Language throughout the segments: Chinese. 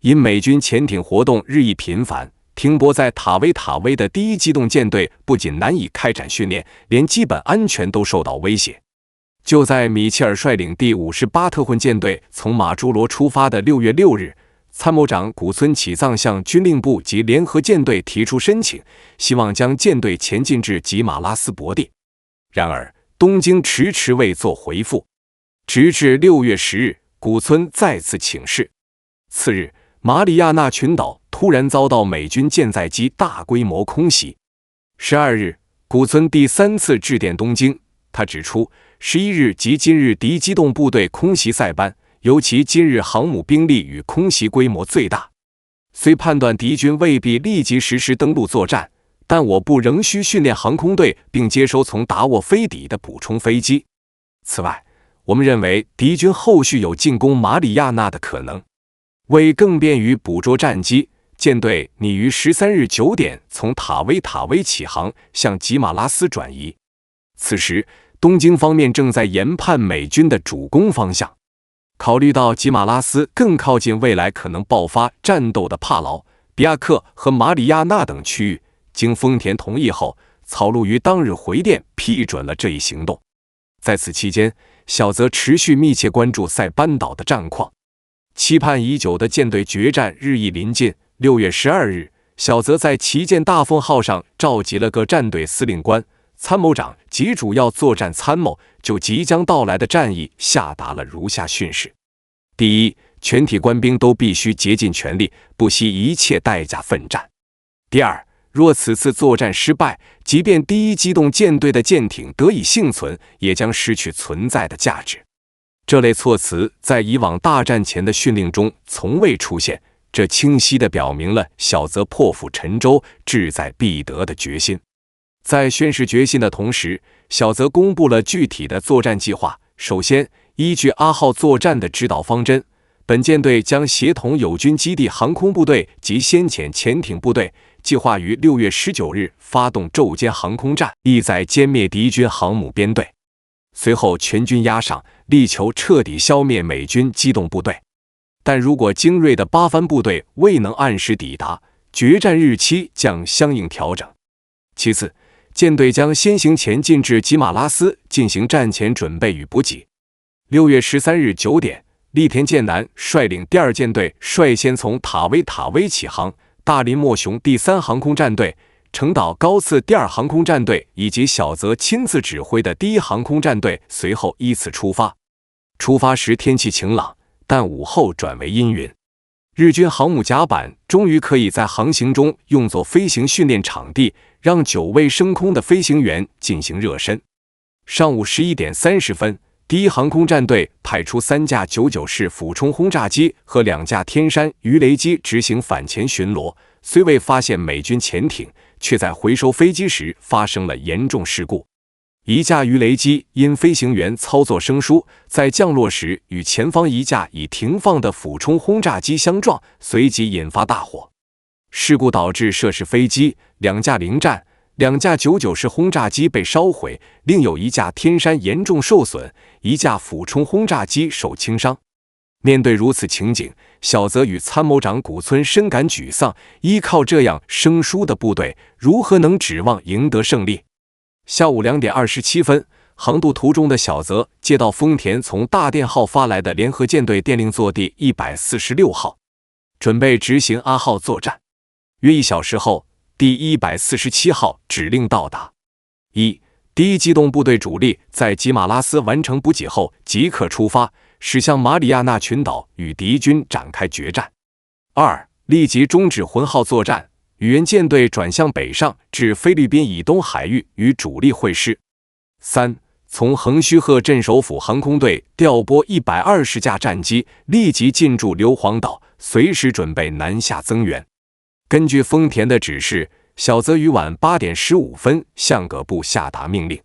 因美军潜艇活动日益频繁，停泊在塔威的第一机动舰队不仅难以开展训练，连基本安全都受到威胁。就在米切尔率领第58特混舰队从马朱罗出发的6月6日，参谋长古村启藏向军令部及联合舰队提出申请，希望将舰队前进至吉马拉斯伯地。然而，东京迟迟未作回复，直至6月10日，古村再次请示。次日，马里亚纳群岛突然遭到美军舰载机大规模空袭。12日，古村第3次致电东京，他指出，11日及今日敌机动部队空袭塞班，尤其今日航母兵力与空袭规模最大。虽判断敌军未必立即实施登陆作战，但我部仍需训练航空队并接收从达沃飞抵的补充飞机。此外，我们认为敌军后续有进攻马里亚纳的可能。为更便于捕捉战机，舰队拟于13日9点从塔威起航，向吉马拉斯转移。此时，东京方面正在研判美军的主攻方向。考虑到吉马拉斯更靠近未来可能爆发战斗的帕劳、比亚克和马里亚纳等区域，经丰田同意后，草鹿于当日回电批准了这一行动。在此期间，小泽持续密切关注塞班岛的战况。期盼已久的舰队决战日益临近。6月12日，小泽在旗舰大凤号上召集了各战队司令官、参谋长及主要作战参谋，就即将到来的战役下达了如下训示：第一，全体官兵都必须竭尽全力，不惜一切代价奋战。第二，若此次作战失败，即便第一机动舰队的舰艇得以幸存，也将失去存在的价值。这类措辞在以往大战前的训令中从未出现，这清晰地表明了小泽破釜沉舟、志在必得的决心。在宣示决心的同时，小泽公布了具体的作战计划。首先，依据阿号作战的指导方针，本舰队将协同友军基地航空部队及先遣潜艇部队，计划于6月19日发动昼间航空战，意在歼灭敌军航母编队。随后全军压上，力求彻底消灭美军机动部队。但如果精锐的八番部队未能按时抵达，决战日期将相应调整。其次，舰队将先行前进至吉马拉斯进行战前准备与补给。6月13日9点，栗田健男率领第二舰队率先从塔威起航，大林默雄第3航空战队、成岛高次第2航空战队以及小泽亲自指挥的第1航空战队随后依次出发。出发时天气晴朗，但午后转为阴云。日军航母甲板终于可以在航行中用作飞行训练场地，让9位升空的飞行员进行热身。上午11点30分，第1航空战队派出3架99式俯冲轰炸机和2架天山鱼雷机执行反潜巡逻，虽未发现美军潜艇，却在回收飞机时发生了严重事故。一架鱼雷机因飞行员操作生疏，在降落时与前方一架已停放的俯冲轰炸机相撞，随即引发大火。事故导致涉事飞机2架零战，2架99式轰炸机被烧毁，另有1架天山严重受损，1架俯冲轰炸机受轻伤。面对如此情景，小泽与参谋长古村深感沮丧，依靠这样生疏的部队，如何能指望赢得胜利？下午2点27分，航渡途中的小泽接到丰田从大电号发来的联合舰队电令，座第146号，准备执行阿号作战。约1小时后，第147号指令到达。第一机动部队主力在吉马拉斯完成补给后，即刻出发，驶向马里亚纳群岛与敌军展开决战。2. 立即终止浑号作战，宇垣舰队转向北上至菲律宾以东海域与主力会师。3. 从横须贺镇守府航空队调拨120架战机，立即进驻硫磺岛，随时准备南下增援。根据丰田的指示，小泽于晚8点15分向各部下达命令。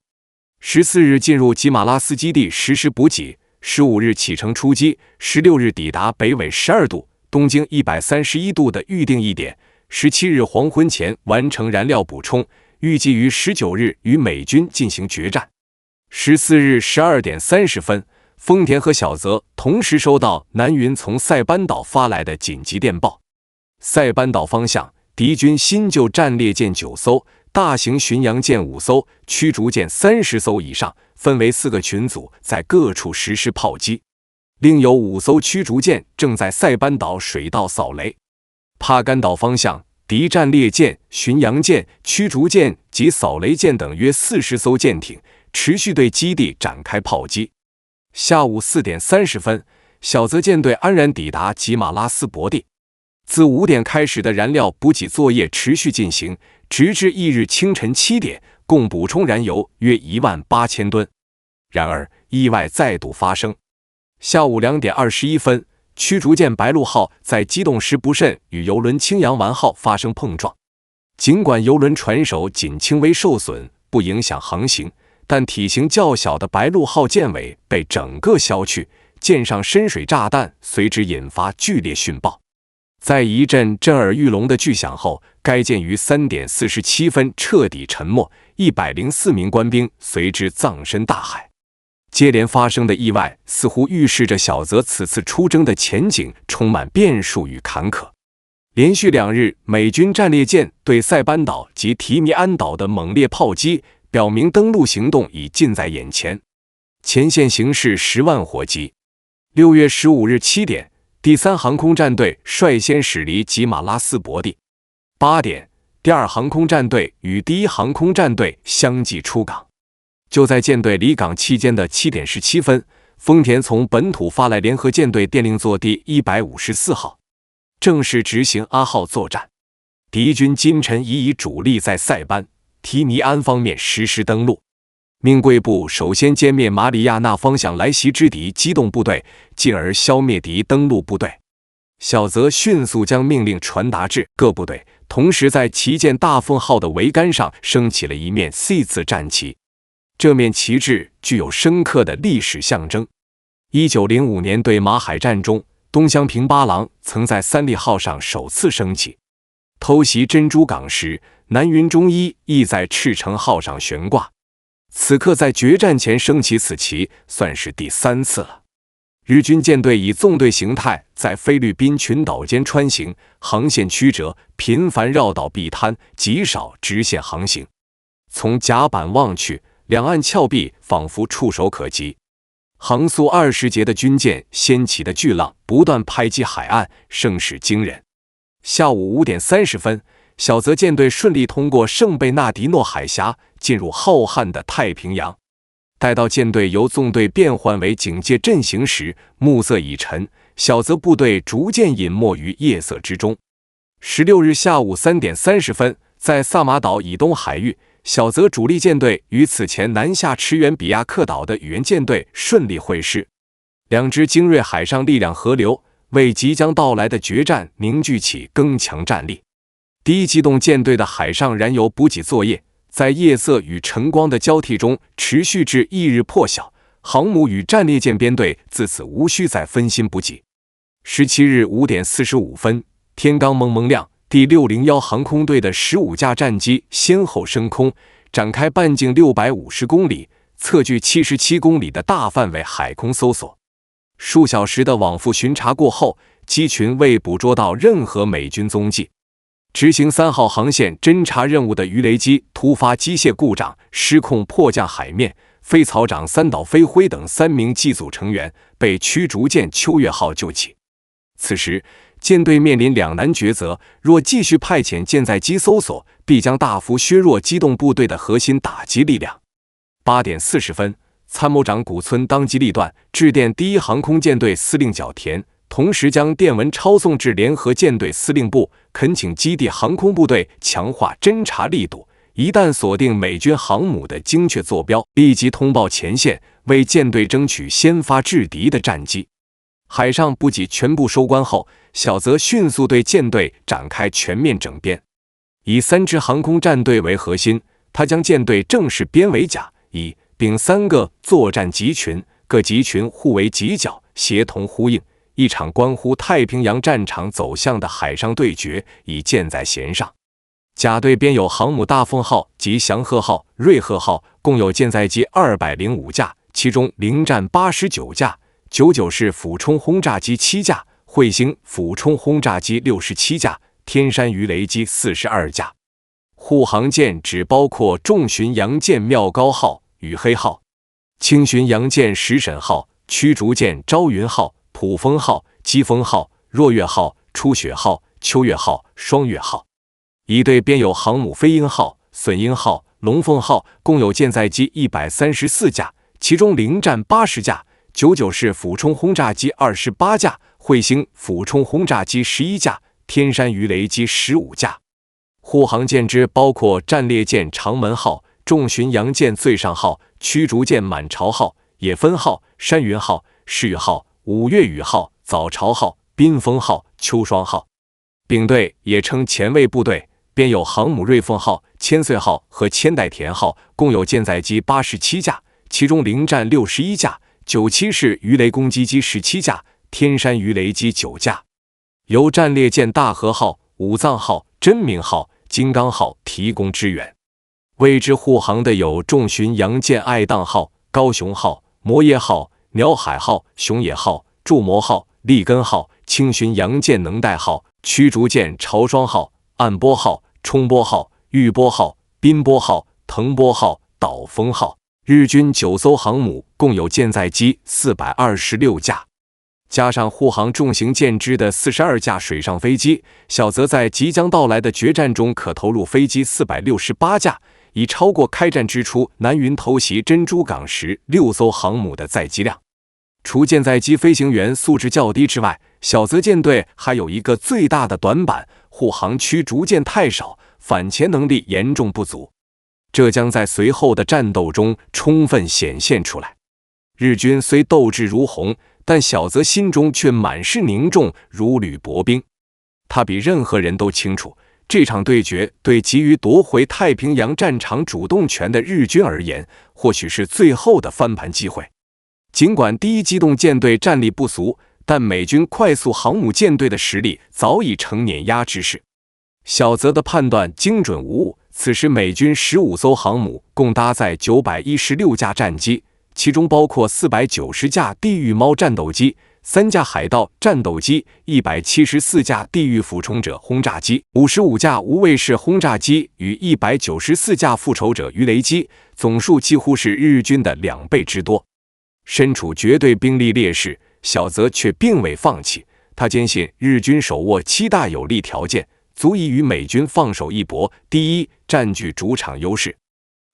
14日进入吉马拉斯基地实施补给，15日启程出击，16日抵达北纬12度、东经131度的预定地点，17日黄昏前完成燃料补充，预计于19日与美军进行决战。14日12点30分，丰田和小泽同时收到南云从塞班岛发来的紧急电报：塞班岛方向，敌军新旧战列舰9艘，大型巡洋舰5艘，驱逐舰30艘以上，分为4个群组，在各处实施炮击。另有5艘驱逐舰正在塞班岛水道扫雷。帕干岛方向，敌战列舰、巡洋舰、驱逐舰及扫雷舰等约40艘舰艇持续对基地展开炮击。下午4点30分，小泽舰队安然抵达吉马拉斯伯地。自5点开始的燃料补给作业持续进行，直至翌日清晨7点，共补充燃油约18000吨。然而，意外再度发生。下午2点21分，驱逐舰白鹭号在机动时不慎与油轮青阳丸号发生碰撞。尽管油轮船首仅轻微受损，不影响航行，但体型较小的白鹭号舰尾被整个削去，舰上深水炸弹随之引发剧烈讯爆。在一阵震耳欲聋的巨响后，该舰于3点47分彻底沉没，104名官兵随之葬身大海。接连发生的意外似乎预示着小泽此次出征的前景充满变数与坎坷。连续2日，美军战列舰对塞班岛及提尼安岛的猛烈炮击，表明登陆行动已近在眼前。前线形势10万火急。6月15日7点，第3航空战队率先驶离吉马拉斯伯地。8点，第2航空战队与第1航空战队相继出港。就在舰队离港期间的7点17分，丰田从本土发来联合舰队电令座第154号，正式执行阿号作战。敌军今晨已以主力在塞班、提尼安方面实施登陆，命贵部首先歼灭马里亚纳方向来袭之敌机动部队，进而消灭敌登陆部队。小泽迅速将命令传达至各部队，同时在旗舰大凤号的桅杆上升起了一面 C 字战旗。这面旗帜具有深刻的历史象征。1905年对马海战中，东乡平八郎曾在三笠号上首次升起。偷袭珍珠港时，南云忠一亦在赤城号上悬挂。此刻在决战前升起此旗，算是第3次了。日军舰队以纵队形态在菲律宾群岛间穿行，航线曲折，频繁绕道避滩，极少直线航行。从甲板望去，两岸峭壁仿佛触手可及，航速20节的军舰掀起的巨浪不断拍击海岸，声势惊人。下午5点30分，小泽舰队顺利通过圣贝纳迪诺海峡，进入浩瀚的太平洋。待到舰队由纵队变换为警戒阵型时，暮色已沉，小泽部队逐渐隐没于夜色之中。16日下午3点30分，在萨马岛以东海域，小泽主力舰队与此前南下驰援比亚克岛的语言舰队顺利会师，两支精锐海上力量合流，为即将到来的决战凝聚起更强战力。第一机动舰队的海上燃油补给作业，在夜色与晨光的交替中持续至翌日破晓，航母与战列舰编队自此无需再分心补给。17日5点45分，天刚蒙蒙亮，第601航空队的15架战机先后升空，展开半径650公里、测距77公里的大范围海空搜索。数小时的往复巡查过后，机群未捕捉到任何美军踪迹。执行3号航线侦察任务的鱼雷机突发机械故障，失控迫降海面，飞草长三岛飞辉等3名机组成员被驱逐舰秋月号救起。此时舰队面临两难抉择，若继续派遣舰载机搜索，必将大幅削弱机动部队的核心打击力量。8点40分，参谋长古村当机立断，致电第一航空舰队司令角田，同时将电文抄送至联合舰队司令部，恳请基地航空部队强化侦察力度，一旦锁定美军航母的精确坐标，立即通报前线，为舰队争取先发制敌的战机。海上补给全部收官后，小泽迅速对舰队展开全面整编。以3支航空战队为核心，他将舰队正式编为甲、乙、丙3个作战集群，各集群互为犄角，协同呼应。一场关乎太平洋战场走向的海上对决已箭在弦上。甲队编有航母大凤号及祥鹤号、瑞鹤号，共有舰载机205架，其中零战89架，99式俯冲轰炸机7架，彗星俯冲轰炸机67架，天山鱼雷机42架。护航舰只包括重巡洋舰妙高号、与黑号，轻巡洋舰石沈号、驱逐舰朝云号、普风号、基风号、若月号、初雪号、秋月号、双月号。一队编有航母飞鹰号、隼鹰号、龙凤号，共有舰载机134架，其中零战80架，99式俯冲轰炸机28架，彗星俯冲轰炸机11架，天山鱼雷机15架。护航舰只包括战列舰长门号、重巡洋舰最上号、驱逐舰满潮号、野分号、山云号、世宇号、五月雨号、早朝号、滨风号、秋霜号。丙队也称前卫部队，编有航母瑞凤号、千岁号和千代田号，共有舰载机87架，其中零战61架，97式鱼雷攻击机17架，天山鱼雷机9架。由战列舰大和号、武藏号、真名号、金刚号提供支援。为之护航的有重巡洋舰爱宕号、高雄号、摩耶号、鸟海号、熊野号、筑摩号、利根号，轻巡洋舰能代号、驱逐舰朝霜号、暗波号、冲波号、玉波号、滨波号、腾波号、岛风号。日军9艘航母，共有舰载机426架。加上护航重型舰只的42架水上飞机，小泽在即将到来的决战中可投入飞机468架，已超过开战之初南云偷袭珍珠港时6艘航母的载机量。除舰载机飞行员素质较低之外，小泽舰队还有一个最大的短板：护航驱逐舰太少，反潜能力严重不足。这将在随后的战斗中充分显现出来。日军虽斗志如虹，但小泽心中却满是凝重，如履薄冰。他比任何人都清楚，这场对决对急于夺回太平洋战场主动权的日军而言，或许是最后的翻盘机会。尽管第一机动舰队战力不俗，但美军快速航母舰队的实力早已成碾压之势。小泽的判断精准无误，此时美军15艘航母共搭载916架战机，其中包括490架地狱猫战斗机、3架海盗战斗机、174架地狱俯冲者轰炸机、55架无畏式轰炸机与194架复仇者鱼雷机，总数几乎是日军的2倍之多。身处绝对兵力劣势，小泽却并未放弃。他坚信日军手握7大有利条件，足以与美军放手一搏。第一，占据主场优势。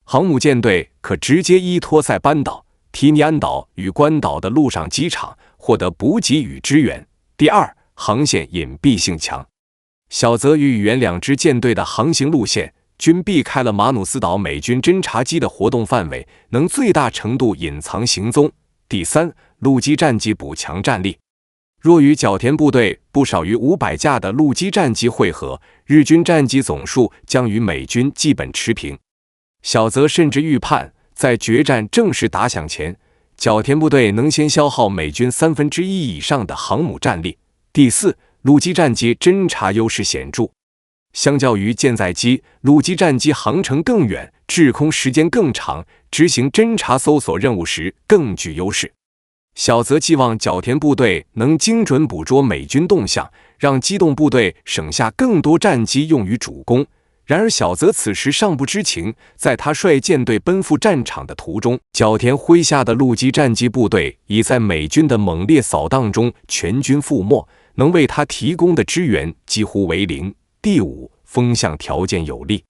航母舰队可直接依托塞班岛、提尼安岛与关岛的陆上机场获得补给与支援。第二，航线隐蔽性强。小泽与宇垣两支舰队的航行路线均避开了马努斯岛美军侦察机的活动范围，能最大程度隐藏行踪。第三，陆基战机补强战力。若与角田部队不少于500架的陆基战机会合，日军战机总数将与美军基本持平。小泽甚至预判，在决战正式打响前，角田部队能先消耗美军1/3以上的航母战力。第四，陆基战机侦察优势显著。相较于舰载机，陆基战机航程更远，滞空时间更长，执行侦察搜索任务时更具优势。小泽寄望角田部队能精准捕捉美军动向，让机动部队省下更多战机用于主攻。然而小泽此时尚不知情，在他率舰队奔赴战场的途中，角田麾下的陆基战机部队已在美军的猛烈扫荡中全军覆没，能为他提供的支援几乎为零。第五，风向条件有利。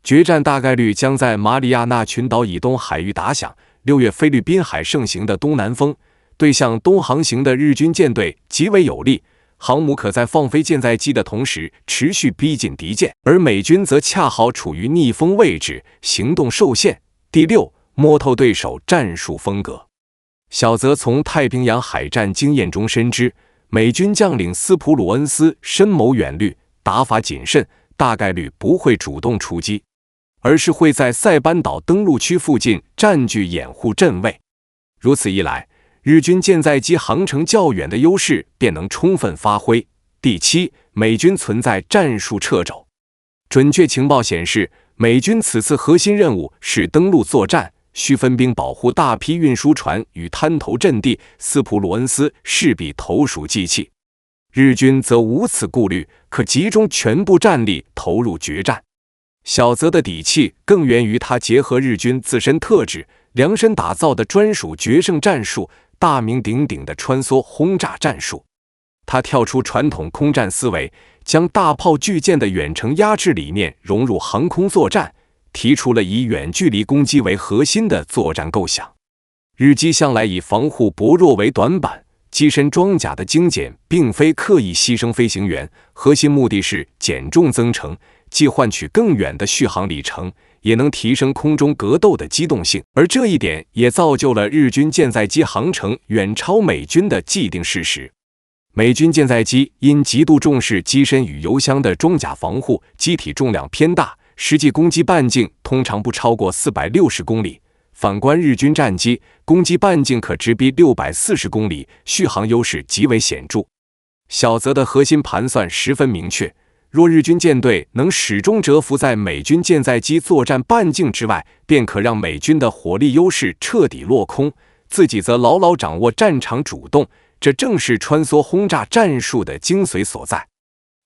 决战大概率将在马里亚纳群岛以东海域打响。6月菲律宾海盛行的东南风对向东航行的日军舰队极为有利，航母可在放飞舰载机的同时持续逼近敌舰，而美军则恰好处于逆风位置，行动受限。第六，摸透对手战术风格。小泽从太平洋海战经验中深知，美军将领斯普鲁恩斯深谋远虑，打法谨慎，大概率不会主动出击，而是会在塞班岛登陆区附近占据掩护阵位。如此一来，日军舰载机航程较远的优势便能充分发挥。第七，美军存在战术掣肘。准确情报显示，美军此次核心任务是登陆作战，需分兵保护大批运输船与滩头阵地，斯普鲁恩斯势必投鼠忌器。日军则无此顾虑，可集中全部战力投入决战。小泽的底气更源于他结合日军自身特质，量身打造的专属决胜战术——大名鼎鼎的穿梭轰炸战术。他跳出传统空战思维，将大炮巨舰的远程压制理念融入航空作战，提出了以远距离攻击为核心的作战构想。日机向来以防护薄弱为短板，机身装甲的精简并非刻意牺牲飞行员，核心目的是减重增程，既换取更远的续航里程，也能提升空中格斗的机动性。而这一点也造就了日军舰载机航程远超美军的既定事实。美军舰载机因极度重视机身与油箱的装甲防护，机体重量偏大，实际攻击半径通常不超过460公里。反观日军战机，攻击半径可直逼640公里，续航优势极为显著。小泽的核心盘算十分明确，若日军舰队能始终蛰伏在美军舰载机作战半径之外，便可让美军的火力优势彻底落空，自己则牢牢掌握战场主动。这正是穿梭轰炸战术的精髓所在。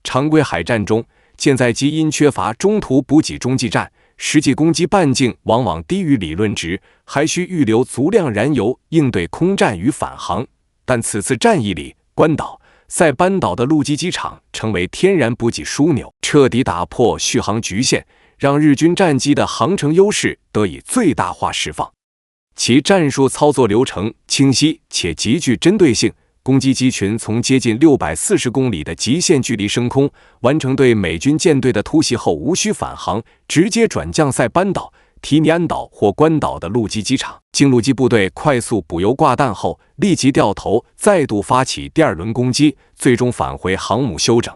常规海战中，舰载机因缺乏中途补给中继站，实际攻击半径往往低于理论值，还需预留足量燃油应对空战与返航。但此次战役里，关岛、塞班岛的陆基机场成为天然补给枢纽，彻底打破续航局限，让日军战机的航程优势得以最大化释放。其战术操作流程清晰且极具针对性，攻击机群从接近640公里的极限距离升空，完成对美军舰队的突袭后，无需返航，直接转降塞班岛、提尼安岛或关岛的陆基机场。经陆基部队快速补油挂弹后，立即掉头，再度发起第二轮攻击，最终返回航母休整。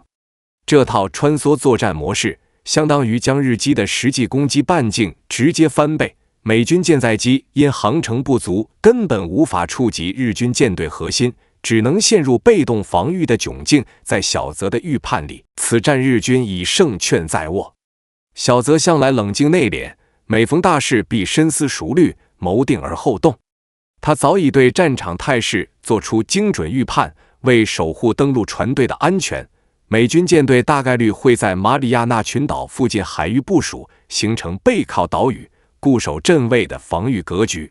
这套穿梭作战模式，相当于将日机的实际攻击半径直接翻倍。美军舰载机因航程不足，根本无法触及日军舰队核心，只能陷入被动防御的窘境。在小泽的预判里，此战日军已胜券在握。小泽向来冷静内敛，每逢大事必深思熟虑，谋定而后动。他早已对战场态势做出精准预判，为守护登陆船队的安全，美军舰队大概率会在马里亚纳群岛附近海域部署，形成背靠岛屿、固守阵位的防御格局。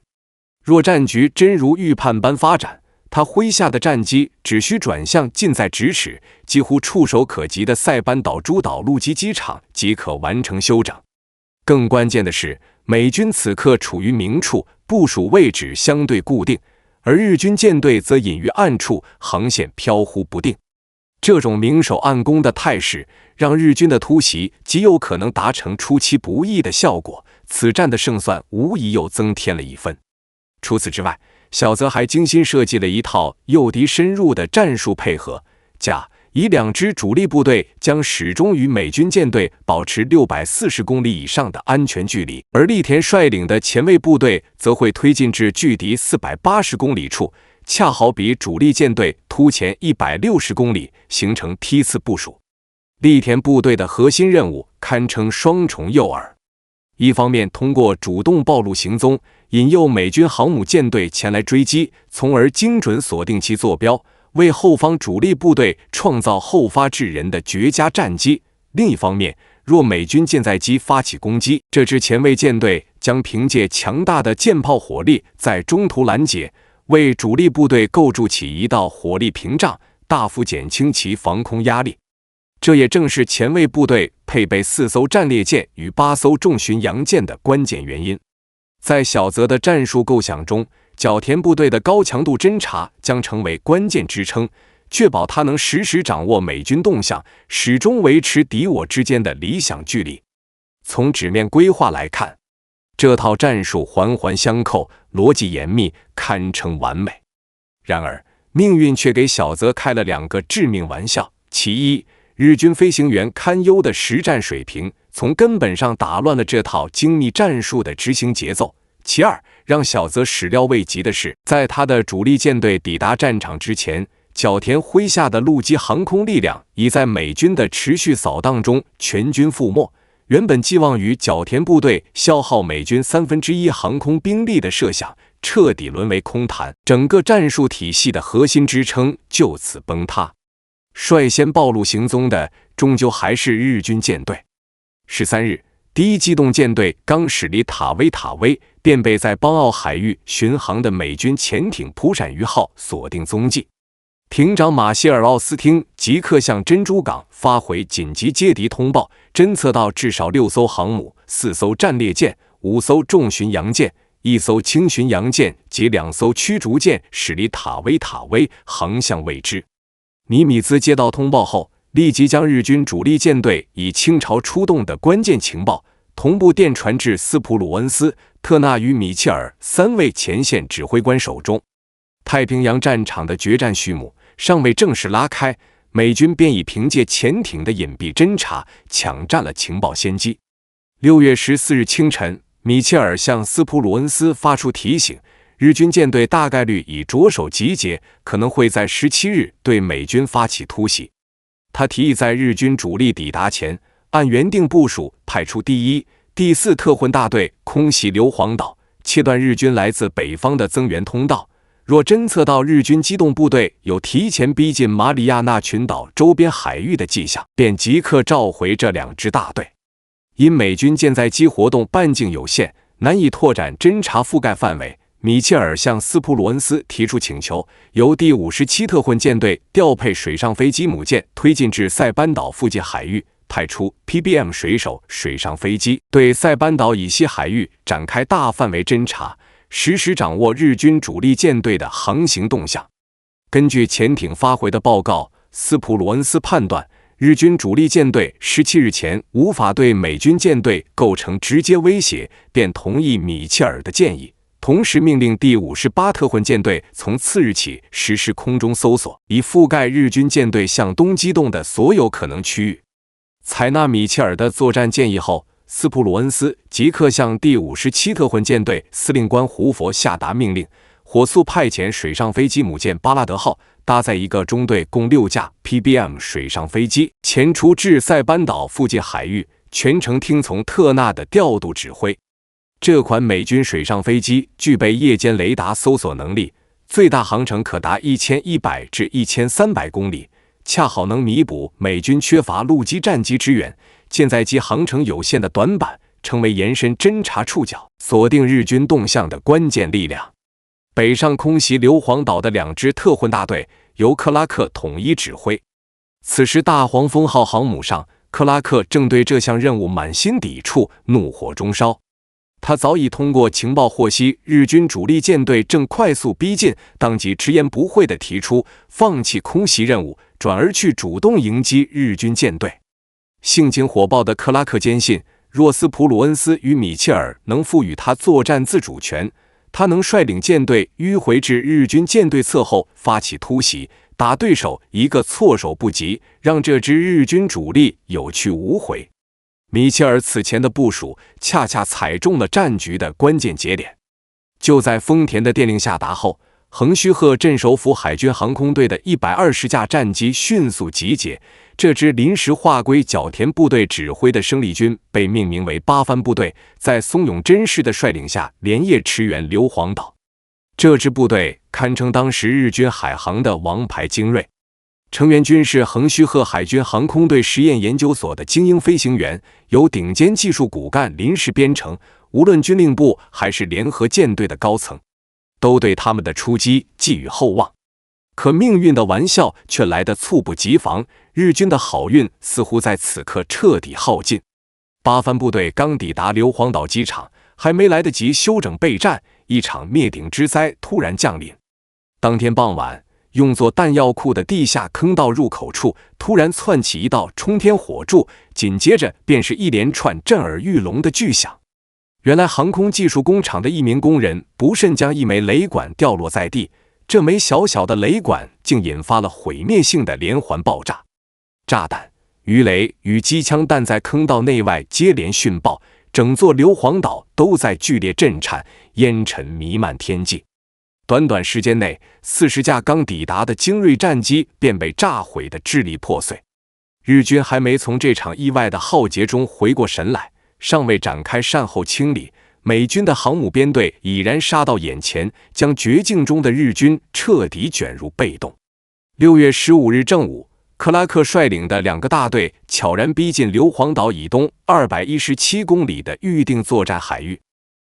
若战局真如预判般发展，他麾下的战机只需转向近在咫尺、几乎触手可及的塞班岛诸岛陆基机场，即可完成休整。更关键的是，美军此刻处于明处，部署位置相对固定，而日军舰队则隐于暗处，航线飘忽不定。这种明守暗攻的态势，让日军的突袭极有可能达成出其不意的效果，此战的胜算无疑又增添了一分。除此之外，小泽还精心设计了一套诱敌深入的战术配合，以两支主力部队将始终与美军舰队保持640公里以上的安全距离，而栗田率领的前卫部队则会推进至距敌480公里处，恰好比主力舰队突前160公里，形成梯次部署。栗田部队的核心任务堪称双重诱饵，一方面通过主动暴露行踪，引诱美军航母舰队前来追击，从而精准锁定其坐标，为后方主力部队创造后发制人的绝佳战机。另一方面，若美军舰载机发起攻击，这支前卫舰队将凭借强大的舰炮火力在中途拦截，为主力部队构筑起一道火力屏障，大幅减轻其防空压力。这也正是前卫部队配备4艘战列舰与8艘重巡洋舰的关键原因。在小泽的战术构想中，角田部队的高强度侦察将成为关键支撑，确保他能实时掌握美军动向，始终维持敌我之间的理想距离。从纸面规划来看，这套战术环环相扣，逻辑严密，堪称完美。然而，命运却给小泽开了2个致命玩笑。其一，日军飞行员堪忧的实战水平，从根本上打乱了这套精密战术的执行节奏。其二，让小泽始料未及的是，在他的主力舰队抵达战场之前，角田麾下的陆基航空力量已在美军的持续扫荡中全军覆没，原本寄望于角田部队消耗美军1/3航空兵力的设想，彻底沦为空谈，整个战术体系的核心支撑就此崩塌。率先暴露行踪的，终究还是日军舰队。13日，第1机动舰队刚驶离塔威，便被在邦奥海域巡航的美军潜艇普闪鱼号锁定踪迹。艇长马歇尔·奥斯汀即刻向珍珠港发回紧急接敌通报，侦测到至少6艘航母、4艘战列舰、5艘重巡洋舰、1艘轻巡洋舰及2艘驱逐舰驶离塔威，航向未知。尼米兹接到通报后，立即将日军主力舰队已倾巢出动的关键情报同步电传至斯普鲁恩斯、特纳与米切尔3位前线指挥官手中。太平洋战场的决战序幕尚未正式拉开，美军便已凭借潜艇的隐蔽侦察抢占了情报先机。6月14日清晨，米切尔向斯普鲁恩斯发出提醒，日军舰队大概率已着手集结，可能会在17日对美军发起突袭。他提议在日军主力抵达前，按原定部署派出第1、第4特混大队空袭硫磺岛，切断日军来自北方的增援通道。若侦测到日军机动部队有提前逼近马里亚纳群岛周边海域的迹象，便即刻召回这2支大队。因美军舰载机活动半径有限，难以拓展侦察覆盖范围，米切尔向斯普鲁恩斯提出请求，由第57特混舰队调配水上飞机母舰推进至塞班岛附近海域，派出 PBM 水手水上飞机对塞班岛以西海域展开大范围侦察，实时掌握日军主力舰队的航行动向。根据潜艇发回的报告，斯普鲁恩斯判断日军主力舰队17日前无法对美军舰队构成直接威胁，便同意米切尔的建议，同时命令第58特混舰队从次日起实施空中搜索，以覆盖日军舰队向东机动的所有可能区域。采纳米切尔的作战建议后，斯普鲁恩斯即刻向第57特混舰队司令官胡佛下达命令，火速派遣水上飞机母舰巴拉德号搭载一个中队共6架 PBM 水上飞机前出至塞班岛附近海域，全程听从特纳的调度指挥。这款美军水上飞机具备夜间雷达搜索能力，最大航程可达1100至1300公里，恰好能弥补美军缺乏陆基战机支援、舰载机航程有限的短板，成为延伸侦察触角、锁定日军动向的关键力量。北上空袭硫磺岛的2支特混大队由克拉克统一指挥。此时大黄蜂号航母上，克拉克正对这项任务满心抵触，怒火中烧。他早已通过情报获悉日军主力舰队正快速逼近，当即直言不讳地提出放弃空袭任务，转而去主动迎击日军舰队。性情火爆的克拉克坚信，若斯普鲁恩斯与米切尔能赋予他作战自主权，他能率领舰队迂回至日军舰队侧后发起突袭，打对手一个措手不及，让这支日军主力有去无回。米切尔此前的部署恰恰踩中了战局的关键节点。就在丰田的电令下达后，横须贺镇守府海军航空队的120架战机迅速集结，这支临时划归角田部队指挥的生力军被命名为八幡部队，在松永真士的率领下连夜驰援硫磺岛。这支部队堪称当时日军海航的王牌精锐，成员均是横须贺海军航空队实验研究所的精英飞行员，由顶尖技术骨干临时编成，无论军令部还是联合舰队的高层，都对他们的出击寄予厚望。可命运的玩笑却来得猝不及防，日军的好运似乎在此刻彻底耗尽。八幡部队刚抵达硫磺岛机场，还没来得及休整备战，一场灭顶之灾突然降临。当天傍晚，用作弹药库的地下坑道入口处突然窜起一道冲天火柱，紧接着便是一连串震耳欲聋的巨响。原来航空技术工厂的一名工人不慎将一枚雷管掉落在地，这枚小小的雷管竟引发了毁灭性的连环爆炸。炸弹、鱼雷与机枪弹在坑道内外接连殉爆，整座硫磺岛都在剧烈震颤，烟尘弥漫天际。短短时间内，40架刚抵达的精锐战机便被炸毁得支离破碎。日军还没从这场意外的浩劫中回过神来，尚未展开善后清理，美军的航母编队已然杀到眼前，将绝境中的日军彻底卷入被动。6月15日正午，克拉克率领的2个大队悄然逼近硫磺岛以东217公里的预定作战海域。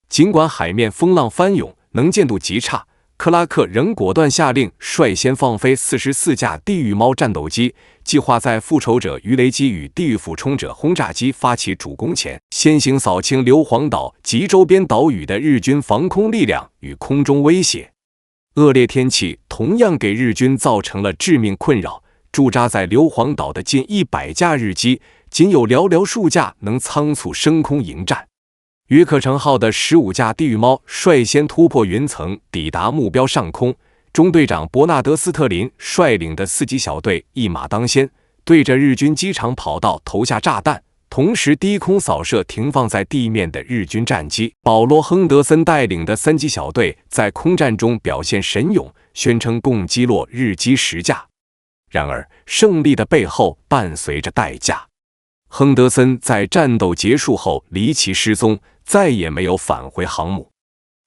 尽管海面风浪翻涌，能见度极差，克拉克仍果断下令率先放飞44架地狱猫战斗机，计划在复仇者鱼雷机与地狱俯冲者轰炸机发起主攻前，先行扫清硫磺岛及周边岛屿的日军防空力量与空中威胁。恶劣天气同样给日军造成了致命困扰，驻扎在硫磺岛的近100架日机，仅有寥寥数架能仓促升空迎战。约克城号的15架地狱猫率先突破云层，抵达目标上空。中队长伯纳德·斯特林率领的4级小队一马当先，对着日军机场跑道投下炸弹，同时低空扫射停放在地面的日军战机。保罗·亨德森带领的3级小队在空战中表现神勇，宣称共击落日机10架。然而，胜利的背后伴随着代价。亨德森在战斗结束后离奇失踪，再也没有返回航母。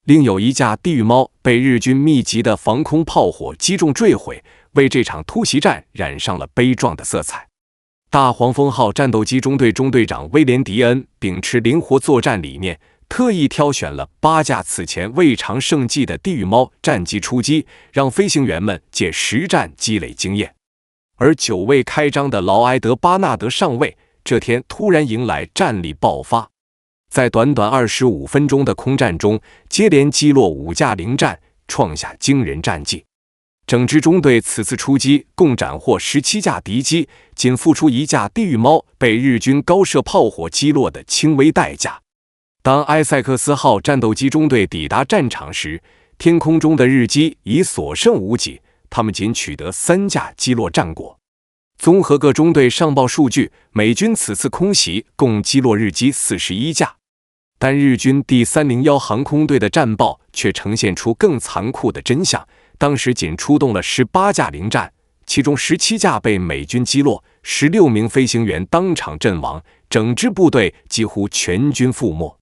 另有1架地狱猫被日军密集的防空炮火击中坠毁，为这场突袭战染上了悲壮的色彩。大黄蜂号战斗机中队中队长威廉·迪恩秉持灵活作战理念，特意挑选了8架此前未尝胜绩的地狱猫战机出击，让飞行员们借实战积累经验。而久未开张的劳埃德·巴纳德上尉这天突然迎来战力爆发，在短短25分钟的空战中，接连击落5架零战，创下惊人战绩。整支中队此次出击共斩获17架敌机，仅付出1架地狱猫被日军高射炮火击落的轻微代价。当埃塞克斯号战斗机中队抵达战场时，天空中的日机已所剩无几，他们仅取得3架击落战果。综合各中队上报数据，美军此次空袭共击落日机41架，但日军第301航空队的战报却呈现出更残酷的真相。当时仅出动了18架零战，其中17架被美军击落，16名飞行员当场阵亡，整支部队几乎全军覆没。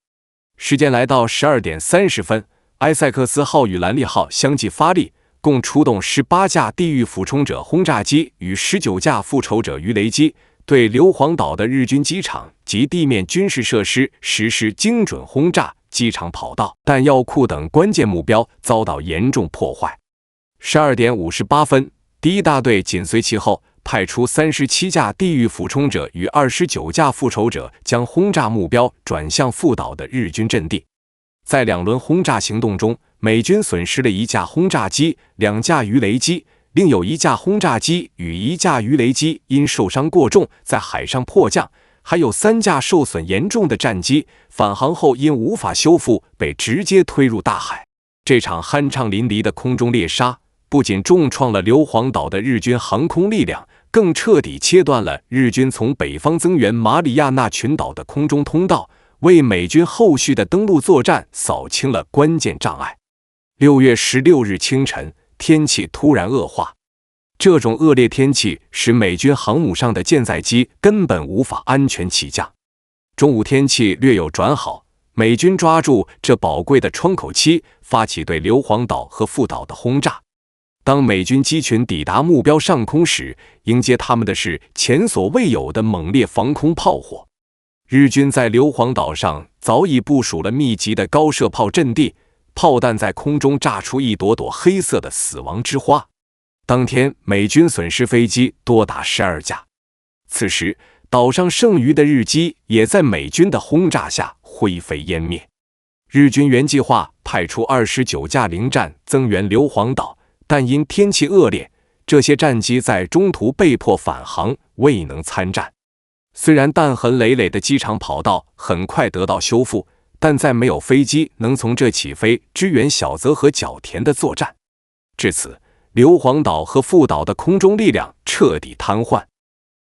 时间来到12点30分，埃塞克斯号与兰利号相继发力，共出动18架地狱俯冲者轰炸机与19架复仇者鱼雷机，对硫磺岛的日军机场及地面军事设施实施精准轰炸，机场跑道、弹药库等关键目标遭到严重破坏。12点58分，第1大队紧随其后，派出37架地狱俯冲者与29架复仇者，将轰炸目标转向副岛的日军阵地。在2轮轰炸行动中，美军损失了1架轰炸机、2架鱼雷机，另有1架轰炸机与1架鱼雷机因受伤过重在海上迫降，还有3架受损严重的战机返航后因无法修复被直接推入大海。这场酣畅淋漓的空中猎杀不仅重创了硫磺岛的日军航空力量，更彻底切断了日军从北方增援马里亚纳群岛的空中通道，为美军后续的登陆作战扫清了关键障碍。6月16日清晨，天气突然恶化，这种恶劣天气使美军航母上的舰载机根本无法安全起降。中午天气略有转好，美军抓住这宝贵的窗口期，发起对硫磺岛和副岛的轰炸。当美军机群抵达目标上空时，迎接他们的是前所未有的猛烈防空炮火。日军在硫磺岛上早已部署了密集的高射炮阵地，炮弹在空中炸出一朵朵黑色的死亡之花。当天，美军损失飞机多达12架。此时，岛上剩余的日机也在美军的轰炸下灰飞烟灭。日军原计划派出29架零战增援硫磺岛，但因天气恶劣，这些战机在中途被迫返航，未能参战。虽然弹痕累累的机场跑道很快得到修复，但再没有飞机能从这起飞支援小泽和角田的作战。至此，硫磺岛和副岛的空中力量彻底瘫痪。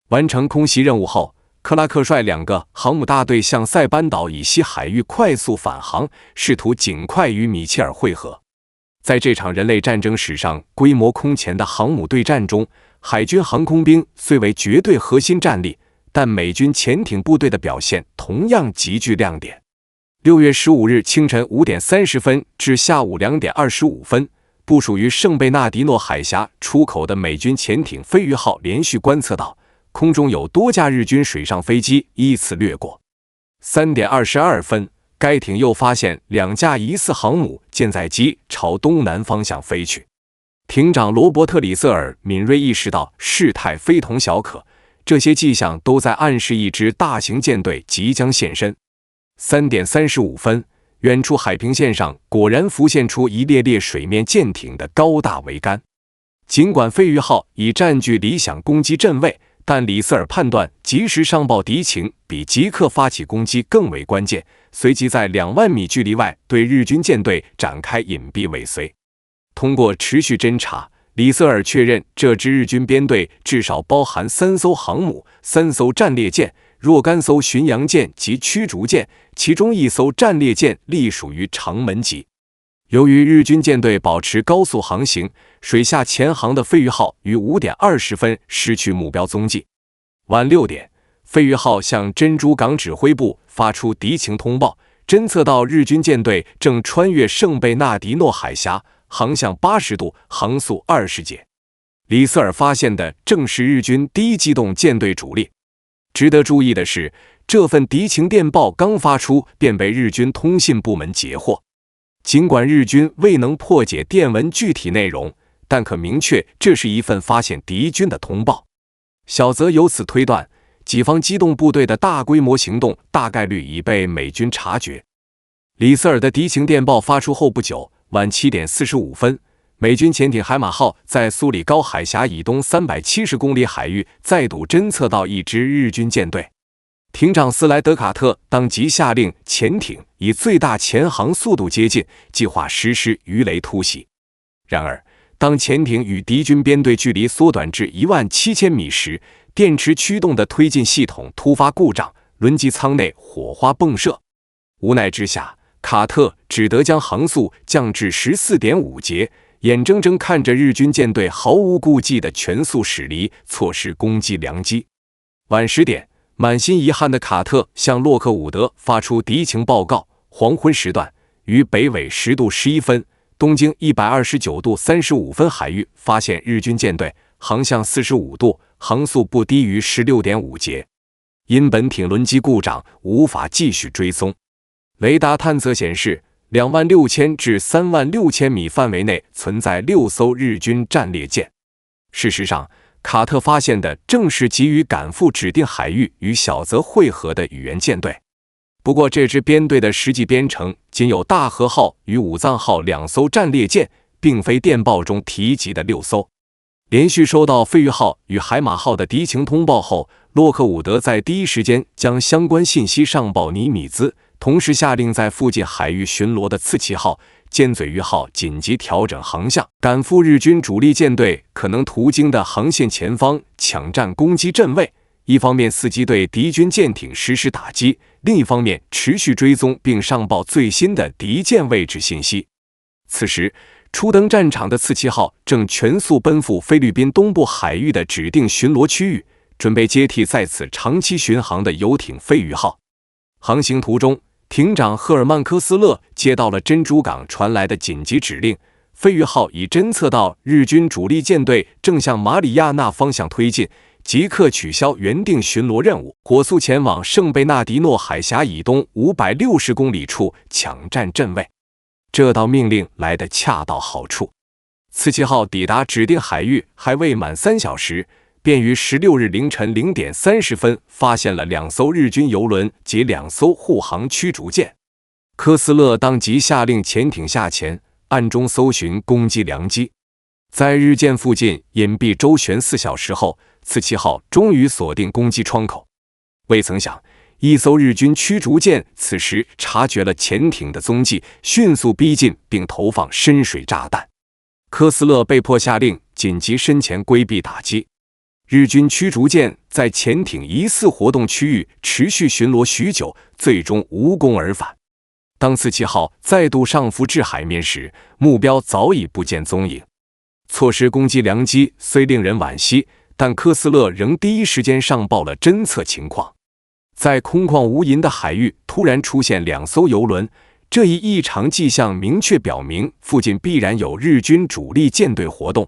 完成空袭任务后，克拉克率2个航母大队向塞班岛以西海域快速返航，试图尽快与米切尔会合。在这场人类战争史上规模空前的航母对战中，海军航空兵虽为绝对核心战力，但美军潜艇部队的表现同样极具亮点。6月15日清晨5点30分至下午2点25分，部署于圣贝纳迪诺海峡出口的美军潜艇飞鱼号连续观测到空中有多架日军水上飞机依次掠过。3点22分，该艇又发现2架疑似航母舰载机朝东南方向飞去。艇长罗伯特·里瑟尔敏锐意识到事态非同小可，这些迹象都在暗示一支大型舰队即将现身。3点35分，远处海平线上果然浮现出一列列水面舰艇的高大桅杆。尽管飞鱼号已占据理想攻击阵位，但里瑟尔判断及时上报敌情比即刻发起攻击更为关键，随即在2万米距离外对日军舰队展开隐蔽尾随。通过持续侦察，里瑟尔确认这支日军编队至少包含3艘航母、3艘战列舰、若干艘巡洋舰及驱逐舰，其中1艘战列舰隶属于长门级。由于日军舰队保持高速航行，水下潜航的飞鱼号于5点20分失去目标踪迹。晚6点，飞鱼号向珍珠港指挥部发出敌情通报，侦测到日军舰队正穿越圣贝纳迪诺海峡，航向80度，航速20节。里瑟尔发现的正是日军第1机动舰队主力。值得注意的是，这份敌情电报刚发出便被日军通信部门截获。尽管日军未能破解电文具体内容，但可明确这是一份发现敌军的通报。小泽由此推断，己方机动部队的大规模行动大概率已被美军察觉。里瑟尔的敌情电报发出后不久，晚7点45分，美军潜艇海马号在苏里高海峡以东370公里海域再度侦测到一支日军舰队。艇长斯莱德卡特当即下令潜艇以最大潜航速度接近，计划实施鱼雷突袭。然而，当潜艇与敌军编队距离缩短至17000米时，电池驱动的推进系统突发故障，轮机舱内火花迸射。无奈之下，卡特只得将航速降至14.5节，眼睁睁看着日军舰队毫无顾忌的全速驶离，错失攻击良机。晚10点，满心遗憾的卡特向洛克伍德发出敌情报告。黄昏时段，于北纬10度11分、东经129度35分海域发现日军舰队，航向45度，航速不低于16.5节。因本艇轮机故障，无法继续追踪。雷达探测显示，26000至36000米范围内存在6艘日军战列舰。事实上，卡特发现的正是急于赶赴指定海域与小泽会合的宇垣舰队。不过，这支编队的实际编程仅有大和号与武藏号2艘战列舰，并非电报中提及的6艘。连续收到飞鱼号与海马号的敌情通报后，洛克伍德在第一时间将相关信息上报尼米兹，同时下令在附近海域巡逻的刺旗号、尖嘴鱼号紧急调整航向，赶赴日军主力舰队可能途经的航线前方，抢占攻击阵位。一方面伺机对敌军舰艇实施打击，另一方面持续追踪并上报最新的敌舰位置信息。此时，初登战场的刺旗号正全速奔赴菲律宾东部海域的指定巡逻区域，准备接替在此长期巡航的游艇飞鱼号。航行途中，艇长赫尔曼科斯勒接到了珍珠港传来的紧急指令，飞鱼号已侦测到日军主力舰队正向马里亚纳方向推进，即刻取消原定巡逻任务，火速前往圣贝纳迪诺海峡以东560公里处抢占阵位。这道命令来得恰到好处。刺旗号抵达指定海域还未满3小时，便于16日凌晨0点30分发现了2艘日军油轮及2艘护航驱逐舰。科斯勒当即下令潜艇下潜，暗中搜寻攻击良机。在日舰附近隐蔽周旋4小时后，刺旗号终于锁定攻击窗口。未曾想，一艘日军驱逐舰此时察觉了潜艇的踪迹，迅速逼近并投放深水炸弹。科斯勒被迫下令紧急身前规避打击。日军驱逐舰在潜艇疑似活动区域持续巡逻许久，最终无功而返。当刺旗号再度上浮至海面时，目标早已不见踪影。错失攻击良机虽令人惋惜，但科斯勒仍第一时间上报了侦测情况。在空旷无垠的海域突然出现2艘游轮，这一异常迹象明确表明附近必然有日军主力舰队活动。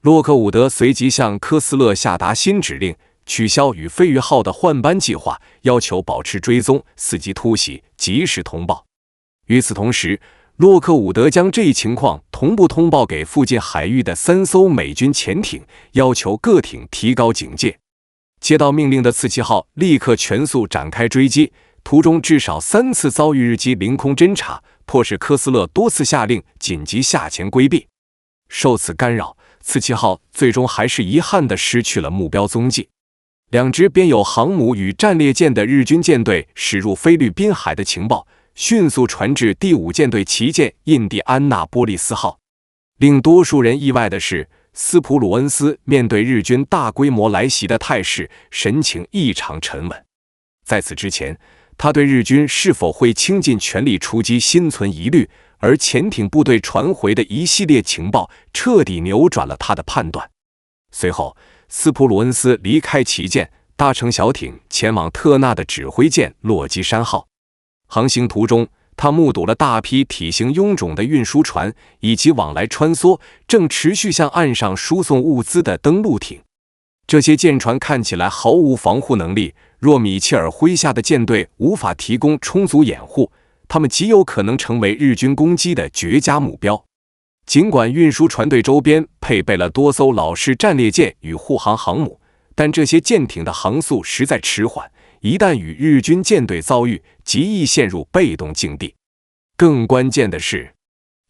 洛克伍德随即向科斯勒下达新指令，取消与飞鱼号的换班计划，要求保持追踪，伺机突袭，及时通报。与此同时，洛克伍德将这一情况同步通报给附近海域的3艘美军潜艇，要求各艇提高警戒。接到命令的刺旗号立刻全速展开追击，途中至少3次遭遇日机凌空侦察，迫使科斯勒多次下令紧急下潜规避。受此干扰，刺旗号最终还是遗憾地失去了目标踪迹。2支编有航母与战列舰的日军舰队驶入菲律宾海的情报迅速传至第5舰队旗舰印第安纳波利斯号。令多数人意外的是，斯普鲁恩斯面对日军大规模来袭的态势，神情异常沉稳。在此之前，他对日军是否会倾尽全力出击心存疑虑，而潜艇部队传回的一系列情报彻底扭转了他的判断。随后，斯普鲁恩斯离开旗舰，搭乘小艇前往特纳的指挥舰洛基山号。航行途中，他目睹了大批体型臃肿的运输船以及往来穿梭、正持续向岸上输送物资的登陆艇。这些舰船看起来毫无防护能力，若米切尔麾下的舰队无法提供充足掩护，他们极有可能成为日军攻击的绝佳目标。尽管运输船队周边配备了多艘老式战列舰与护航航母，但这些舰艇的航速实在迟缓，一旦与日军舰队遭遇，极易陷入被动境地。更关键的是，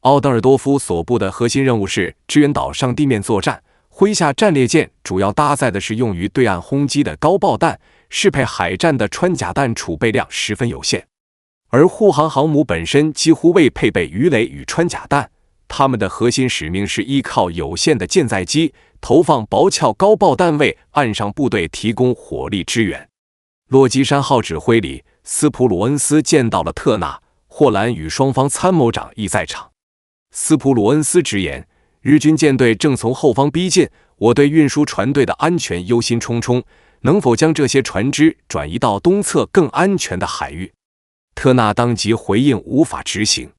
奥登尔多夫所部的核心任务是支援岛上地面作战，麾下战列舰主要搭载的是用于对岸轰击的高爆弹，适配海战的穿甲弹储备量十分有限。而护航航母本身几乎未配备鱼雷与穿甲弹，他们的核心使命是依靠有限的舰载机投放薄壳高爆弹，为岸上部队提供火力支援。洛基山号指挥里，斯普鲁恩斯见到了特纳、霍兰与双方参谋长亦在场。斯普鲁恩斯直言，日军舰队正从后方逼近，我对运输船队的安全忧心忡忡，能否将这些船只转移到东侧更安全的海域？特纳当即回应无法执行。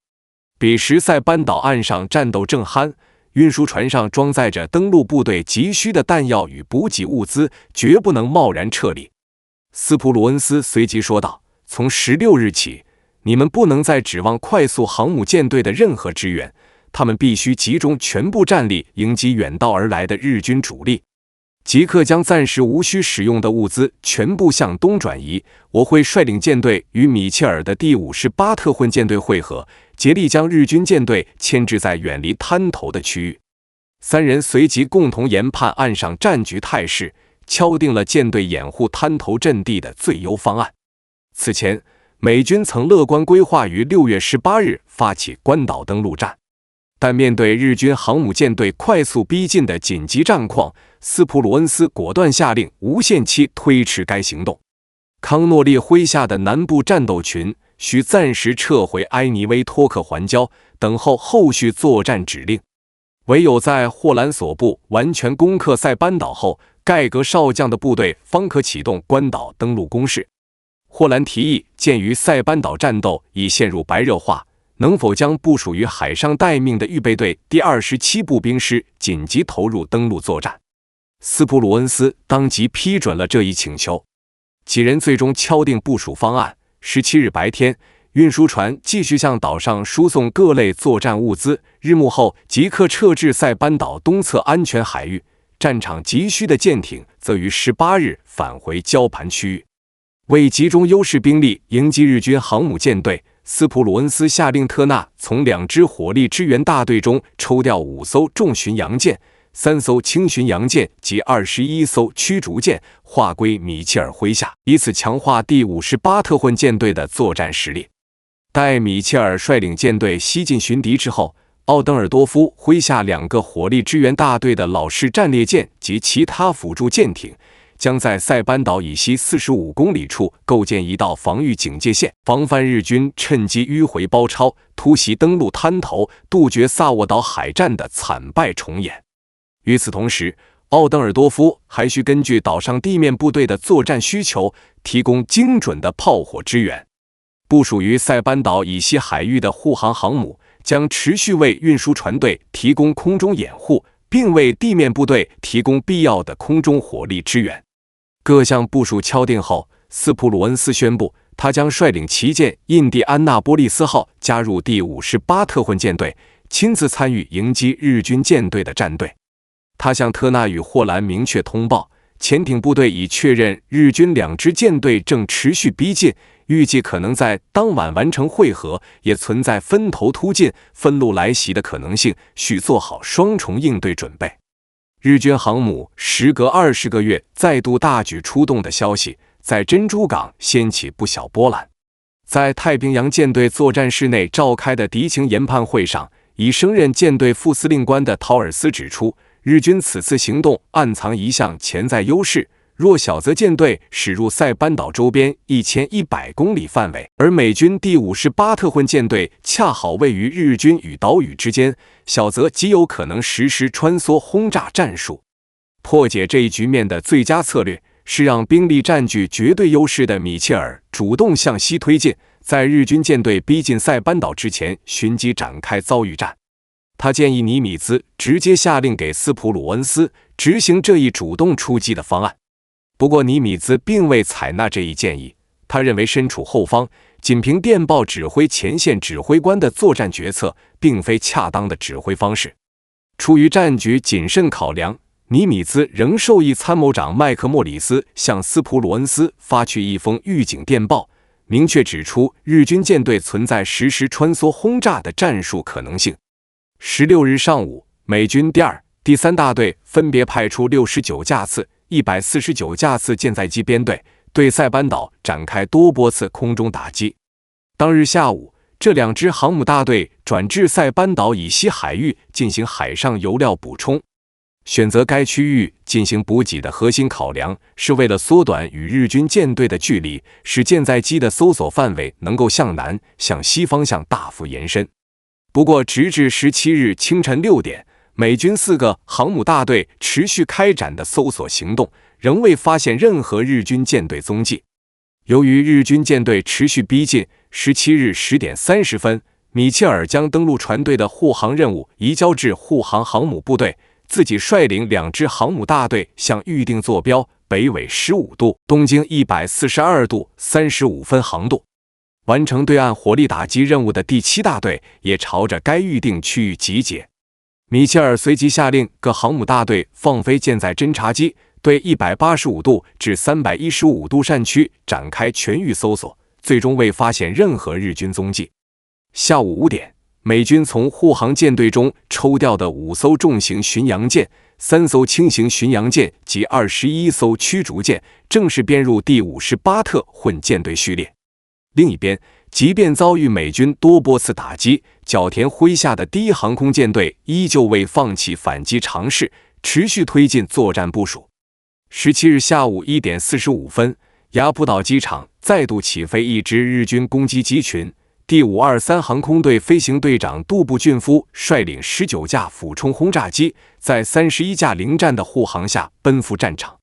彼时塞班岛岸上战斗正酣，运输船上装载着登陆部队急需的弹药与补给物资，绝不能贸然撤离。斯普鲁恩斯随即说道，从16日起，你们不能再指望快速航母舰队的任何支援，他们必须集中全部战力迎击远道而来的日军主力。即刻将暂时无需使用的物资全部向东转移，我会率领舰队与米切尔的第58特混舰队会合，竭力将日军舰队牵制在远离滩头的区域。3人随即共同研判岸上战局态势，敲定了舰队掩护滩头阵地的最优方案。此前，美军曾乐观规划于6月18日发起关岛登陆战，但面对日军航母舰队快速逼近的紧急战况，斯普鲁恩斯果断下令无限期推迟该行动。康诺利麾下的南部战斗群需暂时撤回埃尼威托克环礁，等候后续作战指令。唯有在霍兰所部完全攻克塞班岛后，盖格少将的部队方可启动关岛登陆攻势。霍兰提议，鉴于塞班岛战斗已陷入白热化，能否将部署于海上待命的预备队第27步兵师紧急投入登陆作战？斯普鲁恩斯当即批准了这一请求。几人最终敲定部署方案。17日白天，运输船继续向岛上输送各类作战物资，日暮后即刻撤至塞班岛东侧安全海域。战场急需的舰艇则于18日返回礁盘区域。为集中优势兵力迎击日军航母舰队，斯普鲁恩斯下令特纳从2支火力支援大队中抽调5艘重巡洋舰、3艘轻巡洋舰及21艘驱逐舰，划归米切尔麾下，以此强化第58特混舰队的作战实力。待米切尔率领舰队西进巡敌之后，奥登尔多夫麾下2个火力支援大队的老式战列舰及其他辅助舰艇，将在塞班岛以西45公里处构建一道防御警戒线，防范日军趁机迂回包抄，突袭登陆滩头，杜绝萨沃岛海战的惨败重演。与此同时，奥登尔多夫还需根据岛上地面部队的作战需求，提供精准的炮火支援。部署于塞班岛以西海域的护航航母将持续为运输船队提供空中掩护，并为地面部队提供必要的空中火力支援。各项部署敲定后，斯普鲁恩斯宣布，他将率领旗舰印第安纳波利斯号加入第58特混舰队，亲自参与迎击日军舰队的战队。他向特纳与霍兰明确通报，潜艇部队已确认日军2支舰队正持续逼近，预计可能在当晚完成会合，也存在分头突进、分路来袭的可能性，需做好双重应对准备。日军航母时隔20个月再度大举出动的消息，在珍珠港掀起不小波澜。在太平洋舰队作战室内召开的敌情研判会上，已升任舰队副司令官的陶尔斯指出，日军此次行动暗藏一项潜在优势，若小则舰队驶入塞班岛周边1100公里范围，而美军第58特混舰队恰好位于日军与岛屿之间，小则极有可能实施穿梭轰炸战术。破解这一局面的最佳策略是让兵力占据绝对优势的米切尔主动向西推进，在日军舰队逼近塞班岛之前寻机展开遭遇战。他建议尼米兹直接下令给斯普鲁恩斯执行这一主动出击的方案。不过尼米兹并未采纳这一建议，他认为身处后方，仅凭电报指挥前线指挥官的作战决策并非恰当的指挥方式。出于战局谨慎考量，尼米兹仍授意参谋长麦克莫里斯向斯普鲁恩斯发去一封预警电报，明确指出日军舰队存在实施穿梭轰炸的战术可能性。16日上午，美军第2、第3大队分别派出69架次、149架次舰载机编队，对塞班岛展开多波次空中打击。当日下午，这2支航母大队转至塞班岛以西海域进行海上油料补充。选择该区域进行补给的核心考量，是为了缩短与日军舰队的距离，使舰载机的搜索范围能够向南、向西方向大幅延伸。不过，直至17日清晨6点，美军4个航母大队持续开展的搜索行动，仍未发现任何日军舰队踪迹。由于日军舰队持续逼近，17日10点30分，米切尔将登陆船队的护航任务移交至护航航母部队，自己率领2支航母大队向预定坐标北纬15度、东经142度35分航渡。完成对岸火力打击任务的第7大队也朝着该预定区域集结。米切尔随即下令各航母大队放飞舰载侦察机，对185度至315度扇区展开全域搜索，最终未发现任何日军踪迹。下午5点，美军从护航舰队中抽调的5艘重型巡洋舰、3艘轻型巡洋舰及21艘驱逐舰正式编入第58特混舰队序列。另一边，即便遭遇美军多波次打击，角田麾下的第1航空舰队依旧未放弃反击尝试，持续推进作战部署。17日下午1点45分，雅浦岛机场再度起飞一支日军攻击机群，第523航空队飞行队长杜布俊夫率领19架俯冲轰炸机，在31架零战的护航下奔赴战场。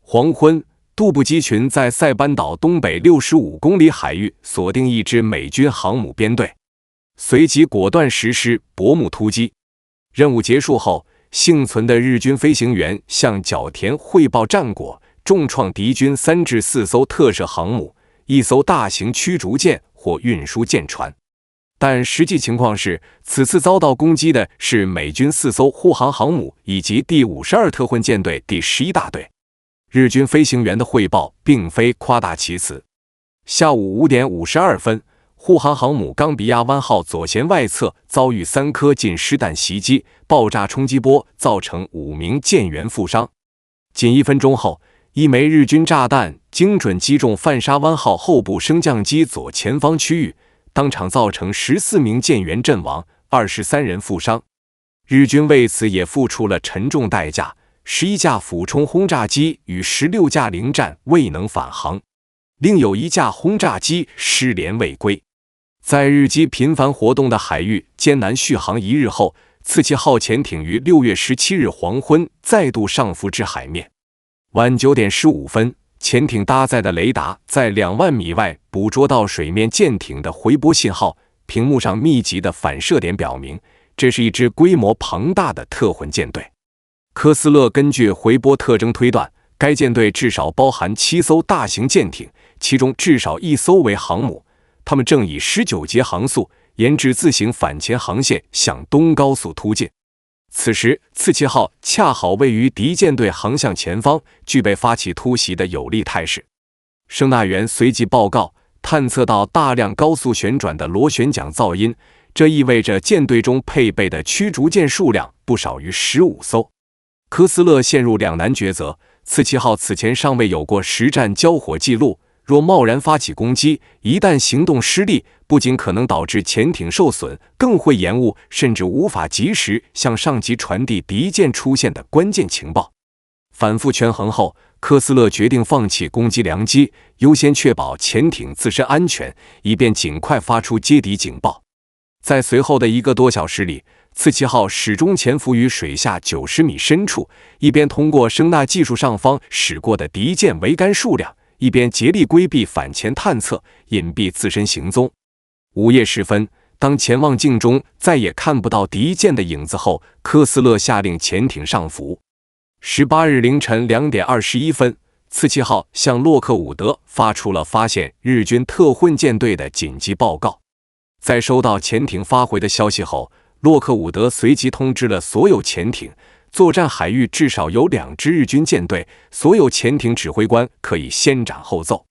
黄昏，杜布机群在塞班岛东北65公里海域锁定一支美军航母编队，随即果断实施薄幕突击。任务结束后，幸存的日军飞行员向角田汇报战果，重创敌军3至4艘特摄航母、1艘大型驱逐舰或运输舰船。但实际情况是，此次遭到攻击的是美军4艘护航航母以及第52特混舰队第11大队。日军飞行员的汇报并非夸大其词。下午5点52分，护航航母冈比亚湾号左舷外侧遭遇3颗近湿弹袭击，爆炸冲击波造成5名舰员负伤。仅1分钟后，一枚日军炸弹精准击中泛沙湾号后部升降机左前方区域，当场造成14名舰员阵亡，23人负伤。日军为此也付出了沉重代价，11架俯冲轰炸机与16架零战未能返航，另有1架轰炸机失联未归。在日机频繁活动的海域艰难续航1日后，次期号潜艇于6月17日黄昏再度上浮至海面。晚9点15分，潜艇搭载的雷达在2万米外捕捉到水面舰艇的回波信号，屏幕上密集的反射点表明，这是一支规模庞大的特混舰队。科斯勒根据回波特征推断，该舰队至少包含7艘大型舰艇，其中至少1艘为航母，它们正以19节航速沿至自行反潜航线向东高速突进。此时，次期号恰好位于敌舰队航向前方，具备发起突袭的有利态势。声纳员随即报告，探测到大量高速旋转的螺旋桨噪音，这意味着舰队中配备的驱逐舰数量不少于15艘。科斯勒陷入两难抉择，次期号此前尚未有过实战交火记录，若贸然发起攻击，一旦行动失利，不仅可能导致潜艇受损，更会延误甚至无法及时向上级传递敌舰出现的关键情报。反复权衡后，科斯勒决定放弃攻击良机，优先确保潜艇自身安全，以便尽快发出接敌警报。在随后的1个多小时里，次期号始终潜伏于水下90米深处，一边通过声纳技术上方驶过的敌舰桅杆数量，一边竭力规避反潜探测，隐蔽自身行踪。午夜时分，当潜望镜中再也看不到敌舰的影子后，科斯勒下令潜艇上浮。18日凌晨2点21分，次期号向洛克伍德发出了发现日军特混舰队的紧急报告。在收到潜艇发回的消息后，洛克伍德随即通知了所有潜艇，作战海域至少有2支日军舰队，所有潜艇指挥官可以先斩后奏。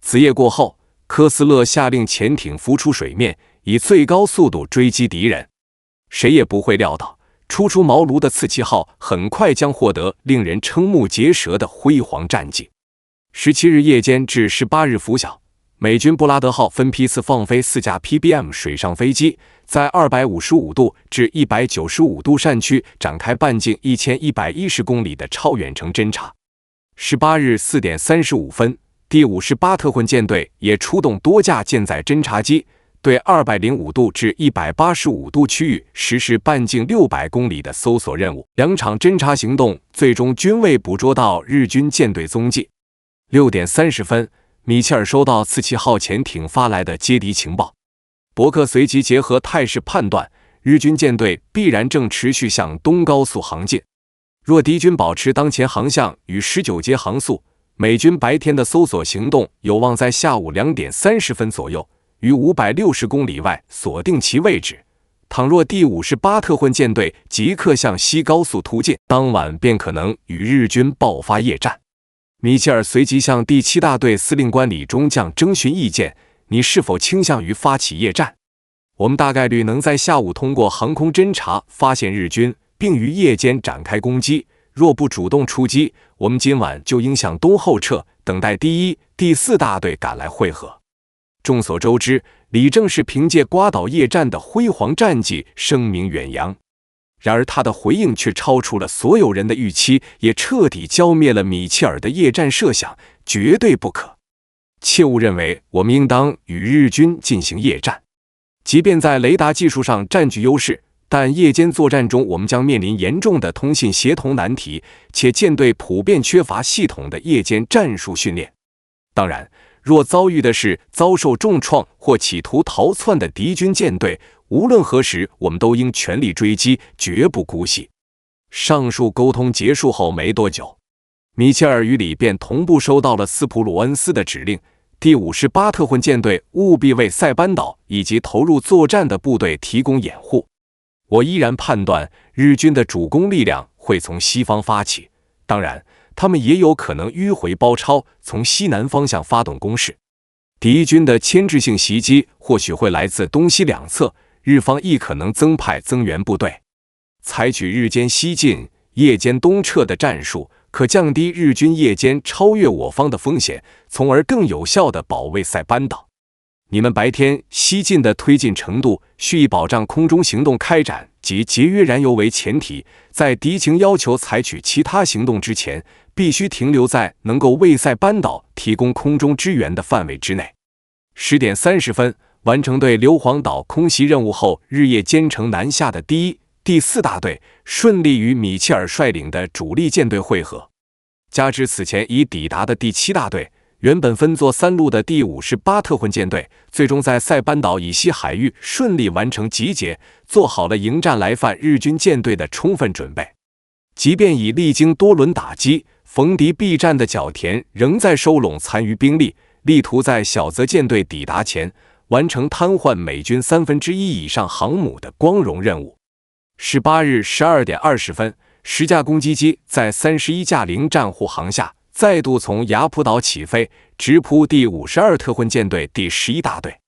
子夜过后，科斯勒下令潜艇浮出水面，以最高速度追击敌人。谁也不会料到，初出茅庐的次期号很快将获得令人瞠目结舌的辉煌战绩。17日夜间至18日拂晓，美军布拉德号分批次放飞4架 PBM 水上飞机，在255度至195度扇区展开半径1110公里的超远程侦察。18日4点35分，第58特混舰队也出动多架舰载侦察机，对205度至185度区域实施半径600公里的搜索任务。2场侦察行动最终均未捕捉到日军舰队踪迹。6点30分，米切尔收到次期号潜艇发来的接敌情报，伯克随即结合态势判断，日军舰队必然正持续向东高速航进。若敌军保持当前航向与19节航速，美军白天的搜索行动有望在下午2点30分左右于560公里外锁定其位置。倘若第58特混舰队即刻向西高速突进，当晚便可能与日军爆发夜战。米切尔随即向第7大队司令官李中将征询意见，你是否倾向于发起夜战？我们大概率能在下午通过航空侦察发现日军，并于夜间展开攻击。若不主动出击，我们今晚就应向东后撤，等待第1、第4大队赶来会合。众所周知，李正是凭借瓜岛夜战的辉煌战绩声名远扬。然而他的回应却超出了所有人的预期，也彻底浇灭了米切尔的夜战设想，绝对不可。切勿认为我们应当与日军进行夜战，即便在雷达技术上占据优势，但夜间作战中我们将面临严重的通信协同难题，且舰队普遍缺乏系统的夜间战术训练。当然，若遭遇的是遭受重创或企图逃窜的敌军舰队，无论何时我们都应全力追击，绝不姑息。上述沟通结束后没多久，米切尔与里便同步收到了斯普鲁恩斯的指令，第58特混舰队务必为塞班岛以及投入作战的部队提供掩护。我依然判断日军的主攻力量会从西方发起，当然他们也有可能迂回包抄，从西南方向发动攻势。敌军的牵制性袭击或许会来自东西两侧，日方亦可能增派增援部队。采取日间西进、夜间东撤的战术，可降低日军夜间超越我方的风险，从而更有效地保卫塞班岛。你们白天西进的推进程度，需以保障空中行动开展及节约燃油为前提，在敌情要求采取其他行动之前，必须停留在能够为塞班岛提供空中支援的范围之内。10点30分，完成对硫磺岛空袭任务后日夜兼程南下的第1、第4大队顺利与米切尔率领的主力舰队会合。加之此前已抵达的第7大队，原本分作3路的第58特混舰队，最终在塞班岛以西海域顺利完成集结，做好了迎战来犯日军舰队的充分准备。即便已历经多轮打击，逢敌必战的角田仍在收拢残余兵力，力图在小泽舰队抵达前完成瘫痪美军1/3以上航母的光荣任务。18日12点20分，10架攻击机在31架零战护航下，再度从雅浦岛起飞，直扑第52特混舰队第11大队。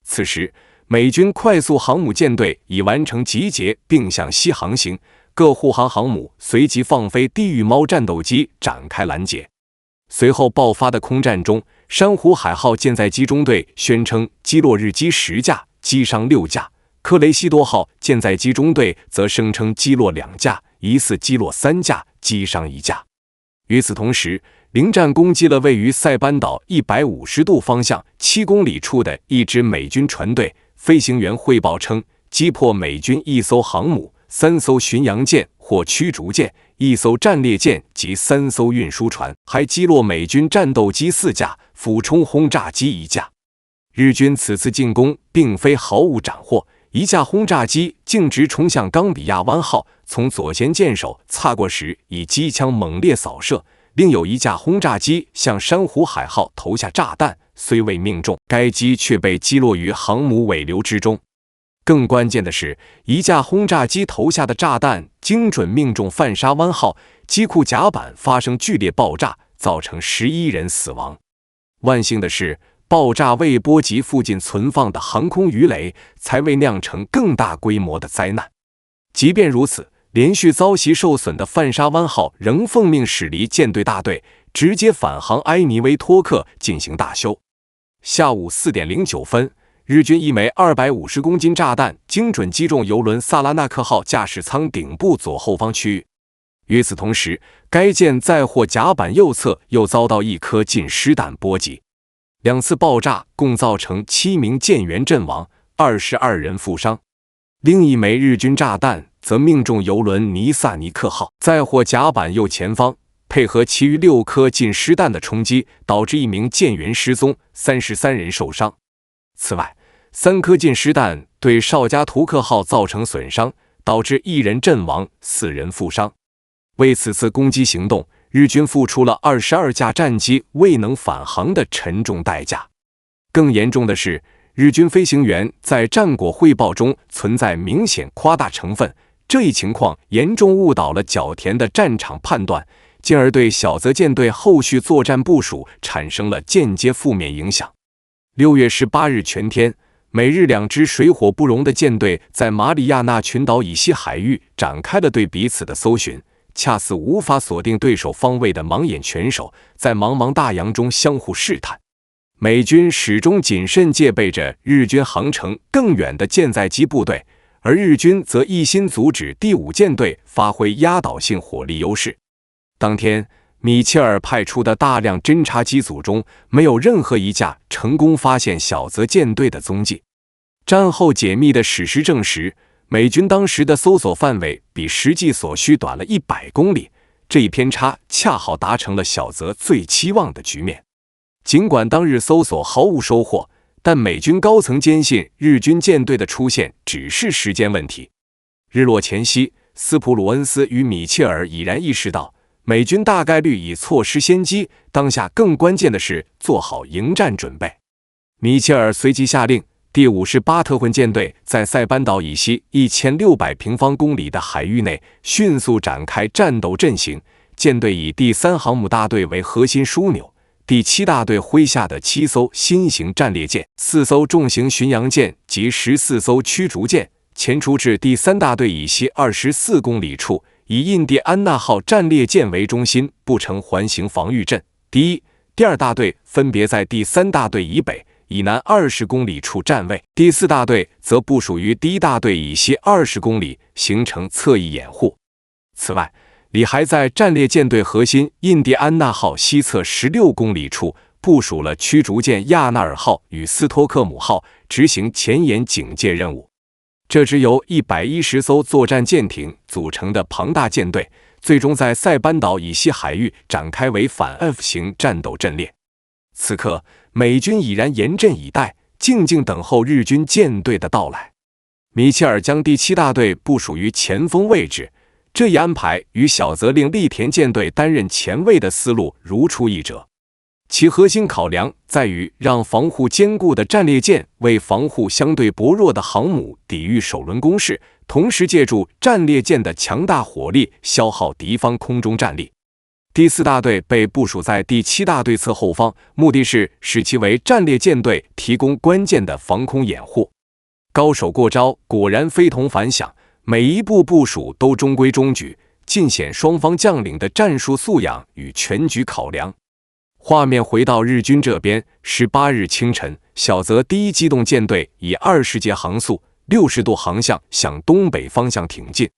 此时，美军快速航母舰队已完成集结，并向西航行，各护航航母随即放飞地狱猫战斗机展开拦截。随后爆发的空战中，珊瑚海号舰载机中队宣称击落日机10架，击伤6架。克雷西多号舰载机中队则声称击落2架，疑似击落3架，击伤1架。与此同时，零战攻击了位于塞班岛150度方向7公里处的一支美军船队。飞行员汇报称，击破美军1艘航母、3艘巡洋舰或驱逐舰、1艘战列舰及3艘运输船，还击落美军战斗机4架、俯冲轰炸机1架。日军此次进攻并非毫无斩获。1架轰炸机径直冲向冈比亚湾号，从左舷舰首擦过时以机枪猛烈扫射；另有1架轰炸机向珊瑚海号投下炸弹，虽未命中，该机却被击落于航母尾流之中。更关键的是，1架轰炸机投下的炸弹精准命中泛沙湾号，机库甲板发生剧烈爆炸，造成11人死亡。万幸的是，爆炸未波及附近存放的航空鱼雷，才未酿成更大规模的灾难。即便如此，连续遭袭受损的泛沙湾号仍奉命驶离舰队大队，直接返航埃尼维托克进行大修。下午4点09分，日军一枚250公斤炸弹精准击中油轮萨拉纳克号驾驶舱顶部左后方区域。与此同时，该舰载货甲板右侧又遭到1颗近湿弹波及。2次爆炸共造成7名舰员阵亡，22人负伤。另一枚日军炸弹则命中油轮尼萨尼克号载货甲板右前方，配合其余6颗近湿弹的冲击，导致1名舰员失踪，33人受伤。此外，3颗近湿弹对绍加图克号造成损伤，导致1人阵亡，4人负伤。为此次攻击行动，日军付出了22架战机未能返航的沉重代价。更严重的是，日军飞行员在战果汇报中存在明显夸大成分，这一情况严重误导了角田的战场判断，进而对小泽舰队后续作战部署产生了间接负面影响。6月18日全天，美日2支水火不容的舰队在马里亚纳群岛以西海域展开了对彼此的搜寻。恰似无法锁定对手方位的盲眼拳手，在茫茫大洋中相互试探。美军始终谨慎戒备着日军航程更远的舰载机部队，而日军则一心阻止第5舰队发挥压倒性火力优势。当天，米切尔派出的大量侦察机组中，没有任何一架成功发现小泽舰队的踪迹。战后解密的史实证实，美军当时的搜索范围比实际所需短了100公里，这一偏差恰好达成了小泽最期望的局面。尽管当日搜索毫无收获，但美军高层坚信日军舰队的出现只是时间问题。日落前夕，斯普鲁恩斯与米切尔已然意识到，美军大概率已错失先机，当下更关键的是做好迎战准备。米切尔随即下令，第58特混舰队在塞班岛以西1600平方公里的海域内迅速展开战斗阵型，舰队以第3航母大队为核心枢纽，第7大队麾下的7艘新型战列舰、4艘重型巡洋舰及14艘驱逐舰前出至第3大队以西24公里处，以印第安纳号战列舰为中心布成环形防御阵。第1、第2大队分别在第3大队以北、以南20公里处站位，第4大队则部署于第1大队以西20公里，形成侧翼掩护。此外，里还在战列舰队核心印第安纳号西侧16公里处部署了驱逐舰亚纳尔号与斯托克姆号，执行前沿警戒任务。这支由110艘作战舰艇组成的庞大舰队，最终在塞班岛以西海域展开为反 F 型战斗阵列。此刻，美军已然严阵以待，静静等候日军舰队的到来。米切尔将第7大队部署于前锋位置，这一安排与小泽令栗田舰队担任前卫的思路如出一辙。其核心考量在于让防护坚固的战列舰为防护相对薄弱的航母抵御首轮攻势，同时借助战列舰的强大火力消耗敌方空中战力。第4大队被部署在第7大队侧后方，目的是使其为战列舰队提供关键的防空掩护。高手过招，果然非同凡响，每一步部署都中规中矩，尽显双方将领的战术素养与全局考量。画面回到日军这边，18日清晨，小泽第1机动舰队以20节航速、60度航向向东北方向挺进。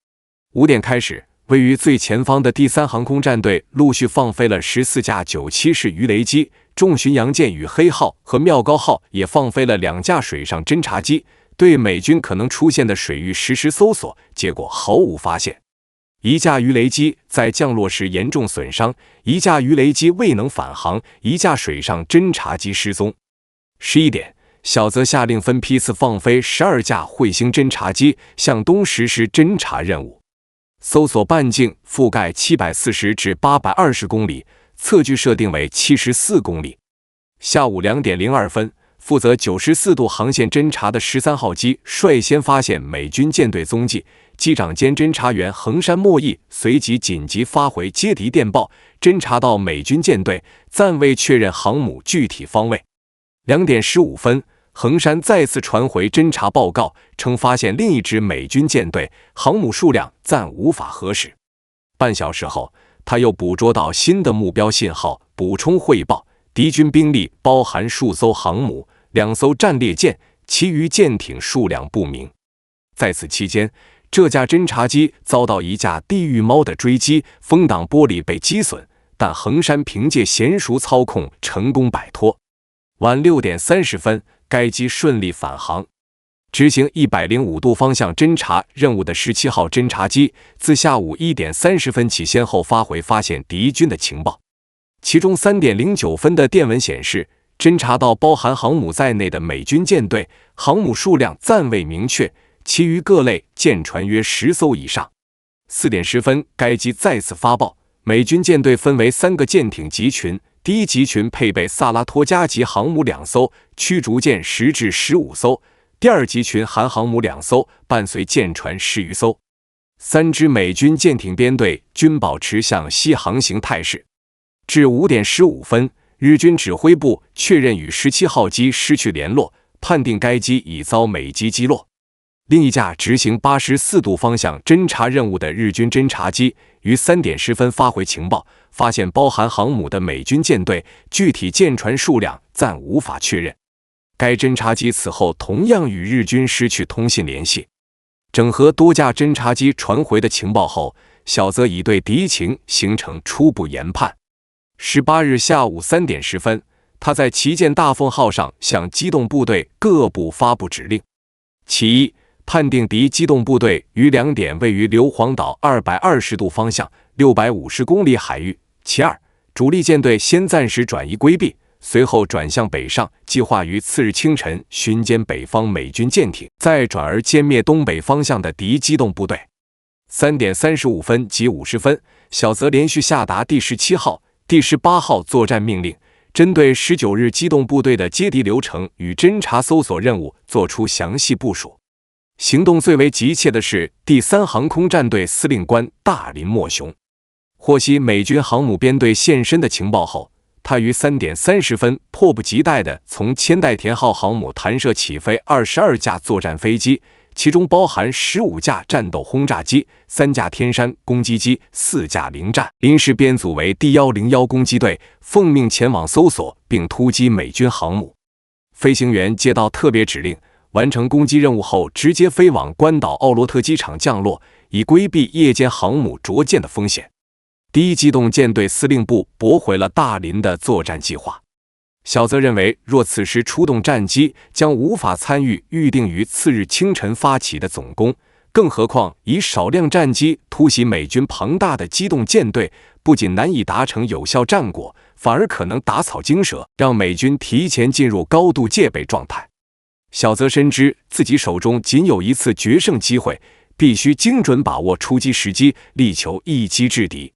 5点开始，位于最前方的第3航空战队陆续放飞了14架97式鱼雷机，重巡洋舰与黑号和妙高号也放飞了2架水上侦察机，对美军可能出现的水域实施搜索，结果毫无发现。1架鱼雷机在降落时严重损伤，1架鱼雷机未能返航，1架水上侦察机失踪。11点，小泽下令分批次放飞12架彗星侦察机，向东实施侦察任务。搜索半径覆盖740至820公里，测距设定为74公里。下午2点02分，负责94度航线侦察的13号机率先发现美军舰队踪迹，机长兼侦察员横山莫义随即紧急发回接敌电报，侦察到美军舰队，暂未确认航母具体方位。2点15分，横山再次传回侦察报告，称发现另一支美军舰队，航母数量暂无法核实。半小时后，他又捕捉到新的目标信号，补充汇报，敌军兵力包含数艘航母、2艘战列舰，其余舰艇数量不明。在此期间，这架侦察机遭到1架地狱猫的追击，风挡玻璃被击损，但横山凭借娴熟操控成功摆脱。晚6点30分，该机顺利返航。执行105度方向侦察任务的17号侦察机，自下午1点30分起先后发回发现敌军的情报。其中3点09分的电文显示，侦察到包含航母在内的美军舰队，航母数量暂未明确，其余各类舰船约10艘以上。4点10分，该机再次发报，美军舰队分为3个舰艇集群，第1集群配备萨拉托加级航母2艘，驱逐舰10至15艘，第2集群含航母2艘，伴随舰船10余艘。3支美军舰艇编队均保持向西航行态势。至5点15分，日军指挥部确认与17号机失去联络，判定该机已遭美机击落。另一架执行84度方向侦察任务的日军侦察机于3点10分发回情报，发现包含航母的美军舰队，具体舰船数量暂无法确认。该侦察机此后同样与日军失去通信联系。整合多架侦察机传回的情报后，小泽已对敌情形成初步研判。18日下午3点10分，他在旗舰大凤号上向机动部队各部发布指令：其一，判定敌机动部队于2点位于硫磺岛220度方向650公里海域；其二，主力舰队先暂时转移规避，随后转向北上，计划于次日清晨巡歼北方美军舰艇，再转而歼灭东北方向的敌机动部队。3点35分及50分，小泽连续下达第17号、第18号作战命令，针对19日机动部队的接敌流程与侦察搜索任务作出详细部署。行动最为急切的是第3航空战队司令官大林默雄。获悉美军航母编队现身的情报后，他于3点30分迫不及待地从千代田号航母弹射起飞22架作战飞机，其中包含15架战斗轰炸机、3架天山攻击机、4架零战，临时编组为第101攻击队，奉命前往搜索并突击美军航母。飞行员接到特别指令，完成攻击任务后直接飞往关岛奥罗特机场降落，以规避夜间航母着舰的风险。第1机动舰队司令部驳回了大林的作战计划。小泽认为，若此时出动战机，将无法参与预定于次日清晨发起的总攻，更何况以少量战机突袭美军庞大的机动舰队，不仅难以达成有效战果，反而可能打草惊蛇，让美军提前进入高度戒备状态。小泽深知自己手中仅有一次决胜机会，必须精准把握出击时机，力求一击制敌。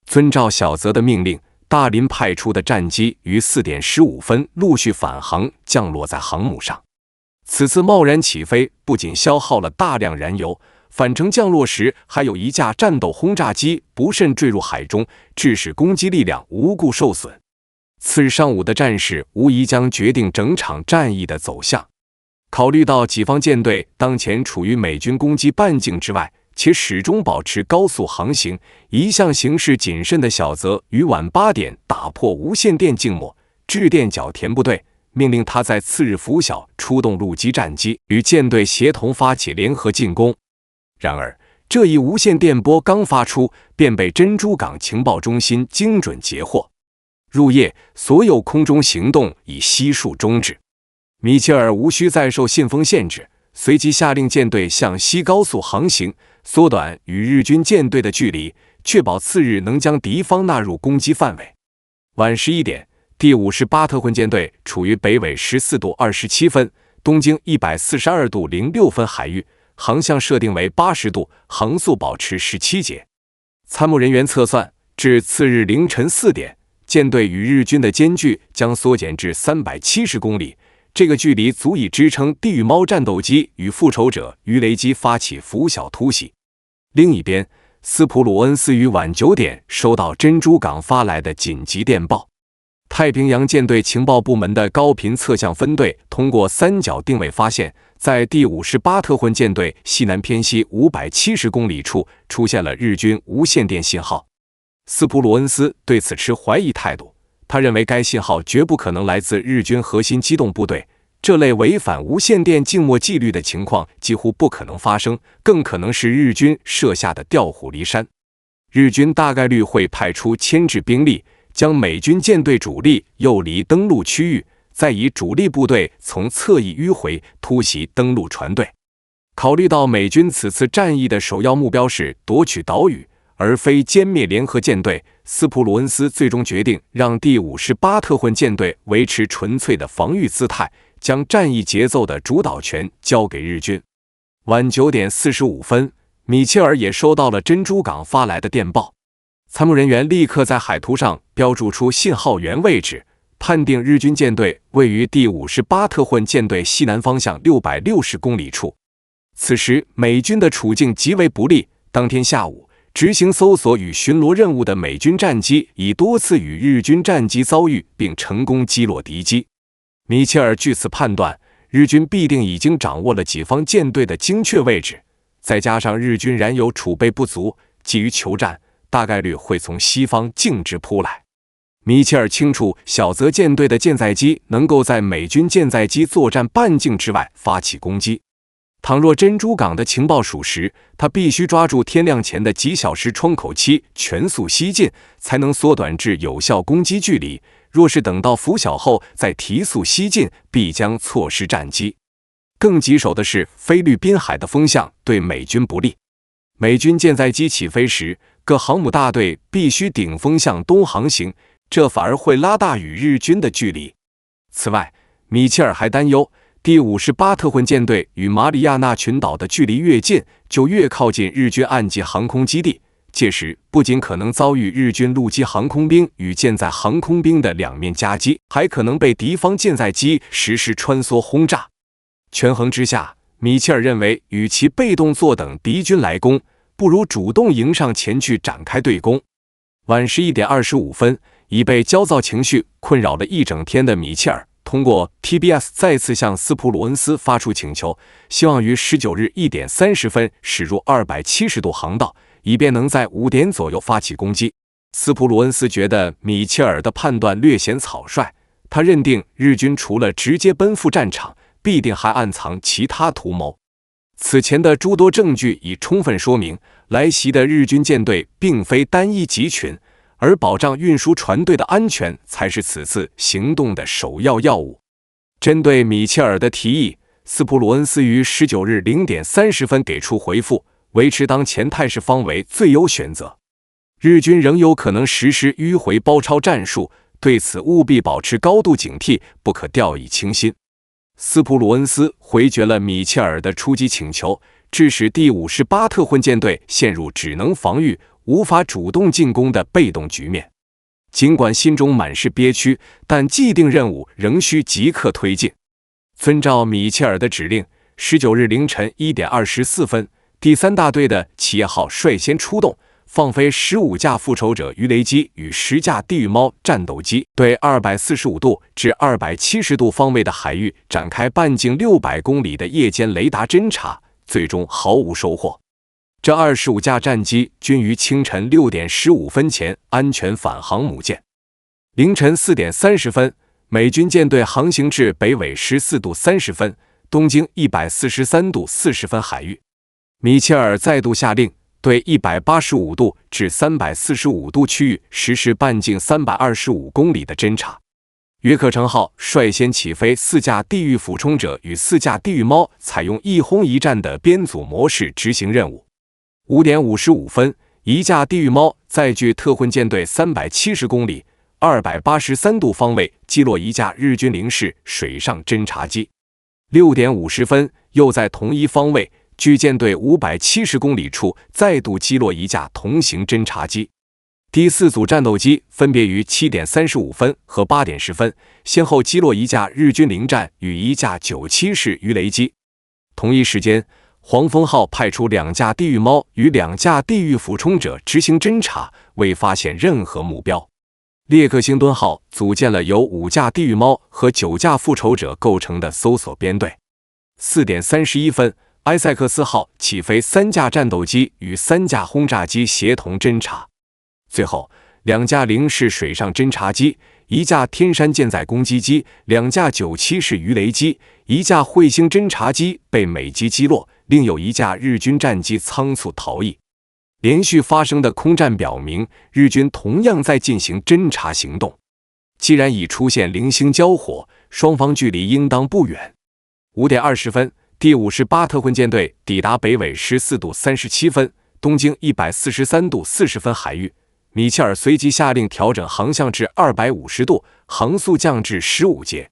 遵照小泽的命令，大林派出的战机于4点15分陆续返航，降落在航母上。此次贸然起飞，不仅消耗了大量燃油，返程降落时还有一架战斗轰炸机不慎坠入海中，致使攻击力量无故受损。次日上午的战事无疑将决定整场战役的走向。考虑到己方舰队当前处于美军攻击半径之外，且始终保持高速航行，一向行事谨慎的小泽于晚8点打破无线电静默，致电角田部队，命令他在次日拂晓出动陆基战机，与舰队协同发起联合进攻。然而，这一无线电波刚发出，便被珍珠港情报中心精准截获。入夜，所有空中行动已悉数终止。米切尔无需再受信封限制，随即下令舰队向西高速航行，缩短与日军舰队的距离，确保次日能将敌方纳入攻击范围。晚11点，第58特混舰队处于北纬14度27分、东经142度06分海域，航向设定为80度，航速保持17节。参谋人员测算，至次日凌晨4点，舰队与日军的间距将缩减至370公里。这个距离足以支撑地狱猫战斗机与复仇者鱼雷机发起拂晓突袭。另一边，斯普鲁恩斯于晚9点收到珍珠港发来的紧急电报，太平洋舰队情报部门的高频测向分队通过三角定位发现，在第58特混舰队西南偏西570公里处出现了日军无线电信号。斯普鲁恩斯对此持怀疑态度，他认为该信号绝不可能来自日军核心机动部队，这类违反无线电静默纪律的情况几乎不可能发生，更可能是日军设下的调虎离山。日军大概率会派出牵制兵力，将美军舰队主力诱离登陆区域，再以主力部队从侧翼迂回突袭登陆船队。考虑到美军此次战役的首要目标是夺取岛屿，而非歼灭联合舰队，斯普鲁恩斯最终决定让第58特混舰队维持纯粹的防御姿态，将战役节奏的主导权交给日军。晚9点45分，米切尔也收到了珍珠港发来的电报，参谋人员立刻在海图上标注出信号源位置，判定日军舰队位于第58特混舰队西南方向660公里处。此时美军的处境极为不利，当天下午执行搜索与巡逻任务的美军战机已多次与日军战机遭遇，并成功击落敌机。米切尔据此判断，日军必定已经掌握了己方舰队的精确位置，再加上日军燃油储备不足，急于求战，大概率会从西方径直扑来。米切尔清楚小泽舰队的舰载机能够在美军舰载机作战半径之外发起攻击。倘若珍珠港的情报属实，他必须抓住天亮前的几小时窗口期全速西进，才能缩短至有效攻击距离。若是等到拂晓后再提速西进，必将错失战机。更棘手的是，菲律宾海的风向对美军不利。美军舰载机起飞时，各航母大队必须顶风向东航行，这反而会拉大与日军的距离。此外，米切尔还担忧，第58特混舰队与马里亚纳群岛的距离越近，就越靠近日军岸基航空基地，届时不仅可能遭遇日军陆基航空兵与舰载航空兵的两面夹击，还可能被敌方舰载机实施穿梭轰炸。权衡之下，米切尔认为，与其被动坐等敌军来攻，不如主动迎上前去展开对攻。晚11点25分，已被焦躁情绪困扰了一整天的米切尔通过 TBS 再次向斯普鲁恩斯发出请求，希望于19日1点30分驶入270度航道，以便能在5点左右发起攻击。斯普鲁恩斯觉得米切尔的判断略显草率，他认定日军除了直接奔赴战场，必定还暗藏其他图谋。此前的诸多证据已充分说明，来袭的日军舰队并非单一集群，而保障运输船队的安全才是此次行动的首要要务。针对米切尔的提议，斯普鲁恩斯于19日0点30分给出回复，维持当前态势方为最优选择。日军仍有可能实施迂回包抄战术，对此务必保持高度警惕，不可掉以轻心。斯普鲁恩斯回绝了米切尔的出击请求，致使第58特混舰队陷入只能防御、无法主动进攻的被动局面。尽管心中满是憋屈，但既定任务仍需即刻推进。遵照米切尔的指令，19日凌晨1点24分，第3大队的企业号率先出动，放飞15架复仇者鱼雷机与10架地狱猫战斗机，对245度至270度方位的海域展开半径600公里的夜间雷达侦察，最终毫无收获。这25架战机均于清晨6点15分前安全返航母舰。凌晨4点30分，美军舰队航行至北纬14度30分、东经143度40分海域。米切尔再度下令对185度至345度区域实施半径325公里的侦察。约克城号率先起飞4架地狱俯冲者与4架地狱猫，采用一轰一战的编组模式执行任务。5点55分，一架地狱猫在距特混舰队370公里、283度方位击落一架日军零式水上侦察机。6点50分，又在同一方位距舰队570公里处再度击落一架同型侦察机。第4组战斗机分别于7点35分和8点10分，先后击落一架日军零战与一架97式鱼雷机。同一时间，黄蜂号派出2架地狱猫与2架地狱俯冲者执行侦察，未发现任何目标。列克星敦号组建了由5架地狱猫和9架复仇者构成的搜索编队。4点31分，埃塞克斯号起飞3架战斗机与3架轰炸机协同侦察。最后，2架零式水上侦察机、1架天山舰载攻击机、2架97式鱼雷机、1架彗星侦察机被美机击落，另有1架日军战机仓促逃逸。连续发生的空战表明，日军同样在进行侦察行动。既然已出现零星交火，双方距离应当不远。5点20分，第58特混舰队抵达北纬14度37分、东经143度40分海域。米切尔随即下令调整航向至250度，航速降至15节。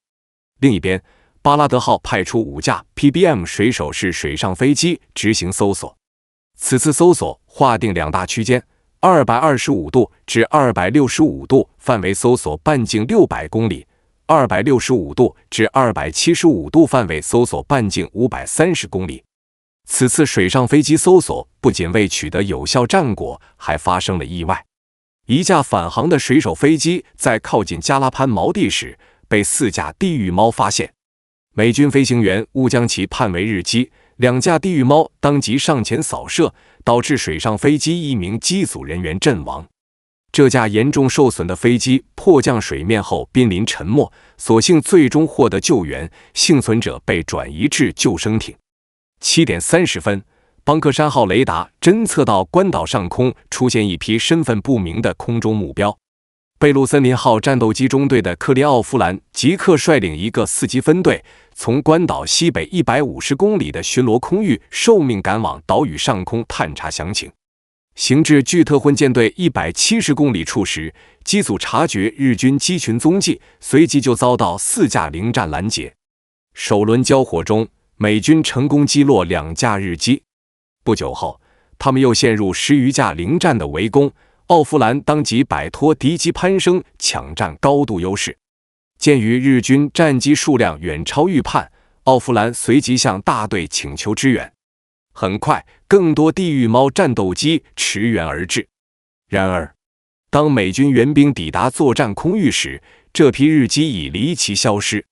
另一边，巴拉德号派出5架 PBM 水手式水上飞机执行搜索。此次搜索划定2大区间，225度至265度范围搜索半径600公里，265度至275度范围搜索半径530公里。此次水上飞机搜索不仅未取得有效战果，还发生了意外。1架返航的水手飞机在靠近加拉潘锚地时，被4架地狱猫发现。美军飞行员误将其判为日机，2架地狱猫当即上前扫射，导致水上飞机1名机组人员阵亡。这架严重受损的飞机迫降水面后濒临沉没，所幸最终获得救援，幸存者被转移至救生艇。7点30分，邦克山号雷达侦测到关岛上空出现一批身份不明的空中目标。贝鲁森林号战斗机中队的克林奥夫兰即刻率领一个4机分队，从关岛西北150公里的巡逻空域受命赶往岛屿上空探查详情。行至距特混舰队170公里处时，机组察觉日军机群踪迹，随即就遭到4架零战拦截。首轮交火中，美军成功击落2架日机。不久后，他们又陷入10余架零战的围攻，奥夫兰当即摆脱敌机攀升，抢占高度优势。鉴于日军战机数量远超预判，奥夫兰随即向大队请求支援。很快，更多地狱猫战斗机驰援而至。然而，当美军援兵抵达作战空域时，这批日机已离奇消失。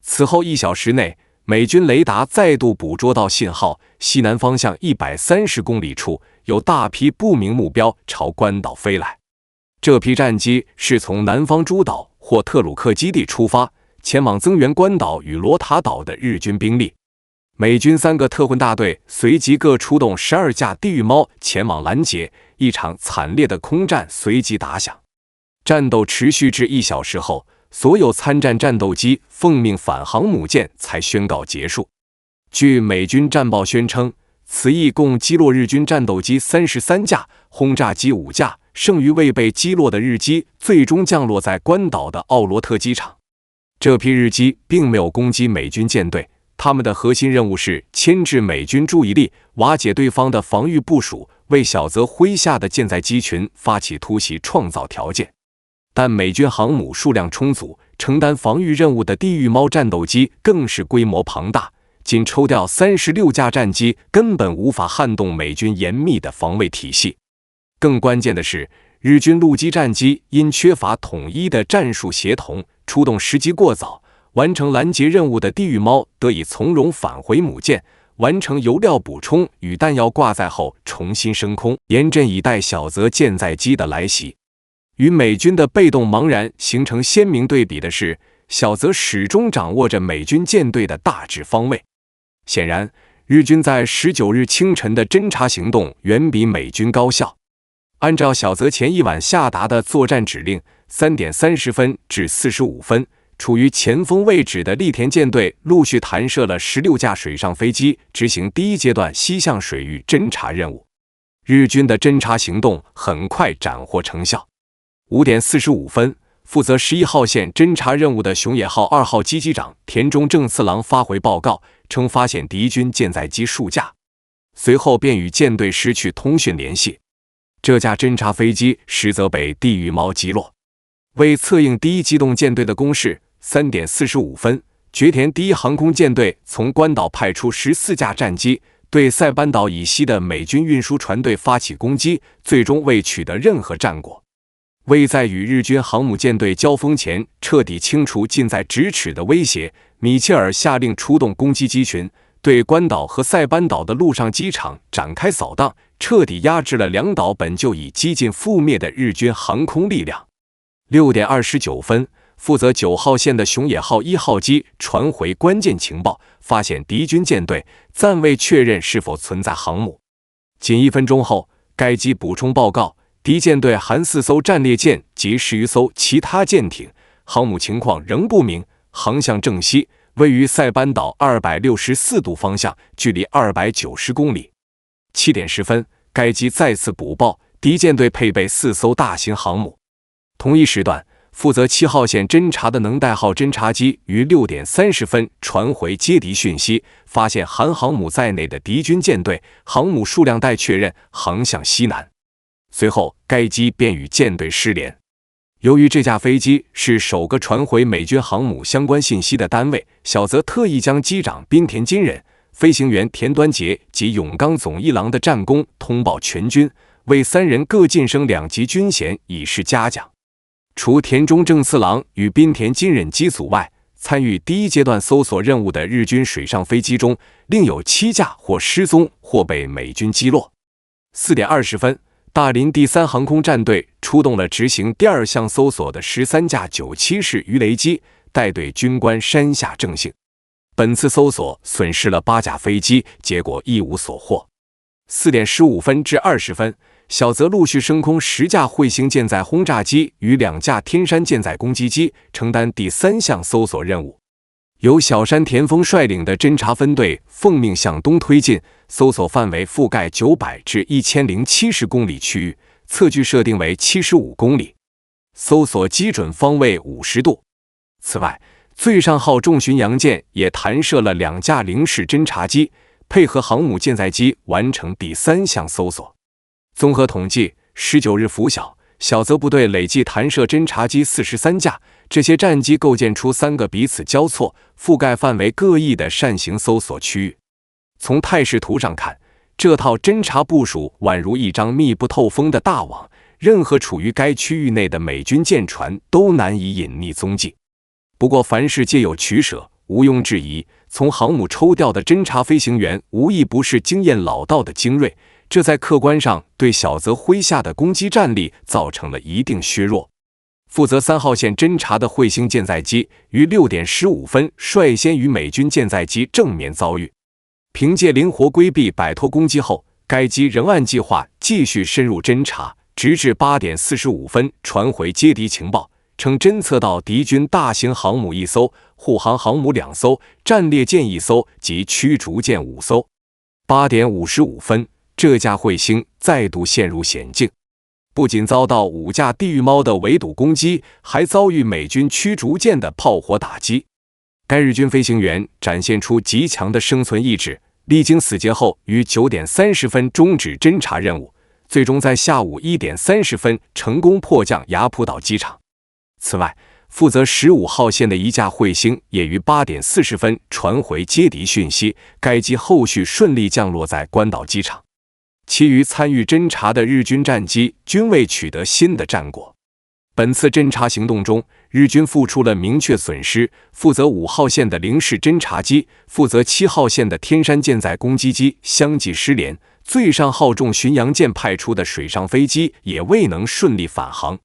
此后1小时内，美军雷达再度捕捉到信号，西南方向130公里处有大批不明目标朝关岛飞来。这批战机是从南方诸岛或特鲁克基地出发，前往增援关岛与罗塔岛的日军兵力。美军3个特混大队随即各出动12架地狱猫前往拦截，一场惨烈的空战随即打响。战斗持续至1小时后，所有参战战斗机奉命返航母舰才宣告结束。据美军战报宣称，此役共击落日军战斗机33架，轰炸机5架，剩余未被击落的日机最终降落在关岛的奥罗特机场。这批日机并没有攻击美军舰队，他们的核心任务是牵制美军注意力，瓦解对方的防御部署，为小泽麾下的舰载机群发起突袭创造条件。但美军航母数量充足，承担防御任务的地狱猫战斗机更是规模庞大，仅抽调36架战机根本无法撼动美军严密的防卫体系。更关键的是，日军陆基战机因缺乏统一的战术协同，出动时机过早，完成拦截任务的地狱猫得以从容返回母舰，完成油料补充与弹药挂载后重新升空，严阵以待小泽舰载机的来袭。与美军的被动茫然形成鲜明对比的是，小泽始终掌握着美军舰队的大致方位。显然，日军在19日清晨的侦察行动远比美军高效。按照小泽前一晚下达的作战指令，3点30分至45分，处于前锋位置的栗田舰队陆续弹射了16架水上飞机，执行第一阶段西向水域侦察任务。日军的侦察行动很快斩获成效。5点45分，负责11号线侦察任务的熊野号2号机机长田中正次郎发回报告，称发现敌军舰载机数架，随后便与舰队失去通讯联系。这架侦察飞机实则被地狱猫击落。为策应第一机动舰队的攻势，3点45分，决田第一航空舰队从关岛派出14架战机，对塞班岛以西的美军运输船队发起攻击，最终未取得任何战果。为在与日军航母舰队交锋前彻底清除近在咫尺的威胁，米切尔下令出动攻击机群，对关岛和塞班岛的陆上机场展开扫荡，彻底压制了两岛本就已几近覆灭的日军航空力量。6点29分，负责9号线的熊野号1号机传回关键情报，发现敌军舰队，暂未确认是否存在航母。仅1分钟后，该机补充报告，敌舰队含4艘战列舰及10余艘其他舰艇，航母情况仍不明，航向正西，位于塞班岛264度方向，距离290公里。7点10分，该机再次补报，敌舰队配备4艘大型航母。同一时段，负责7号线侦察的能代号侦察机于6点30分传回接敌讯息，发现含航母在内的敌军舰队，航母数量待确认，航向西南。随后，该机便与舰队失联。由于这架飞机是首个传回美军航母相关信息的单位，小泽特意将机长滨田金忍、飞行员田端杰及永冈总一郎的战功通报全军，为3人各晋升2级军衔以示嘉奖。除田中正次郎与滨田金忍机组外，参与第一阶段搜索任务的日军水上飞机中，另有7架或失踪或被美军击落。4点20分，大林第3航空战队出动了执行第2项搜索的13架97式鱼雷机，带队军官山下正幸。本次搜索损失了8架飞机，结果一无所获。4点15分至20分，小泽陆续升空10架彗星舰载轰炸机与2架天山舰载攻击机，承担第3项搜索任务。由小山田丰率领的侦察分队奉命向东推进，搜索范围覆盖900至1070公里区域，测距设定为75公里，搜索基准方位50度。此外，最上号重巡洋舰也弹射了2架零式侦察机，配合航母舰载机完成第3项搜索。综合统计，19日拂晓，小泽部队累计弹射侦察机43架，这些战机构建出3个彼此交错、覆盖范围各异的扇形搜索区域。从态势图上看，这套侦察部署宛如一张密不透风的大网，任何处于该区域内的美军舰船都难以隐匿踪迹。不过凡事皆有取舍，毋庸置疑，从航母抽调的侦察飞行员无一不是经验老道的精锐，这在客观上对小泽麾下的攻击战力造成了一定削弱。负责3号线侦察的彗星舰载机于6点15分率先与美军舰载机正面遭遇，凭借灵活规避摆脱攻击后，该机仍按计划继续深入侦察，直至8点45分传回接敌情报，称侦测到敌军大型航母1艘、护航航母2艘、战列舰1艘及驱逐舰5艘。8点55分，这架彗星再度陷入险境，不仅遭到5架地狱猫的围堵攻击，还遭遇美军驱逐舰的炮火打击。该日军飞行员展现出极强的生存意志，历经死劫后于9点30分终止侦察任务，最终在下午1点30分成功迫降雅浦岛机场。此外，负责15号线的一架彗星也于8点40分传回接敌讯息，该机后续顺利降落在关岛机场。其余参与侦察的日军战机均未取得新的战果。本次侦察行动中，日军付出了明确损失，负责5号线的零式侦察机、负责7号线的天山舰载攻击机相继失联，最上号重巡洋舰派出的水上飞机也未能顺利返航。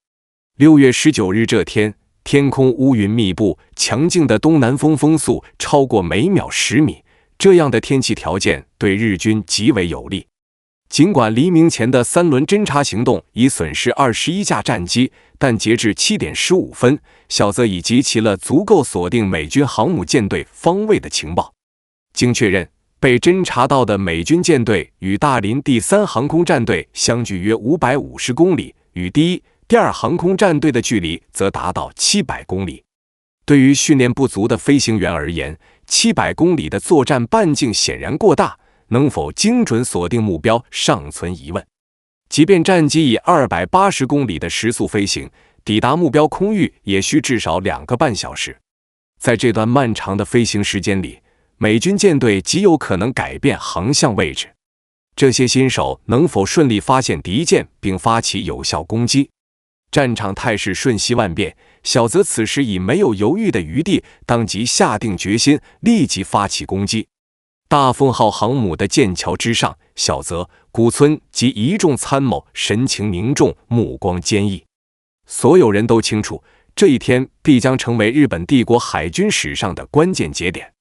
6月19日这天，天空乌云密布，强劲的东南风风速超过每秒10米，这样的天气条件对日军极为有利。尽管黎明前的3轮侦察行动已损失21架战机，但截至7点15分，小泽已集齐了足够锁定美军航母舰队方位的情报。经确认，被侦察到的美军舰队与大林第3航空战队相距约550公里，与第1、第2航空战队的距离则达到700公里。对于训练不足的飞行员而言，700公里的作战半径显然过大，能否精准锁定目标尚存疑问。即便战机以280公里的时速飞行，抵达目标空域也需至少2个半小时。在这段漫长的飞行时间里，美军舰队极有可能改变航向位置。这些新手能否顺利发现敌舰并发起有效攻击？战场态势瞬息万变，小泽此时已没有犹豫的余地，当即下定决心，立即发起攻击。大凤号航母的舰桥之上，小泽、古村及一众参谋神情凝重，目光坚毅。所有人都清楚，这一天必将成为日本帝国海军史上的关键节点。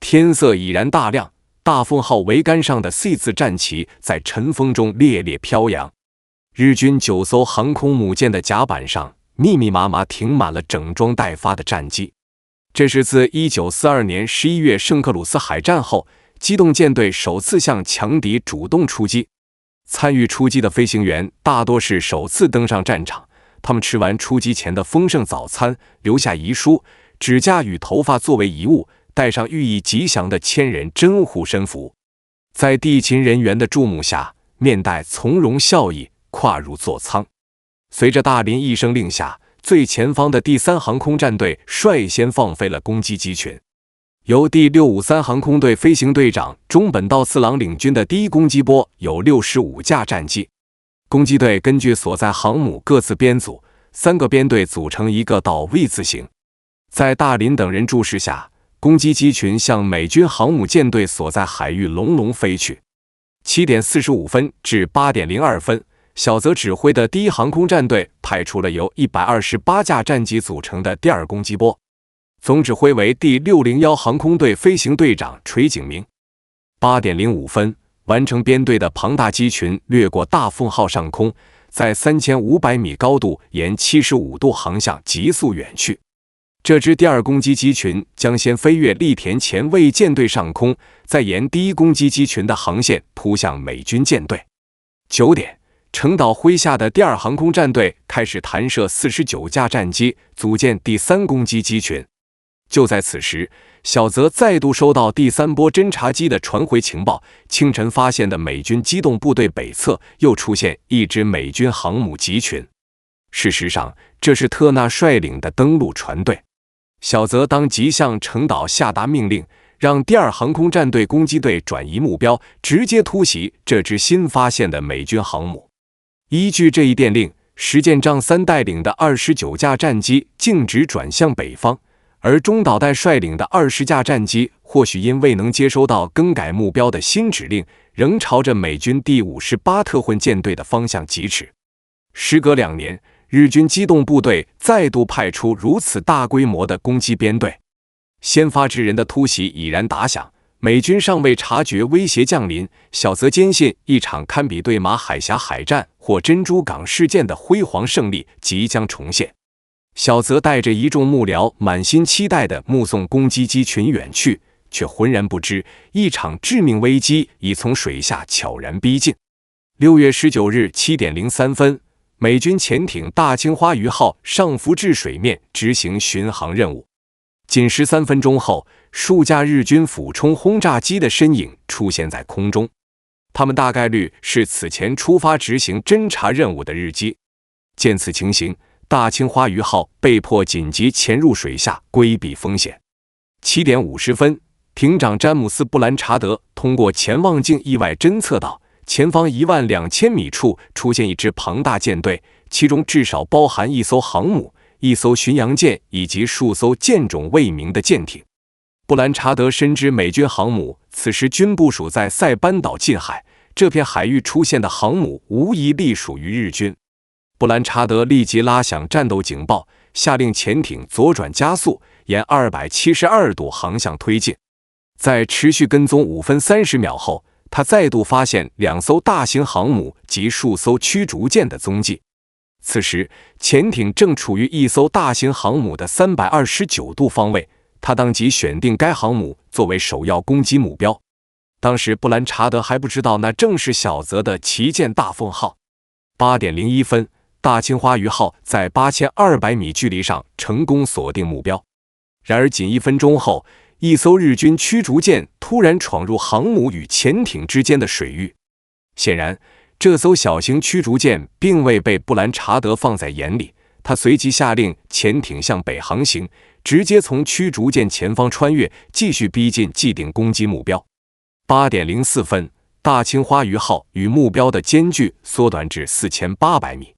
天色已然大亮，大凤号桅杆上的 C 字战旗在晨风中猎猎飘扬。日军9艘航空母舰的甲板上密密麻麻停满了整装待发的战机。这是自1942年11月圣克鲁斯海战后，机动舰队首次向强敌主动出击。参与出击的飞行员大多是首次登上战场，他们吃完出击前的丰盛早餐，留下遗书，指甲与头发作为遗物，戴上寓意吉祥的千人真护身符。在地勤人员的注目下，面带从容笑意，跨入座舱。随着大林一声令下，最前方的第3航空战队率先放飞了攻击机群。由第653航空队飞行队长中本道次郎领军的第1攻击波有65架战机。攻击队根据所在航母各自编组，3个编队组成一个倒 V 字形。在大林等人注视下，攻击机群向美军航母舰队所在海域隆隆飞去。7点45分至8点02分，小泽指挥的第1航空战队派出了由128架战机组成的第2攻击波，总指挥为第601航空队飞行队长垂井明。8点05分，完成编队的庞大机群掠过大凤号上空，在3500米高度沿75度航向急速远去。这支第2攻击机群将先飞越栗田前卫舰队上空，再沿第1攻击机群的航线扑向美军舰队。9点，城岛麾下的第2航空战队开始弹射49架战机，组建第3攻击机群。就在此时，小泽再度收到第3波侦察机的传回情报，清晨发现的美军机动部队北侧又出现一支美军航母集群。事实上，这是特纳率领的登陆船队。小泽当即向城岛下达命令，让第2航空战队攻击队转移目标，直接突袭这支新发现的美军航母。依据这一电令，石见丈三带领的29架战机径直转向北方，而中岛带率领的20架战机或许因未能接收到更改目标的新指令，仍朝着美军第58特混舰队的方向疾驰。时隔2年，日军机动部队再度派出如此大规模的攻击编队。先发制人的突袭已然打响，美军尚未察觉威胁降临，小泽坚信一场堪比对马海峡海战或珍珠港事件的辉煌胜利即将重现。小泽带着一众幕僚满心期待地目送攻击机群远去，却浑然不知一场致命危机已从水下悄然逼近。6月19日7点03分，美军潜艇大青花鱼号上浮至水面执行巡航任务。仅13分钟后，数架日军俯冲轰炸机的身影出现在空中，他们大概率是此前出发执行侦察任务的日机。见此情形，大青花鱼号被迫紧急潜入水下规避风险。7点50分，艇长詹姆斯·布兰查德通过潜望镜意外侦测到前方12000米处出现一支庞大舰队，其中至少包含一艘航母、一艘巡洋舰以及数艘舰种未明的舰艇。布兰查德深知美军航母此时均部署在塞班岛近海，这片海域出现的航母无疑隶属于日军。布兰查德立即拉响战斗警报，下令潜艇左转加速，沿272度航向推进。在持续跟踪5分30秒后，他再度发现2艘大型航母及数艘驱逐舰的踪迹。此时，潜艇正处于一艘大型航母的329度方位，他当即选定该航母作为首要攻击目标。当时布兰查德还不知道那正是小泽的旗舰大凤号。8点01分，大青花鱼号在8200米距离上成功锁定目标。然而仅1分钟后，一艘日军驱逐舰突然闯入航母与潜艇之间的水域。显然，这艘小型驱逐舰并未被布兰查德放在眼里，他随即下令潜艇向北航行，直接从驱逐舰前方穿越，继续逼近既定攻击目标。8点04分，大青花鱼号与目标的间距缩短至4800米。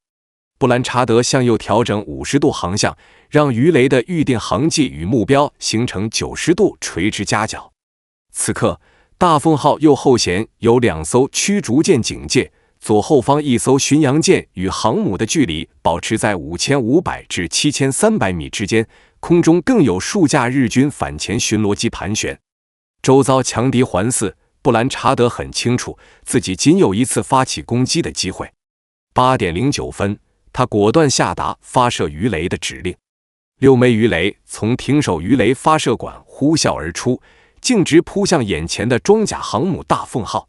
布兰查德向右调整50度航向，让鱼雷的预定航迹与目标形成90度垂直夹角。此刻，大凤号右后舷有2艘驱逐舰警戒，左后方一艘巡洋舰与航母的距离保持在5500至7300米之间，空中更有数架日军反潜巡逻机盘旋。周遭强敌环伺，布兰查德很清楚自己仅有一次发起攻击的机会。8点09分，他果断下达发射鱼雷的指令。6枚鱼雷从停手鱼雷发射管呼啸而出，径直扑向眼前的装甲航母大凤号。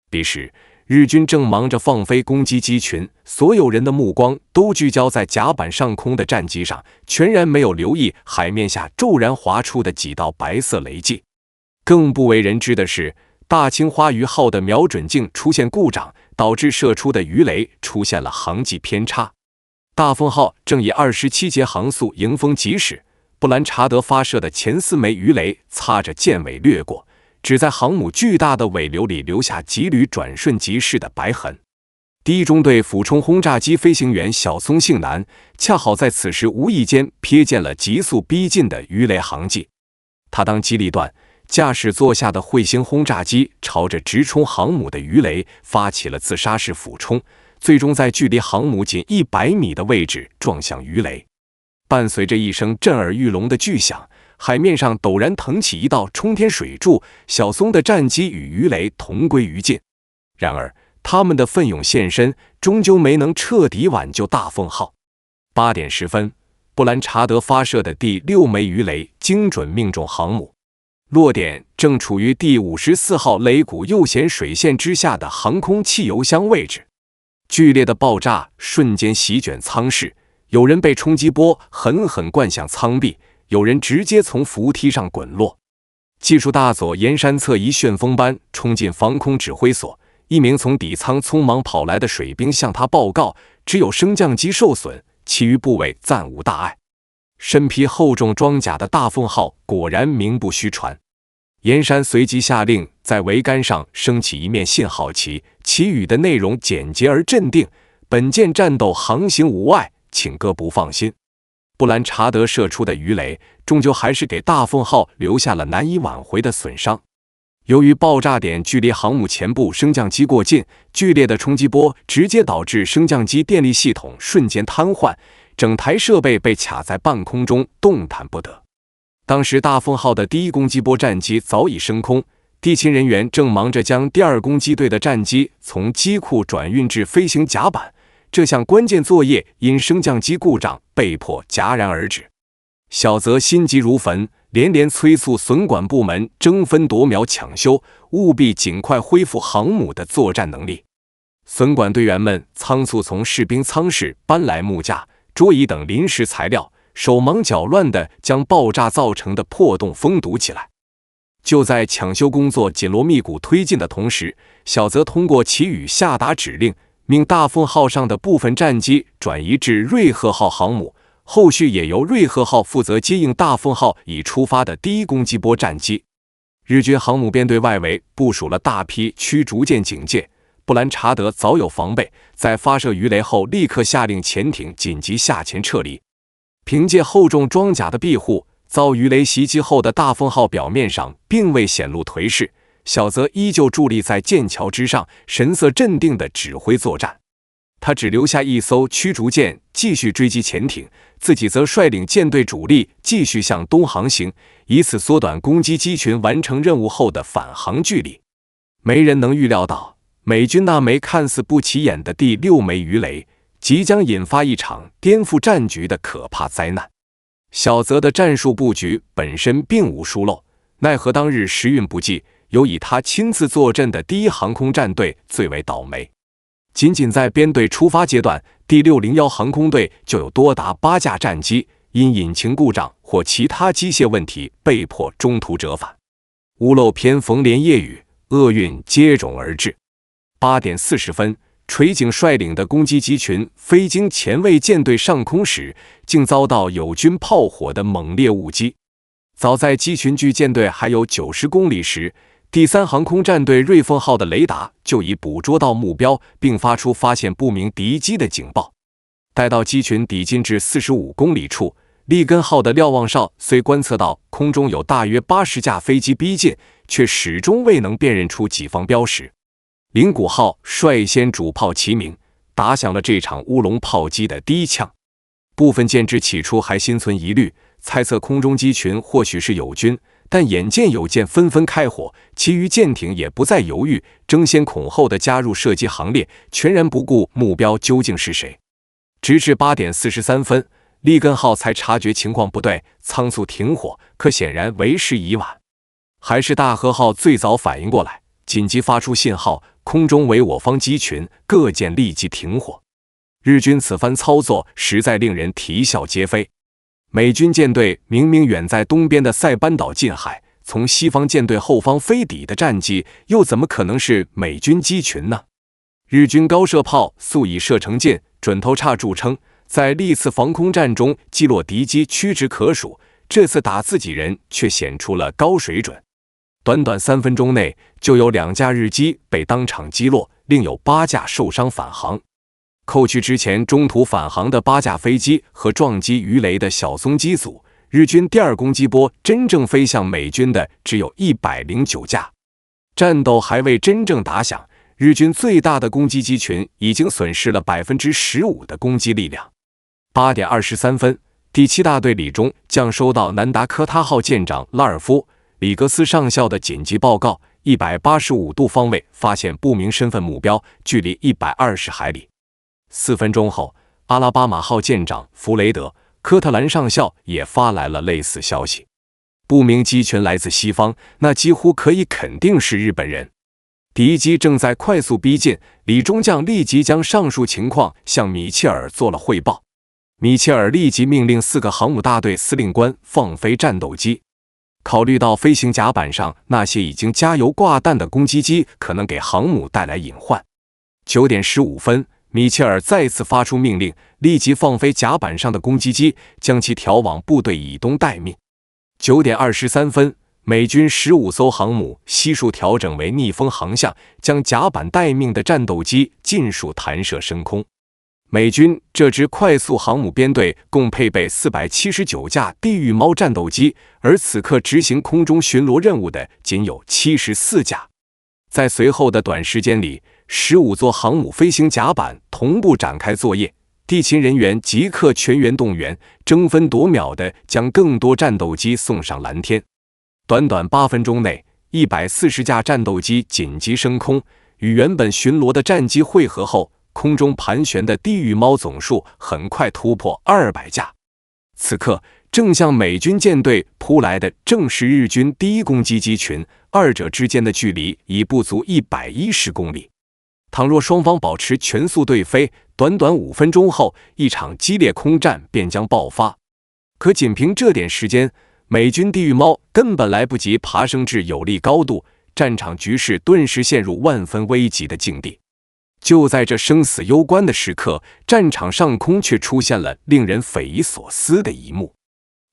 彼时，日军正忙着放飞攻击机群，所有人的目光都聚焦在甲板上空的战机上，全然没有留意海面下骤然划出的几道白色雷迹。更不为人知的是，大青花鱼号的瞄准镜出现故障，导致射出的鱼雷出现了航迹偏差。大凤号正以27节航速迎风疾驶，布兰查德发射的前4枚鱼雷擦着舰尾掠过，只在航母巨大的尾流里留下几缕转瞬即逝的白痕。第一中队俯冲轰炸机飞行员小松幸男恰好在此时无意间瞥见了急速逼近的鱼雷航迹，他当机立断，驾驶座下的彗星轰炸机朝着直冲航母的鱼雷发起了自杀式俯冲，最终在距离航母仅100米的位置撞向鱼雷。伴随着一声震耳欲聋的巨响，海面上陡然腾起一道冲天水柱，小松的战机与鱼雷同归于尽。然而他们的奋勇献身终究没能彻底挽救大凤号。8点10分，布兰查德发射的第6枚鱼雷精准命中航母，落点正处于第54号雷谷右舷水线之下的航空汽油箱位置。剧烈的爆炸瞬间席卷舱室，有人被冲击波狠狠灌向舱壁，有人直接从扶梯上滚落。技术大佐岩山侧一旋风般冲进防空指挥所，一名从底舱匆忙跑来的水兵向他报告，只有升降机受损，其余部位暂无大碍。身披厚重装甲的大凤号果然名不虚传。岩山随即下令在桅杆上升起一面信号旗，其语的内容简洁而镇定：本舰战斗航行无碍，请各不放心。布兰查德射出的鱼雷终究还是给大凤号留下了难以挽回的损伤。由于爆炸点距离航母前部升降机过近，剧烈的冲击波直接导致升降机电力系统瞬间瘫痪，整台设备被卡在半空中动弹不得。当时大凤号的第一攻击波战机早已升空，地勤人员正忙着将第二攻击队的战机从机库转运至飞行甲板，这项关键作业因升降机故障被迫戛然而止。小泽心急如焚，连连催促损管部门争分夺秒抢修，务必尽快恢复航母的作战能力。损管队员们仓促从士兵舱室搬来木架、桌椅等临时材料，手忙脚乱地将爆炸造成的破洞封堵起来。就在抢修工作紧锣密鼓推进的同时，小泽通过祁宇下达指令，命大凤号上的部分战机转移至瑞鹤号航母，后续也由瑞鹤号负责接应大凤号已出发的第一攻击波战机。日军航母编队外围部署了大批驱逐舰警戒，布兰查德早有防备，在发射鱼雷后立刻下令潜艇紧急下潜撤离。凭借厚重装甲的庇护，遭鱼雷袭击后的大凤号表面上并未显露颓势，小泽依旧伫立在舰桥之上，神色镇定地指挥作战。他只留下一艘驱逐舰继续追击潜艇，自己则率领舰队主力继续向东航行，以此缩短攻击机群完成任务后的返航距离。没人能预料到，美军那枚看似不起眼的第6枚鱼雷即将引发一场颠覆战局的可怕灾难。小泽的战术布局本身并无疏漏，奈何当日时运不济，由以他亲自坐镇的第一航空战队最为倒霉。仅仅在编队出发阶段，第601航空队就有多达8架战机因引擎故障或其他机械问题被迫中途折返。屋漏偏逢连夜雨，厄运接踵而至。8点40分，垂井率领的攻击机群飞经前卫舰队上空时，竟遭到友军炮火的猛烈误击。早在机群距舰队还有90公里时，第3航空战队瑞凤号的雷达就已捕捉到目标，并发出发现不明敌机的警报。待到机群抵近至45公里处，利根号的瞭望哨虽观测到空中有大约80架飞机逼近，却始终未能辨认出己方标识。灵谷号率先主炮齐鸣，打响了这场乌龙炮击的第一枪。部分舰只起初还心存疑虑，猜测空中机群或许是友军，但眼见有舰纷纷开火，其余舰艇也不再犹豫，争先恐后地加入射击行列，全然不顾目标究竟是谁。直至8点43分，利根号才察觉情况不对，仓促停火，可显然为时已晚。还是大和号最早反应过来，紧急发出信号，空中为我方机群，各舰立即停火。日军此番操作实在令人啼笑皆非。美军舰队明明远在东边的塞班岛近海，从西方舰队后方飞抵的战机，又怎么可能是美军机群呢？日军高射炮素以射程近、准头差著称，在历次防空战中击落敌机屈指可数，这次打自己人却显出了高水准。短短3分钟内，就有2架日机被当场击落，另有8架受伤返航。扣去之前中途返航的8架飞机和撞击鱼雷的小松机组，日军第2攻击波真正飞向美军的只有109架。战斗还未真正打响，日军最大的攻击机群已经损失了 15% 的攻击力量。8点23分，第7大队李中将收到南达科他号舰长拉尔夫·里格斯上校的紧急报告，185度方位发现不明身份目标，距离120海里。4分钟后，阿拉巴马号舰长弗雷德·科特兰上校也发来了类似消息。不明机群来自西方，那几乎可以肯定是日本人。敌机正在快速逼近，李中将立即将上述情况向米切尔做了汇报。米切尔立即命令4个航母大队司令官放飞战斗机。考虑到飞行甲板上那些已经加油挂弹的攻击机可能给航母带来隐患，9点15分，米切尔再次发出命令，立即放飞甲板上的攻击机，将其调往部队以东待命。9点23分，美军15艘航母悉数调整为逆风航向，将甲板待命的战斗机尽数弹射升空。美军这支快速航母编队共配备479架地狱猫战斗机，而此刻执行空中巡逻任务的仅有74架。在随后的短时间里，15座航母飞行甲板同步展开作业，地勤人员即刻全员动员，争分夺秒地将更多战斗机送上蓝天。短短8分钟内， 140架战斗机紧急升空，与原本巡逻的战机汇合后，空中盘旋的地狱猫总数很快突破200架。此刻，正向美军舰队扑来的正是日军第一攻击机群，二者之间的距离已不足110公里。倘若双方保持全速对飞，短短5分钟后，一场激烈空战便将爆发。可仅凭这点时间，美军地狱猫根本来不及爬升至有利高度，战场局势顿时陷入万分危急的境地。就在这生死攸关的时刻，战场上空却出现了令人匪夷所思的一幕：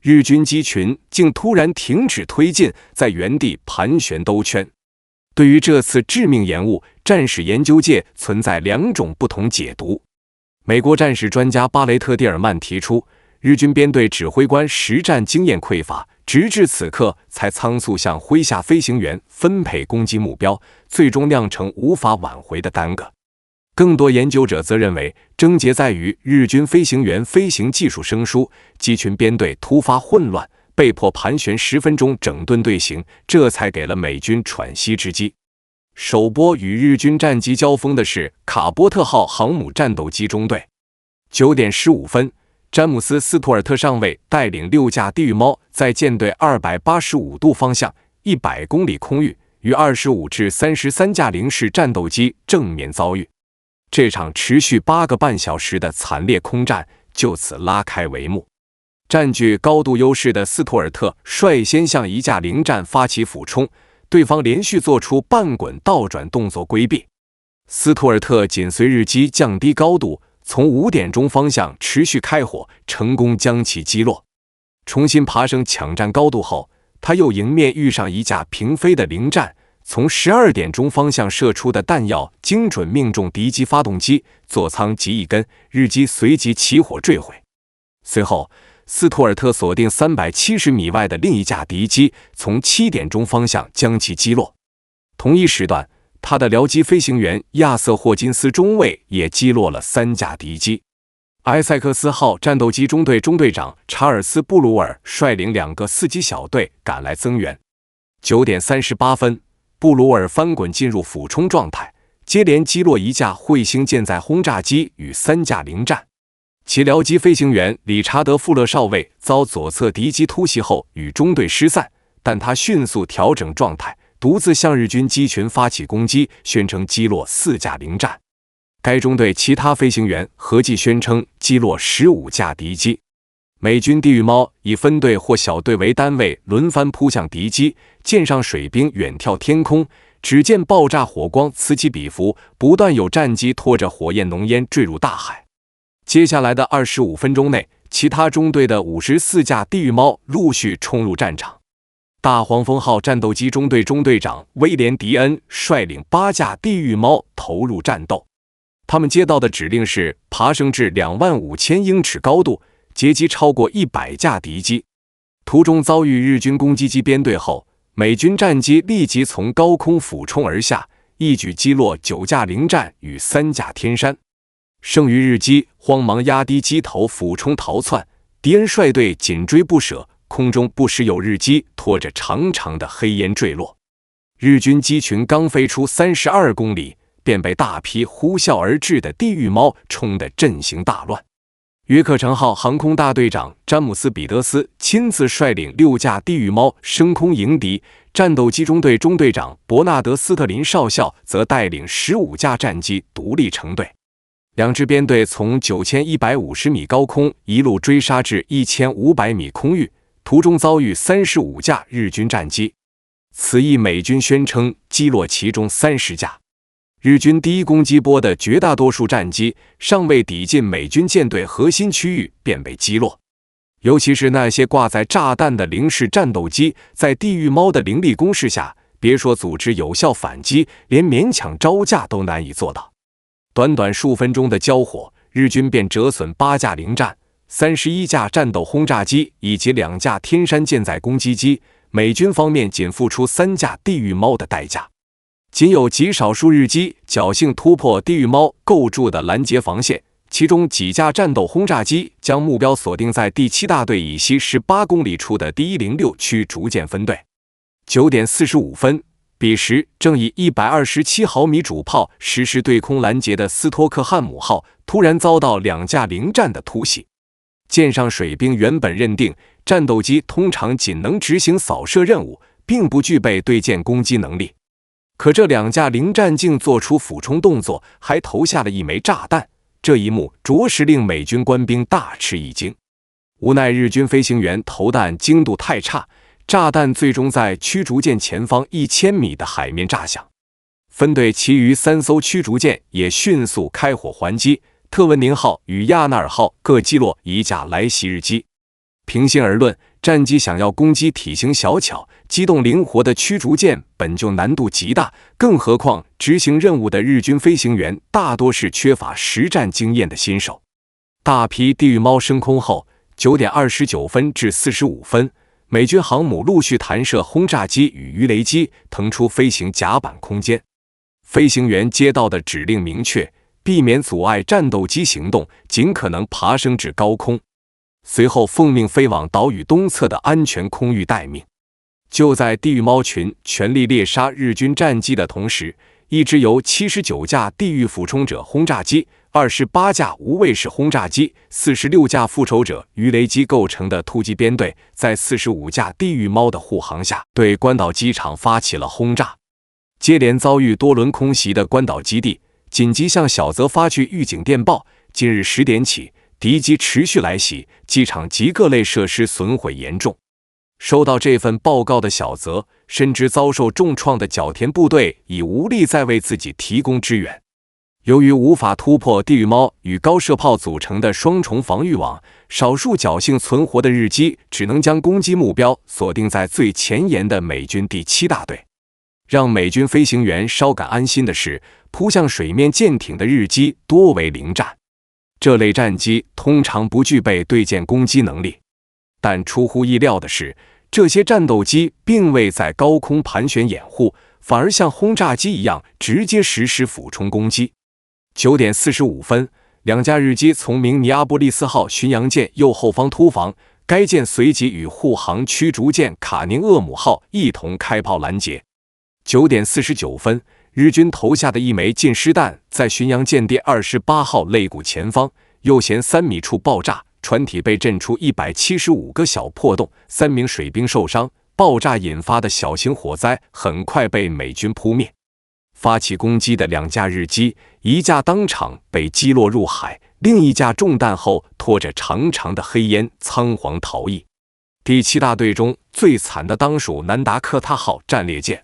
日军机群竟突然停止推进，在原地盘旋兜圈。对于这次致命延误，战史研究界存在2种不同解读。美国战史专家巴雷特·蒂尔曼提出，日军编队指挥官实战经验匮乏，直至此刻才仓促向麾下飞行员分配攻击目标，最终酿成无法挽回的耽搁。更多研究者则认为，症结在于日军飞行员飞行技术生疏，机群编队突发混乱，被迫盘旋10分钟整顿队形，这才给了美军喘息之机。首波与日军战机交锋的是卡波特号航母战斗机中队。9点15分，詹姆斯·斯图尔特上尉带领6架地狱猫在舰队285度方向100公里空域，与25至33架零式战斗机正面遭遇。这场持续8个半小时的惨烈空战就此拉开帷幕。占据高度优势的斯图尔特率先向一架零战发起俯冲，对方连续做出半滚倒转动作规避。斯图尔特紧随日机降低高度，从5点钟方向持续开火，成功将其击落。重新爬升抢占高度后，他又迎面遇上一架平飞的零战，从12点钟方向射出的弹药精准命中敌机发动机，座舱及一根，日机随即起火坠毁。随后，斯图尔特锁定370米外的另一架敌机，从7点钟方向将其击落。同一时段，他的僚机飞行员亚瑟·霍金斯中尉也击落了3架敌机。埃塞克斯号战斗机中队中队长查尔斯·布鲁尔率领2个4机小队赶来增援。9点38分，布鲁尔翻滚进入俯冲状态，接连击落1架彗星舰载轰炸机与3架零战。其僚机飞行员理查德·富勒少尉遭左侧敌机突袭后与中队失散，但他迅速调整状态，独自向日军机群发起攻击，宣称击落4架零战。该中队其他飞行员合计宣称击落15架敌机。美军地狱猫以分队或小队为单位轮番扑向敌机，舰上水兵远眺天空，只见爆炸火光此起彼伏，不断有战机拖着火焰浓烟坠入大海。接下来的25分钟内，其他中队的54架地狱猫陆续冲入战场。大黄蜂号战斗机中队中队长威廉·迪恩率领8架地狱猫投入战斗。他们接到的指令是爬升至25000英尺高度，截击超过100架敌机。途中遭遇日军攻击机编队后，美军战机立即从高空俯冲而下，一举击落9架零战与3架天山。剩余日机慌忙压低机头俯冲逃窜，敌人率队紧追不舍，空中不时有日机拖着长长的黑烟坠落。日军机群刚飞出32公里，便被大批呼啸而至的地狱猫冲得阵型大乱。约克城号航空大队长詹姆斯·彼得斯亲自率领6架地狱猫升空迎敌，战斗机中队中队长伯纳德·斯特林少校则带领15架战机独立成队。2支编队从9150米高空一路追杀至1500米空域，途中遭遇35架日军战机。此役美军宣称击落其中30架。日军第一攻击波的绝大多数战机尚未抵近美军舰队核心区域便被击落，尤其是那些挂载炸弹的零式战斗机，在地狱猫的凌厉攻势下，别说组织有效反击，连勉强招架都难以做到。短短数分钟的交火，日军便折损8架零战、31架战斗轰炸机以及2架天山舰载攻击机，美军方面仅付出3架地狱猫的代价。仅有极少数日机侥幸突破地狱猫构筑的拦截防线，其中几架战斗轰炸机将目标锁定在第7大队以西18公里处的第106区逐渐分队。9点45分，彼时正以127毫米主炮实施对空拦截的斯托克汉姆号突然遭到2架零战的突袭。舰上水兵原本认定战斗机通常仅能执行扫射任务，并不具备对舰攻击能力。可这2架零战竟做出俯冲动作，还投下了1枚炸弹，这一幕着实令美军官兵大吃一惊。无奈日军飞行员投弹精度太差，炸弹最终在驱逐舰前方1000米的海面炸响。分队其余3艘驱逐舰也迅速开火还击，特文宁号与亚纳尔号各击落1架来袭日机。平心而论，战机想要攻击体型小巧、机动灵活的驱逐舰本就难度极大，更何况执行任务的日军飞行员大多是缺乏实战经验的新手。大批地狱猫升空后，9点29分至45分，美军航母陆续弹射轰炸机与鱼雷机，腾出飞行甲板空间。飞行员接到的指令明确，避免阻碍战斗机行动，尽可能爬升至高空。随后奉命飞往岛屿东侧的安全空域待命。就在地狱猫群全力猎杀日军战机的同时，一支由79架地狱俯冲者轰炸机、28架无畏式轰炸机、46架复仇者鱼雷机构成的突击编队，在45架地狱猫的护航下，对关岛机场发起了轰炸。接连遭遇多轮空袭的关岛基地，紧急向小泽发去预警电报，今日10点起，敌机持续来袭，机场及各类设施损毁严重。收到这份报告的小泽深知遭受重创的角田部队已无力再为自己提供支援。由于无法突破地狱猫与高射炮组成的双重防御网，少数侥幸存活的日机只能将攻击目标锁定在最前沿的美军第7大队。让美军飞行员稍感安心的是，扑向水面舰艇的日机多为零战。这类战机通常不具备对舰攻击能力，但出乎意料的是，这些战斗机并未在高空盘旋掩护，反而像轰炸机一样直接实施俯冲攻击。9点45分，2架日机从明尼阿波利斯号巡洋舰右后方突防，该舰随即与护航驱逐舰卡宁厄姆号一同开炮拦截。9点49分，日军投下的1枚近湿弹在巡洋舰第28号肋骨前方右舷3米处爆炸，船体被震出175个小破洞，3名水兵受伤。爆炸引发的小型火灾很快被美军扑灭。发起攻击的2架日机，1架当场被击落入海，另1架中弹后拖着长长的黑烟仓皇逃逸。第7大队中最惨的当属南达科他号战列舰。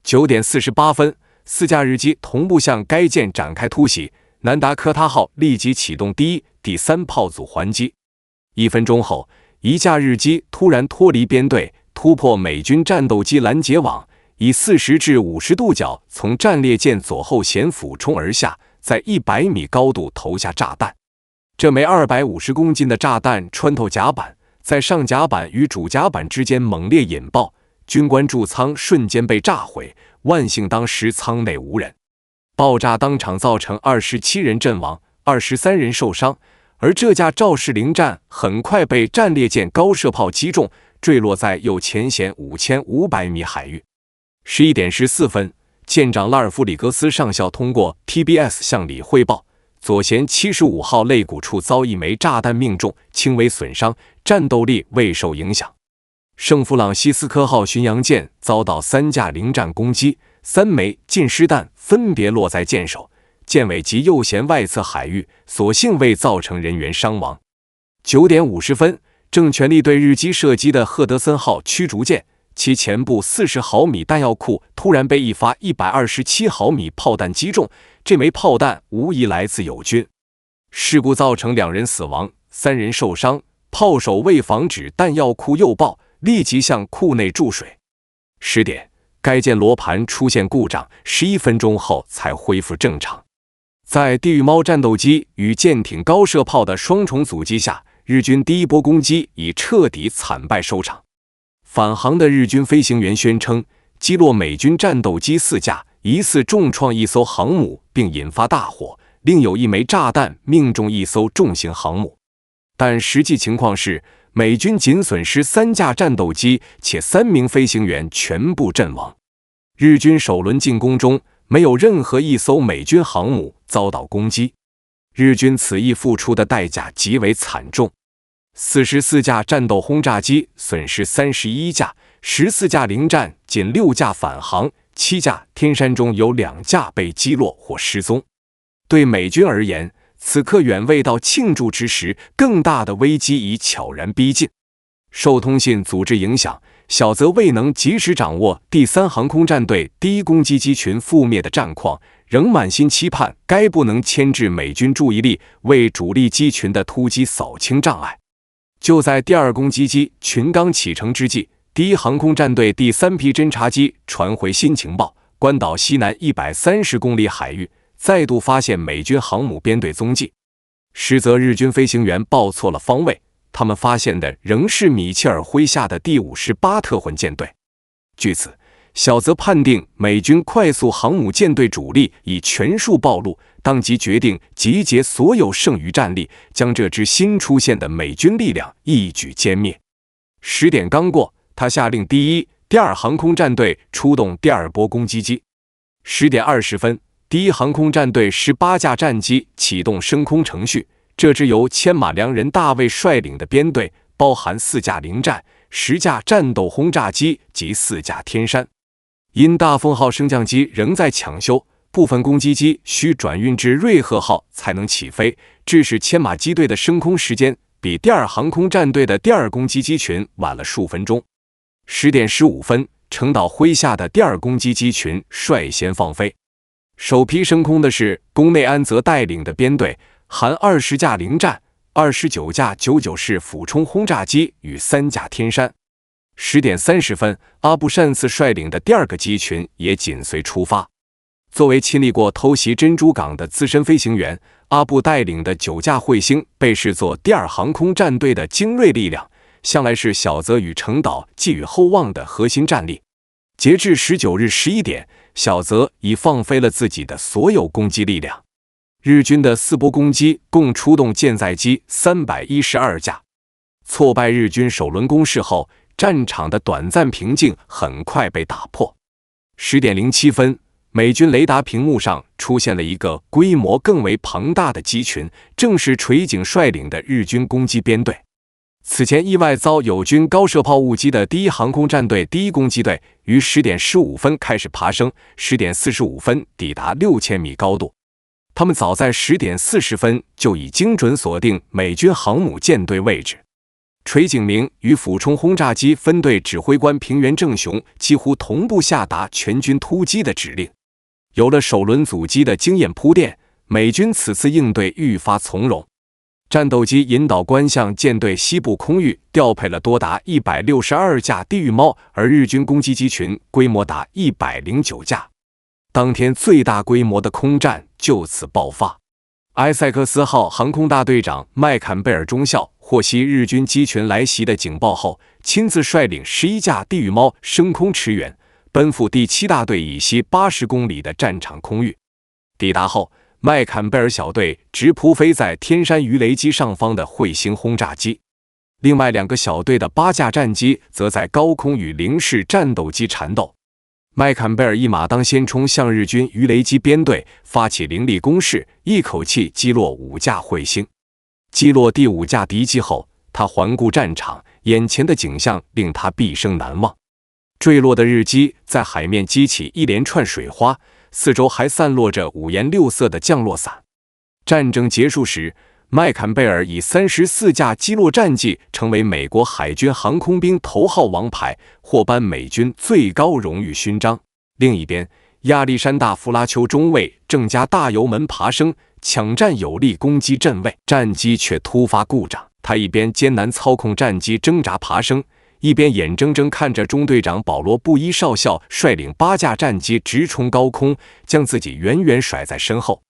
9点48分，4架日机同步向该舰展开突袭，南达科他号立即启动第1、第3炮组还击。1分钟后，1架日机突然脱离编队，突破美军战斗机拦截网，以40至50度角从战列舰左后舷俯冲而下，在100米高度投下炸弹。这枚250公斤的炸弹穿透甲板，在上甲板与主甲板之间猛烈引爆，军官贮舱瞬间被炸毁，万幸当时舱内无人。爆炸当场造成27人阵亡，23人受伤，而这架肇事零战很快被战列舰高射炮击中，坠落在右前舷5500米海域。11点14分，舰长拉尔夫·里格斯上校通过 TBS 向里汇报，左舷75号肋骨处遭1枚炸弹命中，轻微损伤，战斗力未受影响。圣弗朗西斯科号巡洋舰遭到3架零战攻击，3枚近湿弹分别落在舰首、舰尾及右舷外侧海域，所幸未造成人员伤亡。9点50分，正全力对日机射击的赫德森号驱逐舰，其前部40毫米弹药库突然被一发127毫米炮弹击中，这枚炮弹无疑来自友军。事故造成2人死亡，3人受伤，炮手为防止弹药库诱爆，立即向库内注水。10点，该舰罗盘出现故障，11分钟后才恢复正常。在地狱猫战斗机与舰艇高射炮的双重阻击下，日军第一波攻击以彻底惨败收场。返航的日军飞行员宣称，击落美军战斗机4架，疑似重创1艘航母并引发大火，另有1枚炸弹命中1艘重型航母。但实际情况是，美军仅损失3架战斗机，且3名飞行员全部阵亡。日军首轮进攻中，没有任何一艘美军航母遭到攻击。日军此役付出的代价极为惨重，44架战斗轰炸机损失31架，14架零战，仅6架返航，7架天山中有2架被击落或失踪。对美军而言，此刻远未到庆祝之时，更大的危机已悄然逼近。受通信组织影响，小泽未能及时掌握第3航空战队第1攻击机群覆灭的战况，仍满心期盼该部能牵制美军注意力，为主力机群的突击扫清障碍。就在第2攻击机群刚启程之际，第1航空战队第3批侦察机传回新情报，关岛西南130公里海域再度发现美军航母编队踪迹。实则日军飞行员报错了方位，他们发现的仍是米切尔麾下的第58特混舰队。据此，小泽判定美军快速航母舰队主力已全数暴露，当即决定集结所有剩余战力，将这支新出现的美军力量一举歼灭。10点刚过，他下令第1、第2航空战队出动第2波攻击机。10点20分，第1航空战队18架战机启动升空程序。这支由千马良人大卫率领的编队，包含4架零战、10架战斗轰炸机及4架天山。因大凤号升降机仍在抢修，部分攻击机需转运至瑞鹤号才能起飞，致使千马机队的升空时间比第2航空战队的第2攻击机群晚了数分钟。10点15分，程岛麾下的第2攻击机群率先放飞。首批升空的是宫内安则带领的编队，含20架零战、29架99式俯冲轰炸机与3架天山。10点30分，阿布善次率领的第2个机群也紧随出发。作为亲历过偷袭珍珠港的资深飞行员，阿布带领的9架彗星被视作第2航空战队的精锐力量，向来是小泽与程岛寄予厚望的核心战力。截至19日11点，小泽已放飞了自己的所有攻击力量。日军的4波攻击共出动舰载机312架。挫败日军首轮攻势后，战场的短暂平静很快被打破。10点07分，美军雷达屏幕上出现了一个规模更为庞大的机群，正是垂井率领的日军攻击编队。此前意外遭友军高射炮误击的第1航空战队第1攻击队，于10点15分开始爬升，10点45分抵达6000米高度。他们早在10点40分就已精准锁定美军航母舰队位置。垂井明与俯冲轰炸机分队指挥官平原正雄几乎同步下达全军突击的指令。有了首轮阻击的经验铺垫，美军此次应对愈发从容。战斗机引导官向舰队西部空域调配了多达162架地狱猫，而日军攻击机群规模达109架。当天最大规模的空战就此爆发。埃塞克斯号航空大队长麦坎贝尔中校获悉日军机群来袭的警报后，亲自率领11架地狱猫升空驰援，奔赴第7大队以西80公里的战场空域。抵达后，麦坎贝尔小队直扑飞在天山鱼雷机上方的彗星轰炸机，另外2个小队的8架战机则在高空与零式战斗机缠斗。麦坎贝尔一马当先冲向日军鱼雷机编队发起凌厉攻势，一口气击落5架彗星。击落第5架敌机后，他环顾战场，眼前的景象令他毕生难忘。坠落的日机在海面激起一连串水花，四周还散落着5颜6色的降落伞。战争结束时，麦坎贝尔以34架击落战绩成为美国海军航空兵头号王牌，获颁美军最高荣誉勋章。另一边，亚历山大·弗拉丘中尉正加大油门爬升，抢占有力攻击阵位，战机却突发故障。他一边艰难操控战机挣扎爬升，一边眼睁睁看着中队长保罗·布伊少校率领8架战机直冲高空，将自己远远甩在身后。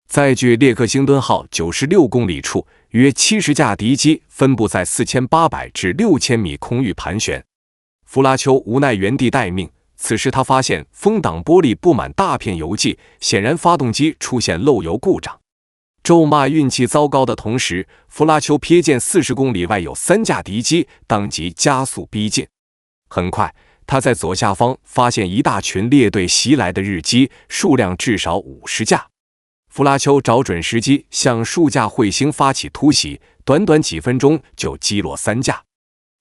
在距列克星敦号96公里处，约70架敌机分布在4800至6000米空域盘旋。弗拉丘无奈原地待命，此时他发现风挡玻璃布满大片油迹，显然发动机出现漏油故障。咒骂运气糟糕的同时，弗拉丘瞥见40公里外有3架敌机，当即加速逼近。很快，他在左下方发现一大群列队袭来的日机，数量至少50架。弗拉丘找准时机，向数架彗星发起突袭，短短几分钟就击落3架。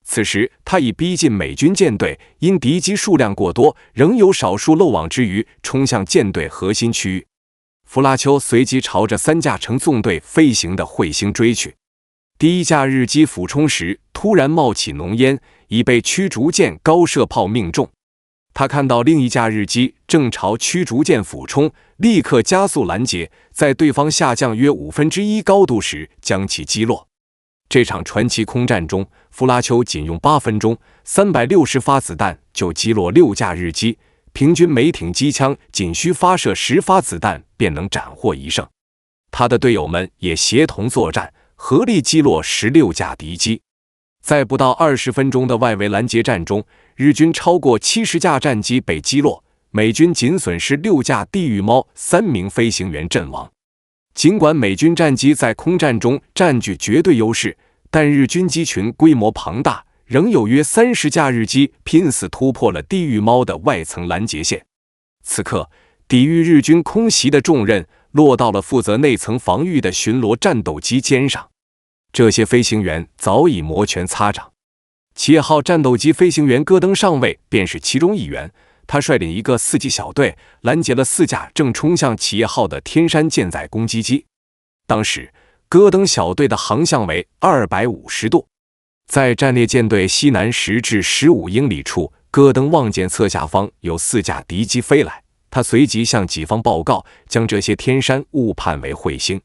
此时，他已逼近美军舰队，因敌机数量过多，仍有少数漏网之鱼冲向舰队核心区域。弗拉丘随即朝着3架呈纵队飞行的彗星追去。第一架日机俯冲时，突然冒起浓烟，已被驱逐舰高射炮命中。他看到另一架日机正朝驱逐舰俯冲，立刻加速拦截，在对方下降约1/5高度时将其击落。这场传奇空战中，弗拉丘仅用8分钟，360发子弹就击落6架日机，平均每挺机枪仅需发射10发子弹便能斩获1胜。他的队友们也协同作战，合力击落16架敌机。在不到20分钟的外围拦截战中，日军超过70架战机被击落，美军仅损失6架地狱猫，3名飞行员阵亡。尽管美军战机在空战中占据绝对优势，但日军机群规模庞大，仍有约30架日机拼死突破了地狱猫的外层拦截线。此刻，抵御日军空袭的重任落到了负责内层防御的巡逻战斗机肩上。这些飞行员早已摩拳擦掌。企业号战斗机飞行员戈登上尉便是其中一员，他率领一个4机小队拦截了4架正冲向企业号的天山舰载攻击机。当时戈登小队的航向为250度，在战列舰队西南10至15英里处，戈登望见侧下方有4架敌机飞来，他随即向己方报告，将这些天山误判为彗星。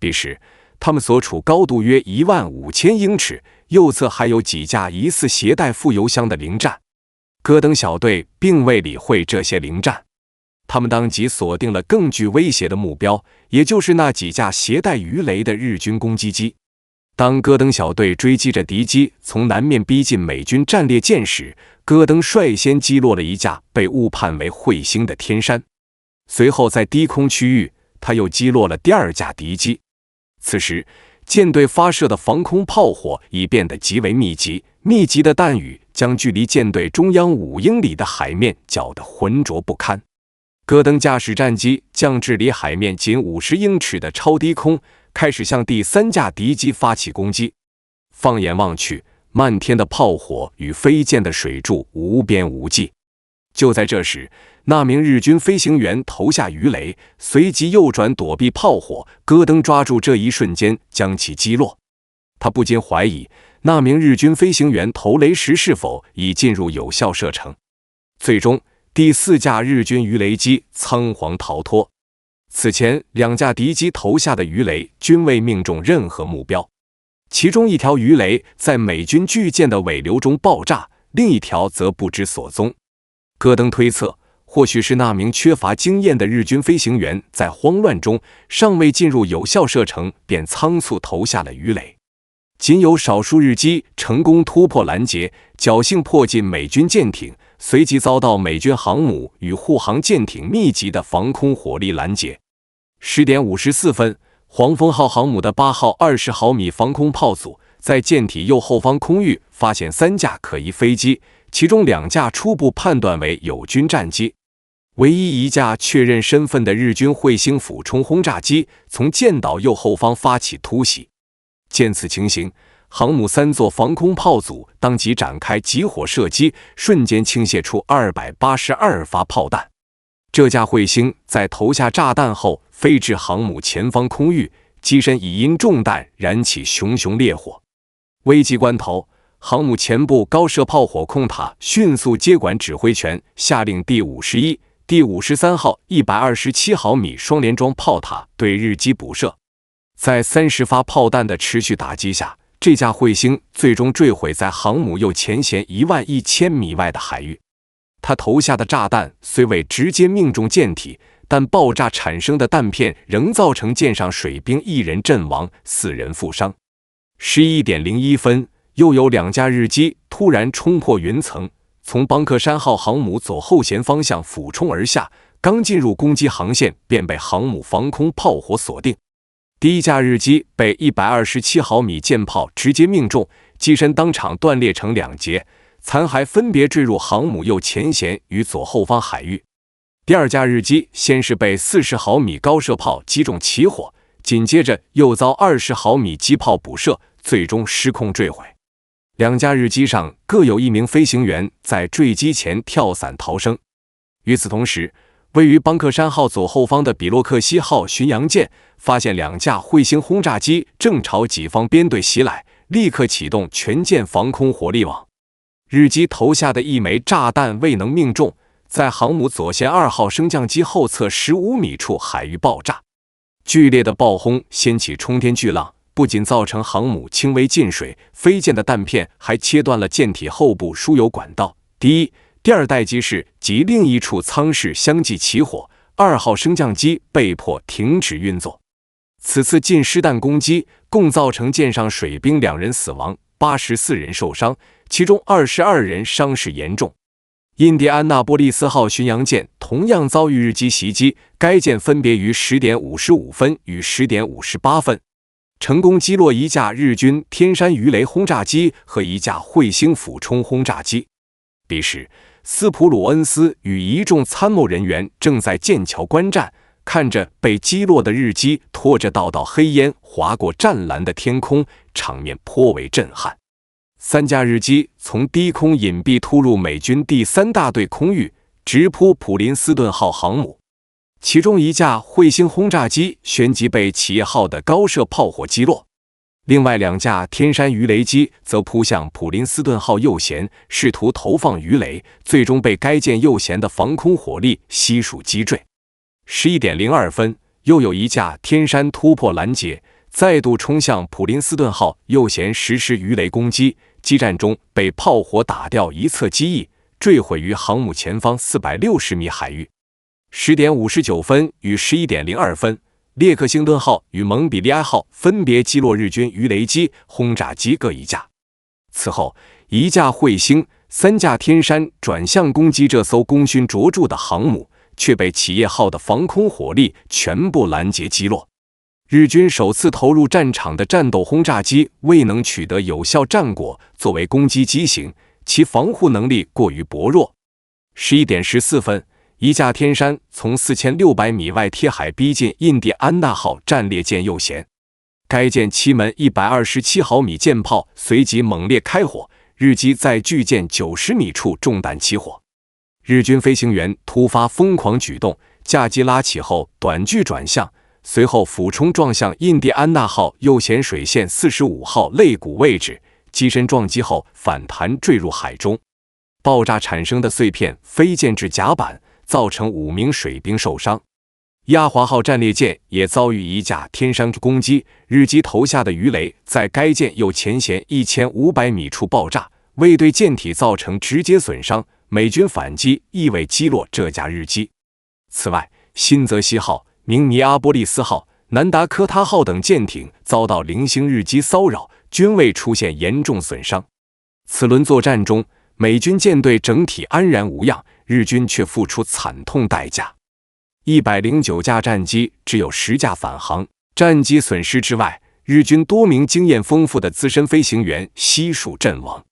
彼时他们所处高度约15000英尺，右侧还有几架疑似携带副油箱的零战。戈登小队并未理会这些零战，他们当即锁定了更具威胁的目标，也就是那几架携带鱼雷的日军攻击机。当戈登小队追击着敌机从南面逼近美军战列舰时，戈登率先击落了一架被误判为彗星的天山。随后在低空区域，他又击落了第2架敌机。此时舰队发射的防空炮火已变得极为密集的弹雨将距离舰队中央5英里的海面搅得浑浊不堪。戈登驾驶战机降至离海面仅50英尺的超低空，开始向第3架敌机发起攻击。放眼望去，漫天的炮火与飞溅的水柱无边无际。就在这时，那名日军飞行员投下鱼雷，随即右转躲避炮火，戈登抓住这一瞬间将其击落。他不禁怀疑那名日军飞行员投雷时是否已进入有效射程。最终第4架日军鱼雷机仓皇逃脱。此前2架敌机投下的鱼雷均未命中任何目标，其中一条鱼雷在美军巨舰的尾流中爆炸，另一条则不知所踪。戈登推测，或许是那名缺乏经验的日军飞行员在慌乱中尚未进入有效射程，便仓促投下了鱼雷。仅有少数日机成功突破拦截，侥幸迫近美军舰艇，随即遭到美军航母与护航舰艇密集的防空火力拦截。10点54分，黄蜂号航母的8号20毫米防空炮组在舰体右后方空域发现3架可疑飞机，其中2架初步判断为友军战机，唯一一架确认身份的日军彗星俯冲轰炸机从舰岛右后方发起突袭。见此情形，航母3座防空炮组当即展开集火射击，瞬间倾泻出282发炮弹。这架彗星在投下炸弹后飞至航母前方空域，机身已因中弹燃起熊熊烈火。危急关头，航母前部高射炮火控塔迅速接管指挥权，下令第51、第53号127毫米双联装炮塔对日机补射。在30发炮弹的持续打击下，这架彗星最终坠毁在航母右前舷11000米外的海域。它投下的炸弹虽未直接命中舰体，但爆炸产生的弹片仍造成舰上水兵1人阵亡，4人负伤。11点01分，又有2架日机突然冲破云层，从邦克山号航母左后舷方向俯冲而下，刚进入攻击航线便被航母防空炮火锁定。第一架日机被127毫米舰炮直接命中，机身当场断裂成2截，残骸分别坠入航母右前舷与左后方海域。第二架日机先是被40毫米高射炮击中起火，紧接着又遭20毫米机炮补射，最终失控坠毁。2架日机上各有1名飞行员在坠机前跳伞逃生。与此同时，位于邦克山号左后方的比洛克西号巡洋舰发现2架彗星轰炸机正朝己方编队袭来，立刻启动全舰防空火力网。日机投下的1枚炸弹未能命中，在航母左舷2号升降机后侧15米处海域爆炸。剧烈的爆轰掀起冲天巨浪，不仅造成航母轻微进水，飞溅的弹片还切断了舰体后部输油管道。第一、第二待机室及另一处舱室相继起火，2号升降机被迫停止运作。此次近湿弹攻击共造成舰上水兵2人死亡，84人受伤，其中22人伤势严重。印第安纳波利斯号巡洋舰同样遭遇日机袭击，该舰分别于10点55分与10点58分成功击落1架日军天山鱼雷轰炸机和1架彗星俯冲轰炸机。彼时，斯普鲁恩斯与一众参谋人员正在舰桥观战，看着被击落的日机拖着道道黑烟划过湛蓝的天空，场面颇为震撼。3架日机从低空隐蔽突入美军第3大队空域，直扑普林斯顿号航母。其中1架彗星轰炸机旋即被企业号的高射炮火击落，另外2架天山鱼雷机则扑向普林斯顿号右舷，试图投放鱼雷，最终被该舰右舷的防空火力悉数击坠。11点02分，又有1架天山突破拦截，再度冲向普林斯顿号右舷实施鱼雷攻击，激战中被炮火打掉一侧机翼，坠毁于航母前方460米海域。10点59分与11点02分，列克星顿号与蒙彼利埃号分别击落日军鱼雷机、轰炸机各1架。此后，1架彗星、3架天山转向攻击这艘功勋卓著的航母，却被企业号的防空火力全部拦截击落。日军首次投入战场的战斗轰炸机未能取得有效战果，作为攻击机型，其防护能力过于薄弱。11点14分，1架天山从4600米外贴海逼近印第安纳号战列舰右舷，该舰7门127毫米舰炮随即猛烈开火，日机在距舰90米处中弹起火。日军飞行员突发疯狂举动，架机拉起后短距转向，随后俯冲撞向印第安纳号右舷水线45号肋骨位置，机身撞击后反弹坠入海中，爆炸产生的碎片飞溅至甲板，造成5名水兵受伤。亚华号战列舰也遭遇1架天山攻击，日机投下的鱼雷在该舰右前舷1500米处爆炸，未对舰体造成直接损伤，美军反击亦未击落这架日机。此外，新泽西号、明尼阿波利斯号、南达科他号等舰艇遭到零星日机骚扰，均未出现严重损伤。此轮作战中，美军舰队整体安然无恙，日军却付出惨痛代价。109架战机只有10架返航，战机损失之外，日军多名经验丰富的资深飞行员悉数阵亡。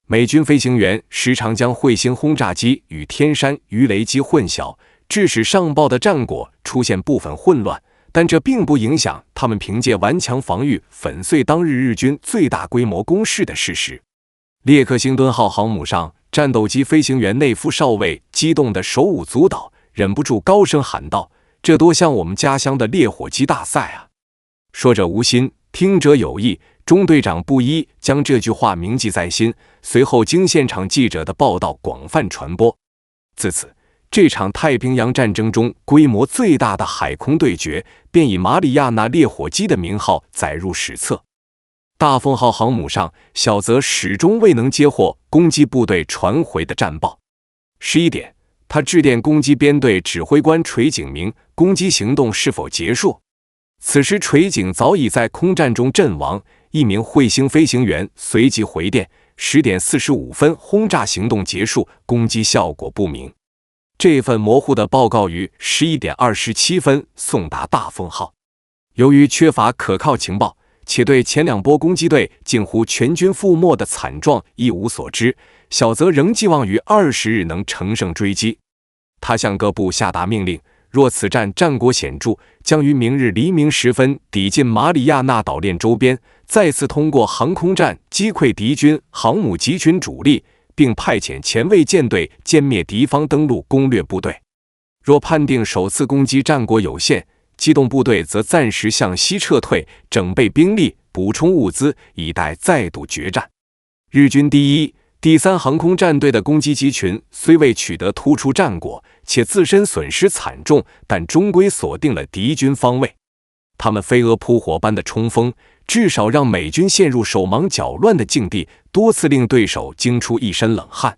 美军飞行员时常将彗星轰炸机与天山鱼雷机混淆，致使上报的战果出现部分混乱，但这并不影响他们凭借顽强防御粉碎当日日军最大规模攻势的事实。列克星敦号航母上，战斗机飞行员内夫少尉激动得手舞足蹈，忍不住高声喊道：“这多像我们家乡的烈火鸡大赛啊！”说者无心，听者有意，中队长布衣将这句话铭记在心，随后经现场记者的报道广泛传播。自此，这场太平洋战争中规模最大的海空对决便以马里亚纳烈火鸡的名号载入史册。大凤号航母上，小泽始终未能接获攻击部队传回的战报。11点，他致电攻击编队指挥官垂井明，攻击行动是否结束。此时垂井早已在空战中阵亡，一名彗星飞行员随即回电：10点45分，轰炸行动结束，攻击效果不明。这份模糊的报告于11点27分送达大凤号。由于缺乏可靠情报，且对前两波攻击队近乎全军覆没的惨状一无所知，小泽仍寄望于20日能乘胜追击。他向各部下达命令，若此战战果显著，将于明日黎明时分抵近马里亚纳岛链周边，再次通过航空战击溃敌军航母集群主力，并派遣前卫舰队歼灭敌方登陆攻略部队。若判定首次攻击战果有限，机动部队则暂时向西撤退，整备兵力，补充物资，以待再度决战。日军第1、第3航空战队的攻击机群虽未取得突出战果，且自身损失惨重，但终归锁定了敌军方位。他们飞蛾扑火般的冲锋，至少让美军陷入手忙脚乱的境地，多次令对手惊出一身冷汗。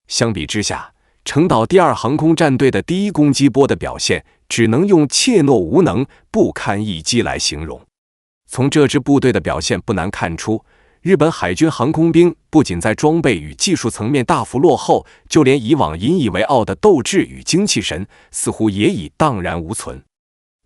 相比之下，城岛第2航空战队的第1攻击波的表现，只能用怯懦无能、不堪一击来形容。从这支部队的表现不难看出，日本海军航空兵不仅在装备与技术层面大幅落后，就连以往引以为傲的斗志与精气神，似乎也已荡然无存。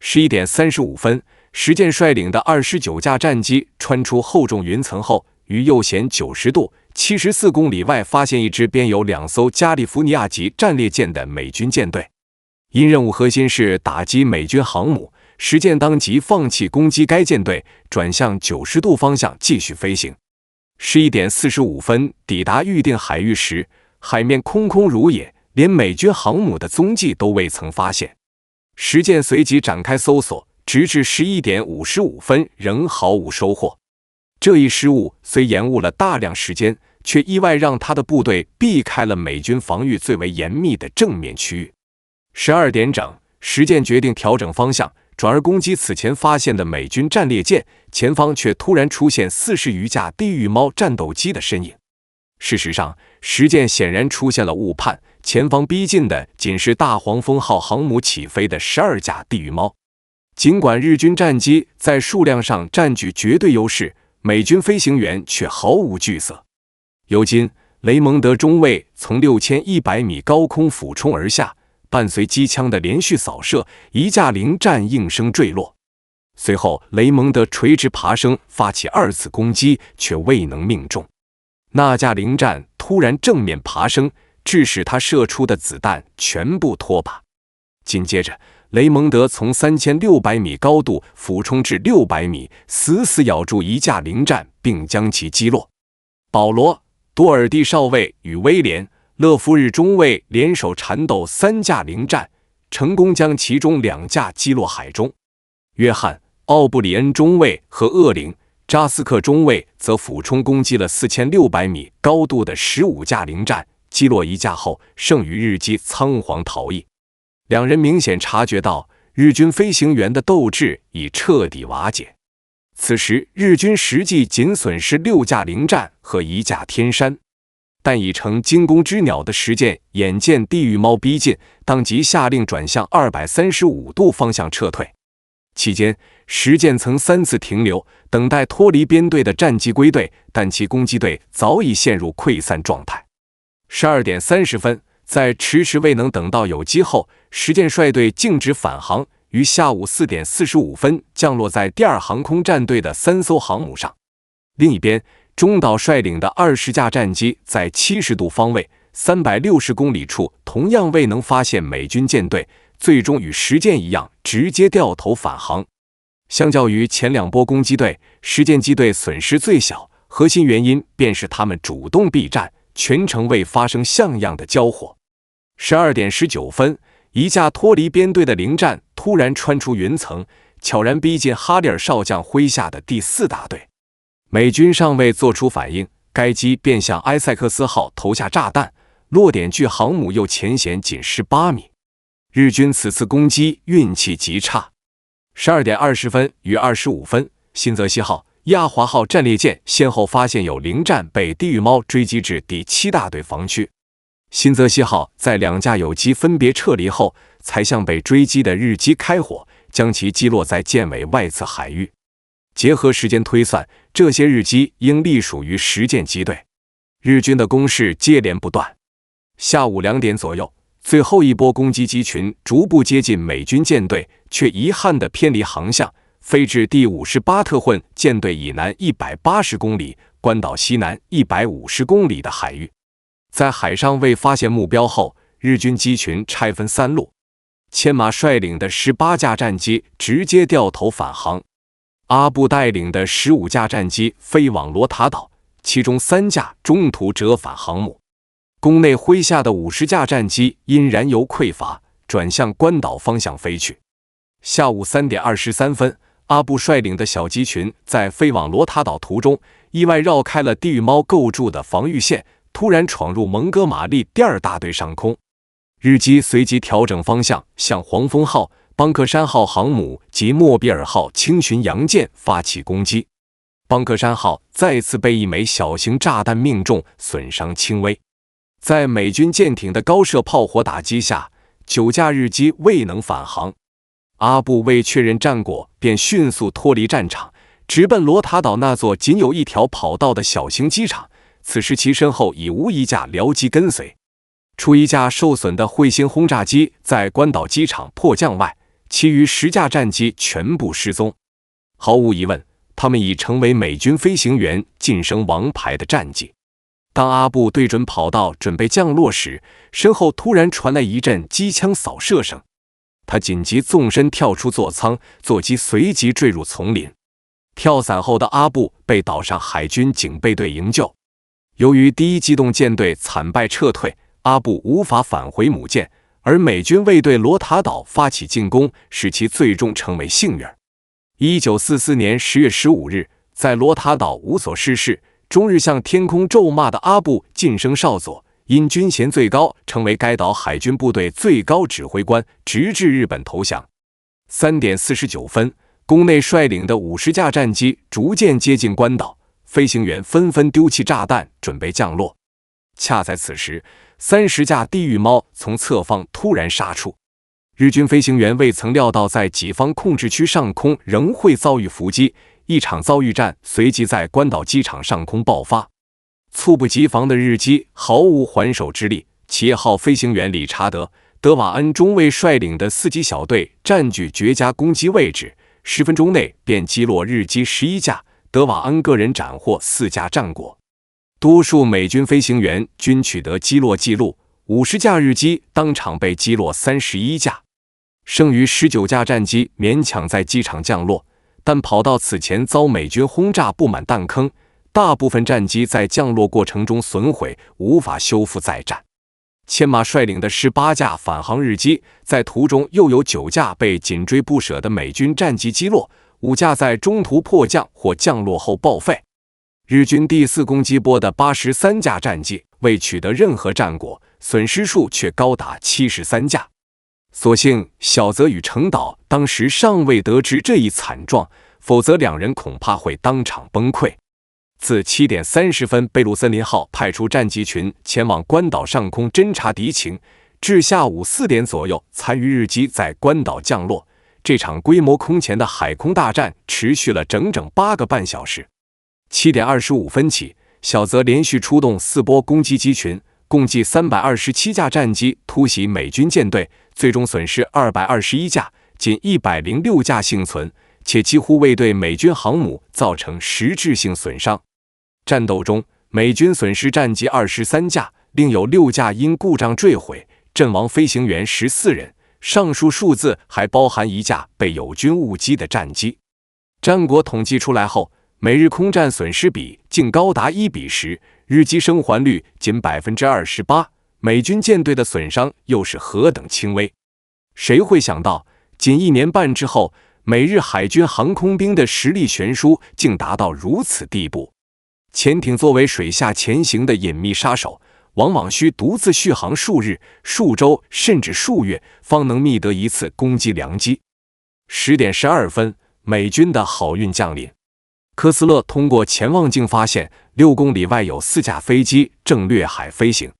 11点35分，石见率领的29架战机穿出厚重云层后，于右舷90度、74公里外发现一支编有2艘加利福尼亚级战列舰的美军舰队。因任务核心是打击美军航母，石见当即放弃攻击该舰队，转向90度方向继续飞行。11点45分抵达预定海域时，海面空空如也，连美军航母的踪迹都未曾发现。石见随即展开搜索，直至11点55分仍毫无收获。这一失误虽延误了大量时间，却意外让他的部队避开了美军防御最为严密的正面区域。12点整，石见决定调整方向，转而攻击此前发现的美军战列舰，前方却突然出现40余架地狱猫战斗机的身影。事实上，石见显然出现了误判，前方逼近的仅是大黄蜂号航母起飞的12架地狱猫。尽管日军战机在数量上占据绝对优势，美军飞行员却毫无惧色。尤金·雷蒙德中尉从6100米高空俯冲而下，伴随机枪的连续扫射，一架零战应声坠落。随后，雷蒙德垂直爬升，发起2次攻击，却未能命中。那架零战突然正面爬升，致使他射出的子弹全部脱靶。紧接着，雷蒙德从3600米高度俯冲至600米，死死咬住一架零战，并将其击落。保罗·多尔蒂少尉与威廉·勒夫日中尉联手缠斗3架零战，成功将其中2架击落海中。约翰·奥布里恩中尉和厄灵·扎斯克中尉则俯冲攻击了4600米高度的15架零战，击落1架后，剩余日机仓皇逃逸。两人明显察觉到日军飞行员的斗志已彻底瓦解。此时，日军实际仅损失6架零战和1架天山。但已成惊弓之鸟的石见眼见地狱猫逼近，当即下令转向235度方向撤退。期间，石见曾3次停留，等待脱离编队的战机归队，但其攻击队早已陷入溃散状态。12点30分，在迟迟未能等到有机后，石见率队径直返航，于下午4点45分降落在第2航空战队的3艘航母上。另一边，中岛率领的20架战机在70度方位360公里处同样未能发现美军舰队，最终与石见一样直接掉头返航。相较于前2波攻击队，石见机队损失最小，核心原因便是他们主动避战，全程未发生像样的交火。12点19分，一架脱离编队的零战突然穿出云层，悄然逼近哈里尔少将麾下的第4大队。美军尚未做出反应，该机便向埃塞克斯号投下炸弹，落点距航母右前舷仅18米。日军此次攻击运气极差。12点20分与25分，新泽西号、亚华号战列舰先后发现有零战被地狱猫追击至第7大队防区。新泽西号在2架友机分别撤离后，才向被追击的日机开火，将其击落在舰尾外侧海域。结合时间推算，这些日机应隶属于石见机队。日军的攻势接连不断。下午2点左右，最后一波攻击机群逐步接近美军舰队，却遗憾地偏离航向，飞至第58特混舰队以南180公里、关岛西南150公里的海域。在海上未发现目标后，日军机群拆分3路，千马率领的18架战机直接掉头返航，阿布带领的15架战机飞往罗塔岛，其中3架中途折返航母。宫内麾下的50架战机因燃油匮乏，转向关岛方向飞去。下午3点23分，阿布率领的小机群在飞往罗塔岛途中，意外绕开了地狱猫构筑的防御线，突然闯入蒙哥马利第2大队上空。日机随即调整方向，向黄蜂号、邦克山号航母及莫比尔号轻巡洋舰发起攻击。邦克山号再次被一枚小型炸弹命中，损伤轻微。在美军舰艇的高射炮火打击下，9架日机未能返航。阿布为确认战果，便迅速脱离战场，直奔罗塔岛那座仅有一条跑道的小型机场。此时其身后已无一架僚机跟随，除一架受损的彗星轰炸机在关岛机场迫降外，其余10架战机全部失踪。毫无疑问，他们已成为美军飞行员晋升王牌的战绩。当阿布对准跑道准备降落时，身后突然传来一阵机枪扫射声，他紧急纵身跳出座舱，座机随即坠入丛林。跳伞后的阿布被岛上海军警备队营救。由于第1机动舰队惨败撤退，阿布无法返回母舰，而美军未对罗塔岛发起进攻，使其最终成为幸运。1944年10月15日，在罗塔岛无所事事，终日向天空咒骂的阿布晋升少佐，因军衔最高，成为该岛海军部队最高指挥官，直至日本投降。3点49分，宫内率领的50架战机逐渐接近关岛，飞行员纷纷丢弃炸弹，准备降落。恰在此时，30架地狱猫从侧方突然杀出。日军飞行员未曾料到，在己方控制区上空仍会遭遇伏击，一场遭遇战随即在关岛机场上空爆发。猝不及防的日机毫无还手之力，企业号飞行员理查德·德瓦恩中尉率领的4机小队占据绝佳攻击位置，10分钟内便击落日机11架，德瓦恩个人斩获4架战果。多数美军飞行员均取得击落记录，50架日机当场被击落31架。剩余19架战机勉强在机场降落，但跑道此前遭美军轰炸布满弹坑，大部分战机在降落过程中损毁，无法修复再战。千马率领的18架返航日机在途中又有9架被紧追不舍的美军战机击落，5架在中途迫降或降落后报废。日军第4攻击波的83架战机未取得任何战果，损失数却高达73架。所幸小泽与程岛当时尚未得知这一惨状，否则2人恐怕会当场崩溃。自7点30分，贝鲁森林号派出战机群前往关岛上空侦察敌情，至下午4点左右才与日机在关岛降落。这场规模空前的海空大战持续了整整8个半小时。7点25分起，小泽连续出动4波攻击机群，共计327架战机突袭美军舰队，最终损失221架，仅106架幸存，且几乎未对美军航母造成实质性损伤。战斗中，美军损失战机23架，另有6架因故障坠毁，阵亡飞行员14人。上述数字还包含1架被友军误击的战机。战果统计出来后，美日空战损失比竟高达1比10，日机生还率仅 28%， 美军舰队的损伤又是何等轻微。谁会想到，仅1年半之后，美日海军航空兵的实力悬殊竟达到如此地步。潜艇作为水下潜行的隐秘杀手，往往需独自续航数日、数周甚至数月，方能觅得一次攻击良机。10点12分，美军的好运降临。科斯勒通过潜望镜发现6公里外有4架飞机正掠海飞行。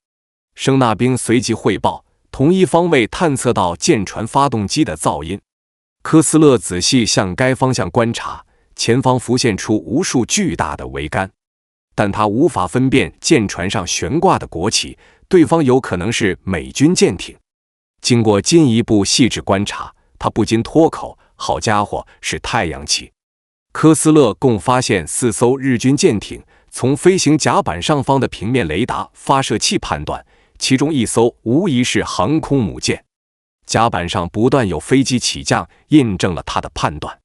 声纳兵随即汇报，同一方位探测到舰船发动机的噪音。科斯勒仔细向该方向观察，前方浮现出无数巨大的桅杆，但他无法分辨舰船上悬挂的国旗，对方有可能是美军舰艇。经过进一步细致观察，他不禁脱口：好家伙，是太阳旗！科斯勒共发现4艘日军舰艇，从飞行甲板上方的平面雷达发射器判断，其中1艘无疑是航空母舰。甲板上不断有飞机起降，印证了他的判断。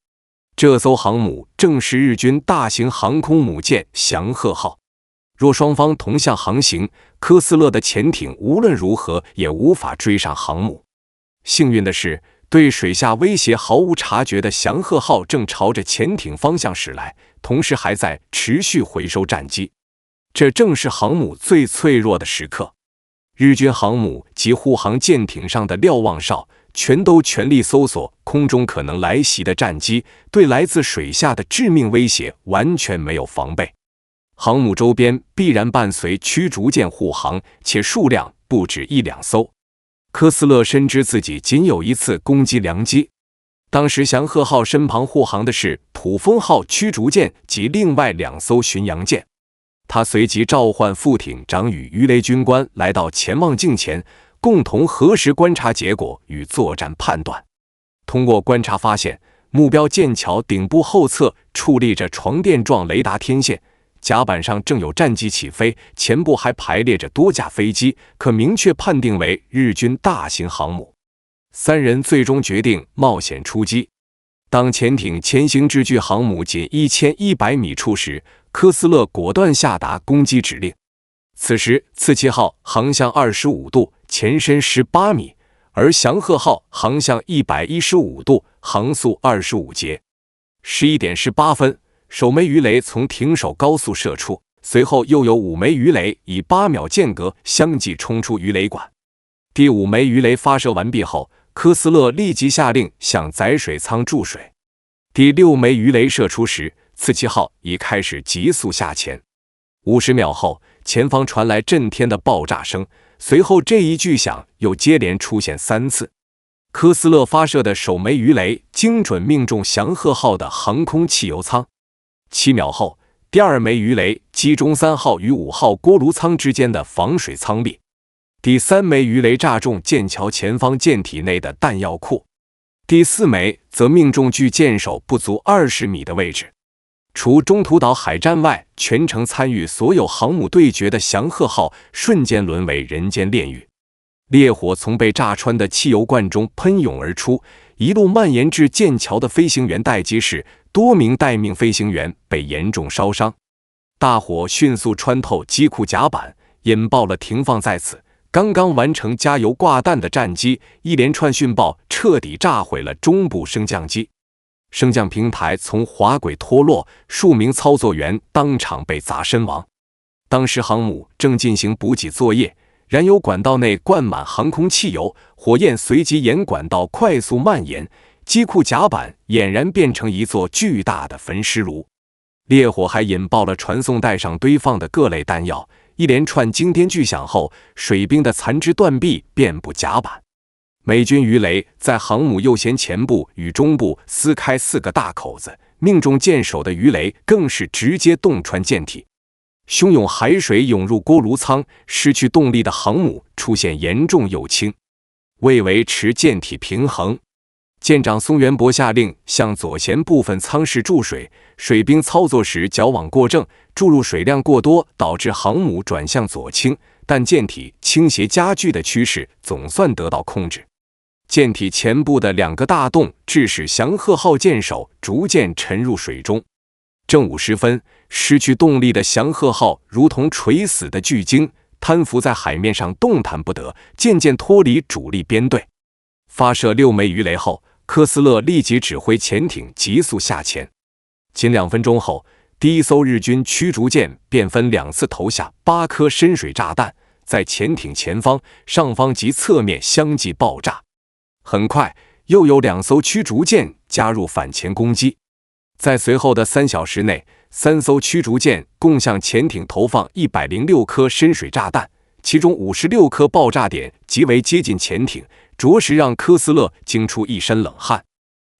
这艘航母正是日军大型航空母舰翔鹤号。若双方同向航行，科斯勒的潜艇无论如何也无法追上航母。幸运的是，对水下威胁毫无察觉的翔鹤号正朝着潜艇方向驶来，同时还在持续回收战机。这正是航母最脆弱的时刻。日军航母及护航舰艇上的瞭望哨全都全力搜索空中可能来袭的战机，对来自水下的致命威胁完全没有防备。航母周边必然伴随驱逐舰护航，且数量不止1、2艘。科斯勒深知自己仅有一次攻击良机。当时翔鹤号身旁护航的是普风号驱逐舰及另外2艘巡洋舰。他随即召唤副艇长与鱼雷军官来到潜望镜前，共同核实观察结果与作战判断。通过观察发现，目标舰桥顶部后侧矗立着床垫状雷达天线，甲板上正有战机起飞，前部还排列着多架飞机，可明确判定为日军大型航母。3人最终决定冒险出击。当潜艇前行至距航母仅1100米处时，科斯勒果断下达攻击指令。此时刺旗号航向25度，前伸18米，而翔鹤号航向115度，航速25节。11点18分，首枚鱼雷从艇首高速射出，随后又有5枚鱼雷以8秒间隔相继冲出鱼雷管。第5枚鱼雷发射完毕后，科斯勒立即下令向载水舱注水。第6枚鱼雷射出时，刺旗号已开始急速下潜。50秒后，前方传来震天的爆炸声，随后这一巨响又接连出现3次。科斯勒发射的首枚鱼雷精准命中翔鹤号的航空汽油舱。7秒后，第2枚鱼雷击中3号与5号锅炉舱之间的防水舱壁。第3枚鱼雷炸中舰桥前方舰体内的弹药库。第4枚则命中距舰首不足20米的位置。除中途岛海战外，全程参与所有航母对决的翔鹤号瞬间沦为人间炼狱。烈火从被炸穿的汽油罐中喷涌而出，一路蔓延至舰桥的飞行员待机室，多名待命飞行员被严重烧伤。大火迅速穿透机库甲板，引爆了停放在此刚刚完成加油挂弹的战机，一连串讯爆彻底炸毁了中部升降机。升降平台从滑轨脱落，数名操作员当场被砸身亡。当时航母正进行补给作业，燃油管道内灌满航空汽油，火焰随即沿管道快速蔓延，机库甲板俨然变成一座巨大的焚尸炉。烈火还引爆了传送带上堆放的各类弹药，一连串惊天巨响后，水兵的残肢断臂遍布甲板。美军鱼雷在航母右舷前部与中部撕开4个大口子，命中舰首的鱼雷更是直接洞穿舰体。汹涌海水涌入锅炉舱，失去动力的航母出现严重右倾。为维持舰体平衡，舰长松原博下令向左舷部分舱室注水，水兵操作时矫枉过正，注入水量过多，导致航母转向左倾，但舰体倾斜加剧的趋势总算得到控制。舰体前部的2个大洞致使翔鹤号舰首逐渐沉入水中。正午时分，失去动力的翔鹤号如同垂死的巨鲸，瘫伏在海面上动弹不得，渐渐脱离主力编队。发射6枚鱼雷后，科斯勒立即指挥潜艇急速下潜。仅2分钟后，第1艘日军驱逐舰便分2次投下8颗深水炸弹，在潜艇前方、上方及侧面相继爆炸。很快，又有2艘驱逐舰加入反潜攻击。在随后的3小时内，3艘驱逐舰共向潜艇投放106颗深水炸弹，其中56颗爆炸点极为接近潜艇，着实让科斯勒惊出一身冷汗。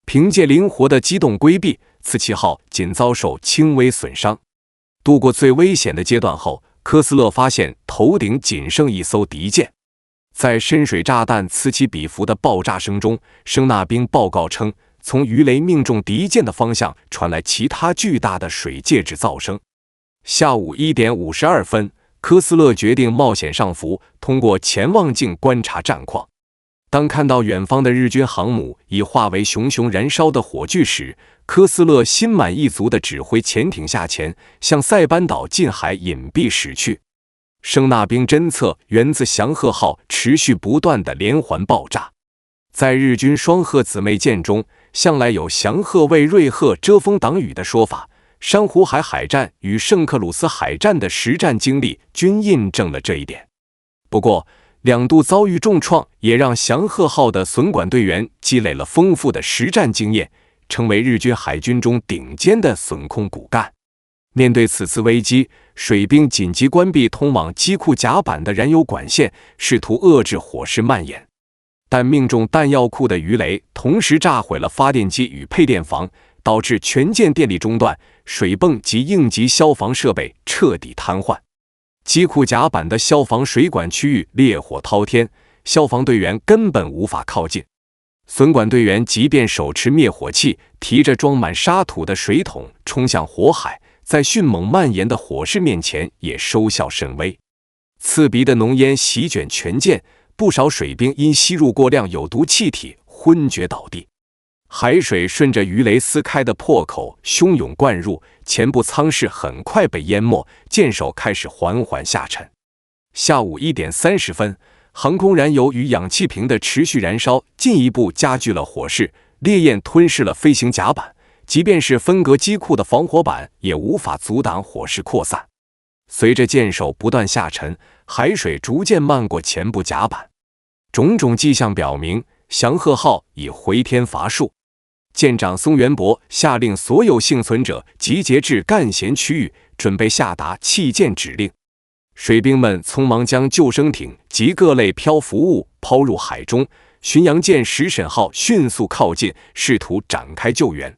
凭借灵活的机动规避，刺旗号仅遭受轻微损伤。度过最危险的阶段后，科斯勒发现头顶仅剩1艘敌舰。在深水炸弹此起彼伏的爆炸声中，声纳兵报告称，从鱼雷命中敌舰的方向传来其他巨大的水介质噪声。下午1点52分，科斯勒决定冒险上浮，通过潜望镜观察战况。当看到远方的日军航母已化为熊熊燃烧的火炬时，科斯勒心满意足地指挥潜艇下潜，向塞班岛近海隐蔽驶去。声纳兵侦测源自祥鹤号持续不断的连环爆炸。在日军双鹤姊妹舰中，向来有祥鹤为瑞鹤遮风挡雨的说法，珊瑚海海战与圣克鲁斯海战的实战经历均印证了这一点。不过，两度遭遇重创也让祥鹤号的损管队员积累了丰富的实战经验，成为日军海军中顶尖的损控骨干。面对此次危机，水兵紧急关闭通往机库甲板的燃油管线，试图遏制火势蔓延。但命中弹药库的鱼雷同时炸毁了发电机与配电房，导致全舰电力中断，水泵及应急消防设备彻底瘫痪。机库甲板的消防水管区域烈火滔天，消防队员根本无法靠近。损管队员即便手持灭火器，提着装满沙土的水桶冲向火海，在迅猛蔓延的火势面前也收效甚微。刺鼻的浓烟席卷全舰，不少水兵因吸入过量有毒气体昏厥倒地。海水顺着鱼雷撕开的破口汹涌灌入，前部舱室很快被淹没，舰首开始缓缓下沉。下午1点30分，航空燃油与氧气瓶的持续燃烧进一步加剧了火势，烈焰吞噬了飞行甲板，即便是分隔机库的防火板也无法阻挡火势扩散。随着舰首不断下沉，海水逐渐漫过前部甲板，种种迹象表明祥鹤号已回天乏术。舰长松原博下令所有幸存者集结至干舷区域，准备下达弃舰指令。水兵们匆忙将救生艇及各类漂浮物抛入海中，巡洋舰石沈号迅速靠近，试图展开救援。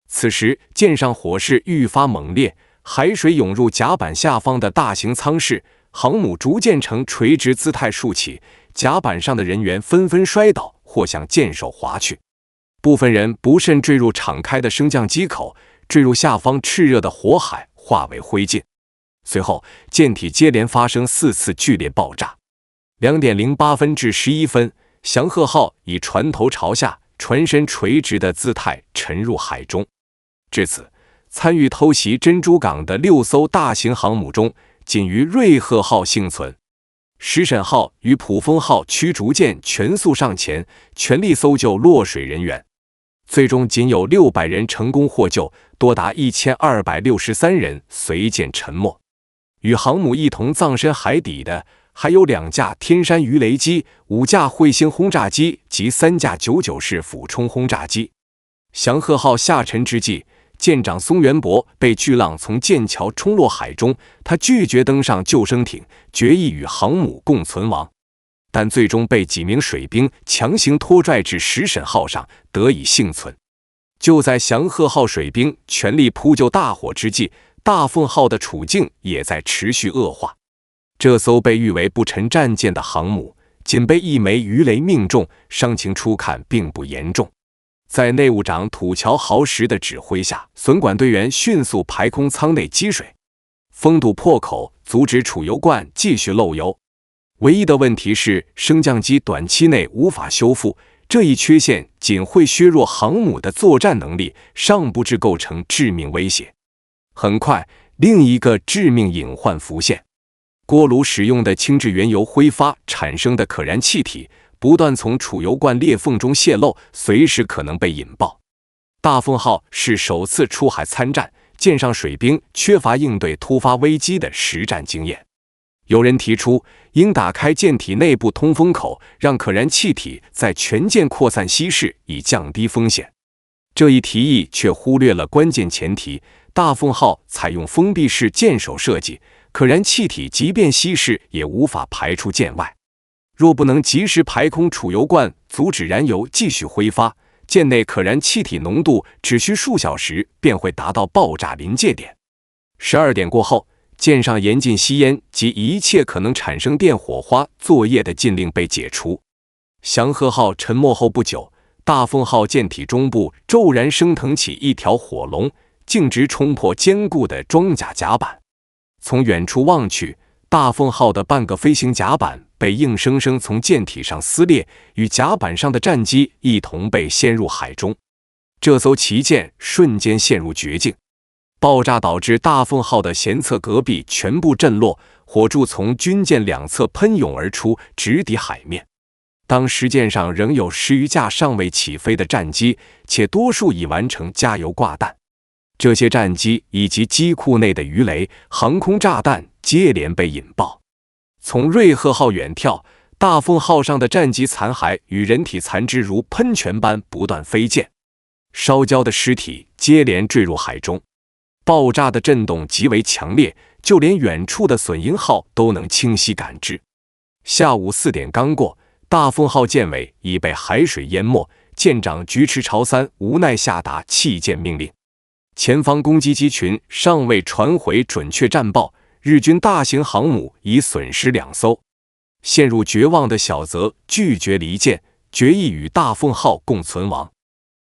此时舰上火势愈发猛烈，海水涌入甲板下方的大型舱室，航母逐渐呈垂直姿态竖起，甲板上的人员纷纷摔倒或向舰首滑去。部分人不慎坠入敞开的升降机口，坠入下方炽热的火海，化为灰烬。随后，舰体接连发生4次剧烈爆炸。2点08分至11分，祥鹤号以船头朝下、船身垂直的姿态沉入海中。至此，参与偷袭珍珠港的6艘大型航母中，仅余瑞鹤号幸存。石沈号与普丰号驱逐舰全速上前，全力搜救落水人员。最终仅有600人成功获救，多达1263人随舰沉没。与航母一同葬身海底的还有2架天山鱼雷机、5架彗星轰炸机及3架99式俯冲轰炸机。祥鹤号下沉之际，舰长松原博被巨浪从舰桥冲落海中，他拒绝登上救生艇，决意与航母共存亡，但最终被几名水兵强行拖拽至石沈号上，得以幸存。就在祥鹤号水兵全力扑救大火之际，大凤号的处境也在持续恶化。这艘被誉为不沉战舰的航母，仅被1枚鱼雷命中，伤情初看并不严重。在内务长土桥豪实的指挥下，损管队员迅速排空舱内积水，封堵破口，阻止储油罐继续漏油。唯一的问题是，升降机短期内无法修复，这一缺陷仅会削弱航母的作战能力，尚不至构成致命威胁。很快，另一个致命隐患浮现：锅炉使用的轻质原油挥发产生的可燃气体，不断从储油罐裂缝中泄漏，随时可能被引爆。大凤号是首次出海参战，舰上水兵缺乏应对突发危机的实战经验。有人提出，应打开舰体内部通风口，让可燃气体在全舰扩散稀释，以降低风险。这一提议却忽略了关键前提：大凤号采用封闭式舰首设计，可燃气体即便稀释也无法排出舰外。若不能及时排空储油罐，阻止燃油继续挥发，舰内可燃气体浓度只需数小时便会达到爆炸临界点。12点过后，舰上严禁吸烟及一切可能产生电火花作业的禁令被解除。祥鹤号沉没后不久，大凤号舰体中部骤然升腾起一条火龙，径直冲破坚固的装甲甲板。从远处望去，大凤号的半个飞行甲板被硬生生从舰体上撕裂，与甲板上的战机一同被掀入海中。这艘旗舰瞬间陷入绝境。爆炸导致大凤号的舷侧隔壁全部震落，火柱从军舰两侧喷涌而出，直抵海面。当时舰上仍有10余架尚未起飞的战机，且多数已完成加油挂弹。这些战机以及机库内的鱼雷、航空炸弹接连被引爆。从瑞鹤号远眺，大凤号上的战机残骸与人体残肢如喷泉般不断飞溅，烧焦的尸体接连坠入海中。爆炸的震动极为强烈，就连远处的隼鹰号都能清晰感知。下午4点刚过，大凤号舰尾已被海水淹没，舰长菊池朝三无奈下达弃舰命令。前方攻击机群尚未传回准确战报，日军大型航母已损失2艘。陷入绝望的小泽拒绝离舰，决意与大凤号共存亡。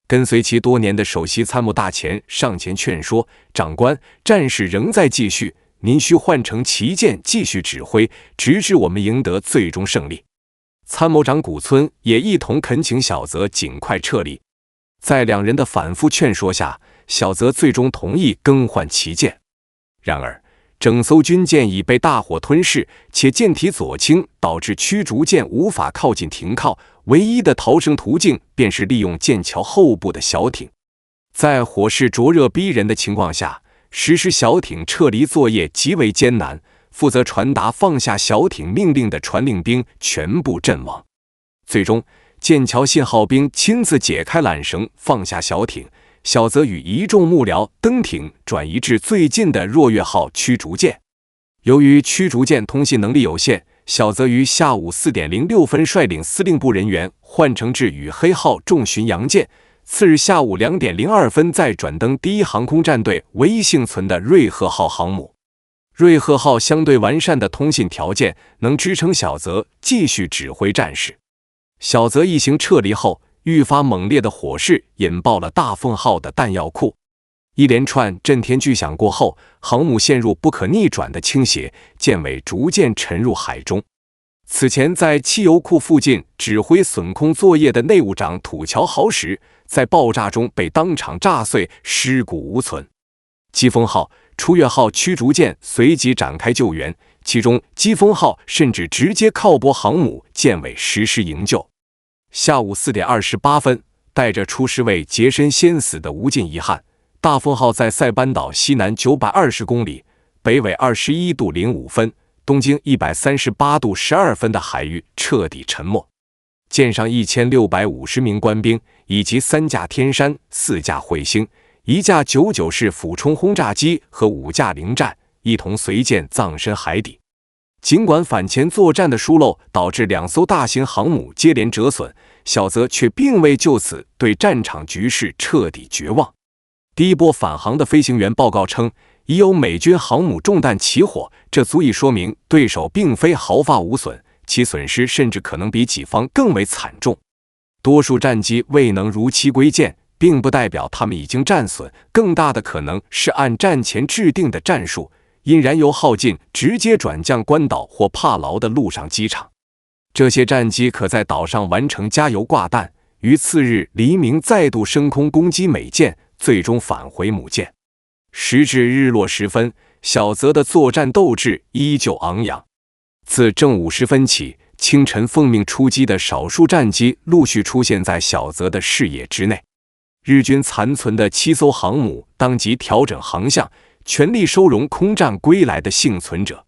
跟随其多年的首席参谋大前上前劝说：“长官，战事仍在继续，您需换乘旗舰继续指挥，直至我们赢得最终胜利。”参谋长古村也一同恳请小泽尽快撤离。在两人的反复劝说下，小泽最终同意更换旗舰。然而，整艘军舰已被大火吞噬，且舰体左倾，导致驱逐舰无法靠近停靠，唯一的逃生途径便是利用舰桥后部的小艇。在火势灼热逼人的情况下，实施小艇撤离作业极为艰难，负责传达放下小艇命令的传令兵全部阵亡。最终，舰桥信号兵亲自解开缆绳，放下小艇。小泽与一众幕僚登艇转移至最近的若月号驱逐舰。由于驱逐舰通信能力有限，小泽于下午4点06分率领司令部人员换乘至与黑号重巡洋舰。次日下午2点02分再转登第一航空战队唯一幸存的瑞鹤号航母。瑞鹤号相对完善的通信条件能支撑小泽继续指挥战事。小泽一行撤离后，愈发猛烈的火势引爆了大凤号的弹药库。一连串震天巨响过后，航母陷入不可逆转的倾斜，舰尾逐渐沉入海中。此前在汽油库附近指挥损空作业的内务长土桥豪实，在爆炸中被当场炸碎，尸骨无存。疾风号、出月号驱逐舰随即展开救援，其中疾风号甚至直接靠泊航母舰尾实施营救。下午4点28分，带着出师为洁身先死的无尽遗憾，大凤号在塞班岛西南920公里、北纬21度05分、东经138度12分的海域彻底沉没。舰上1650名官兵以及3架天山、4架彗星、1架99式俯冲轰炸机和5架零战一同随舰葬身海底。尽管反潜作战的疏漏导致2艘大型航母接连折损，小泽却并未就此对战场局势彻底绝望。第一波返航的飞行员报告称，已有美军航母中弹起火，这足以说明对手并非毫发无损，其损失甚至可能比己方更为惨重。多数战机未能如期归舰，并不代表他们已经战损，更大的可能是按战前制定的战术，因燃油耗尽直接转降关岛或帕劳的陆上机场。这些战机可在岛上完成加油挂弹，于次日黎明再度升空攻击美舰，最终返回母舰。时至日落时分，小泽的作战斗志依旧昂扬。自正午时分起，清晨奉命出击的少数战机陆续出现在小泽的视野之内。日军残存的7艘航母当即调整航向，全力收容空战归来的幸存者。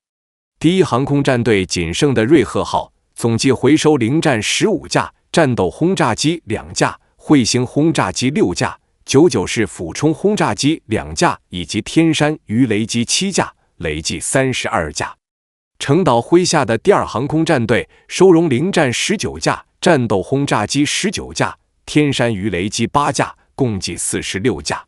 第一航空战队仅剩的瑞鹤号总计回收零战15架、战斗轰炸机2架、彗星轰炸机6架、99式俯冲轰炸机2架以及天山鱼雷机7架，累计32架。城岛麾下的第二航空战队收容零战19架、战斗轰炸机19架、天山鱼雷机8架，共计46架。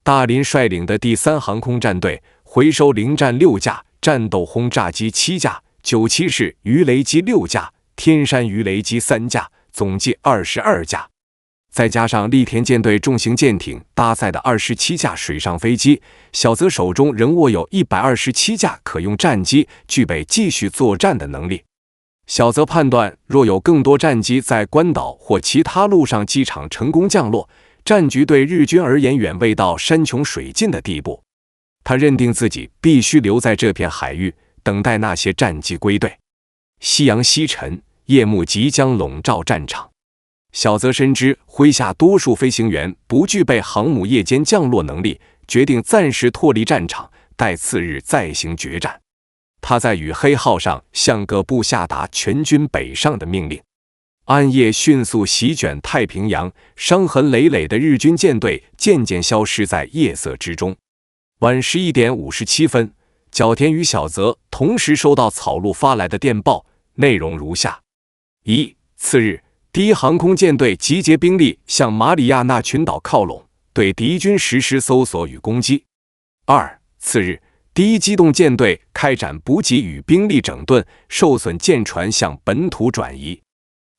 大林率领的第三航空战队回收零战6架、战斗轰炸机7架、97式鱼雷机6架、天山鱼雷机3架，总计22架。再加上栗田舰队重型舰艇搭载的27架水上飞机，小泽手中仍握有127架可用战机，具备继续作战的能力。小泽判断，若有更多战机在关岛或其他陆上机场成功降落，战局对日军而言远未到山穷水尽的地步。他认定自己必须留在这片海域，等待那些战机归队。夕阳西沉，夜幕即将笼罩战场。小泽深知麾下多数飞行员不具备航母夜间降落能力，决定暂时脱离战场，待次日再行决战。他在与黑号上向各部下达全军北上的命令。暗夜迅速席卷太平洋，伤痕累累的日军舰队渐渐消失在夜色之中。晚11点57分，角田与小泽同时收到草鹿发来的电报，内容如下：一、次日，第一航空舰队集结兵力向马里亚纳群岛靠拢，对敌军实施搜索与攻击。二、次日，第一机动舰队开展补给与兵力整顿，受损舰船向本土转移。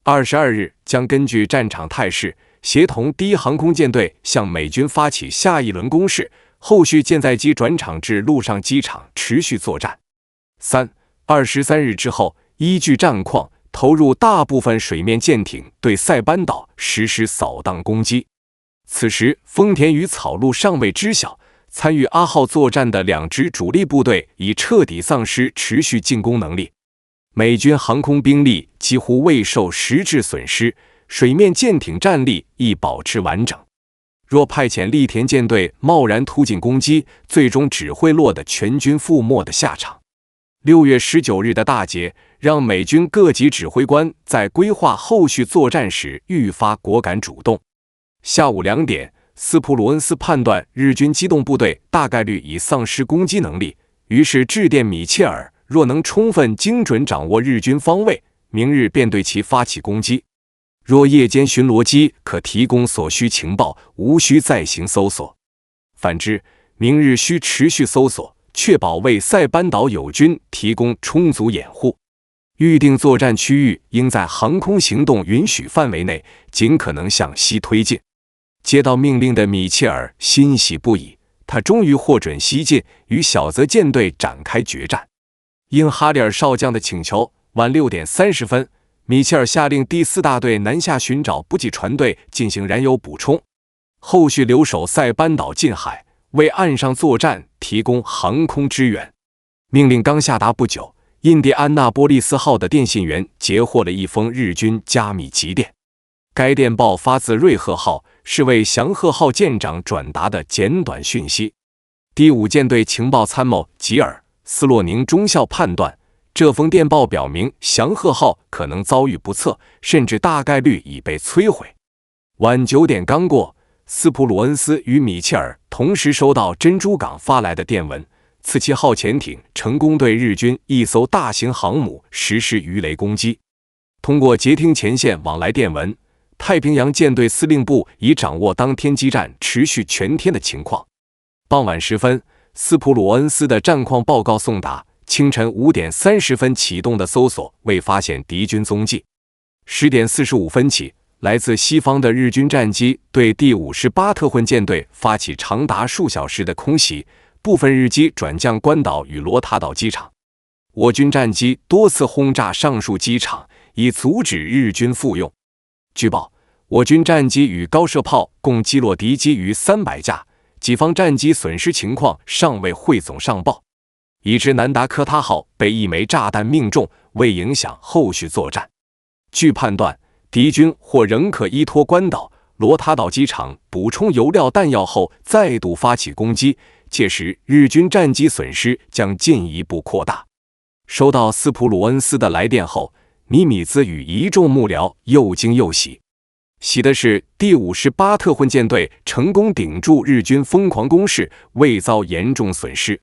22日，将根据战场态势，协同第一航空舰队向美军发起下一轮攻势，后续舰载机转场至陆上机场持续作战。3、23日之后，依据战况，投入大部分水面舰艇对塞班岛实施扫荡攻击。此时，丰田与草鹿尚未知晓，参与阿号作战的2支主力部队已彻底丧失持续进攻能力。美军航空兵力几乎未受实质损失，水面舰艇战力亦保持完整。若派遣栗田舰队贸然突进攻击，最终只会落得全军覆没的下场。6月19日的大捷，让美军各级指挥官在规划后续作战时愈发果敢主动。下午2点，斯普鲁恩斯判断日军机动部队大概率已丧失攻击能力，于是致电米切尔，若能充分精准掌握日军方位，明日便对其发起攻击。若夜间巡逻机可提供所需情报，无需再行搜索。反之，明日需持续搜索，确保为塞班岛友军提供充足掩护。预定作战区域应在航空行动允许范围内，尽可能向西推进。接到命令的米切尔欣喜不已，他终于获准西进，与小泽舰队展开决战。应哈里尔少将的请求，晚6点30分，米切尔下令第4大队南下寻找补给船队进行燃油补充，后续留守塞班岛近海，为岸上作战提供航空支援。命令刚下达不久，印第安纳波利斯号的电信员截获了一封日军加密急电，该电报发自瑞鹤号，是为祥鹤号舰长转达的简短讯息。第5舰队情报参谋吉尔·斯洛宁中校判断，这封电报表明祥鹤号可能遭遇不测，甚至大概率已被摧毁。晚9点刚过，斯普鲁恩斯与米切尔同时收到珍珠港发来的电文，茨奇号潜艇成功对日军一艘大型航母实施鱼雷攻击。通过接听前线往来电文，太平洋舰队司令部已掌握当天激战持续全天的情况。傍晚时分，斯普鲁恩斯的战况报告送达，清晨5点30分启动的搜索未发现敌军踪迹。10点45分起，来自西方的日军战机对第58特混舰队发起长达数小时的空袭，部分日机转降关岛与罗塔岛机场。我军战机多次轰炸上述机场，以阻止日军复用。据报，我军战机与高射炮共击落敌机逾300架，己方战机损失情况尚未汇总上报。已知南达科他号被一枚炸弹命中，未影响后续作战。据判断，敌军或仍可依托关岛、罗塔岛机场补充油料弹药后再度发起攻击，届时日军战机损失将进一步扩大。收到斯普鲁恩斯的来电后，尼米兹与一众幕僚又惊又喜。喜的是第58特混舰队成功顶住日军疯狂攻势，未遭严重损失。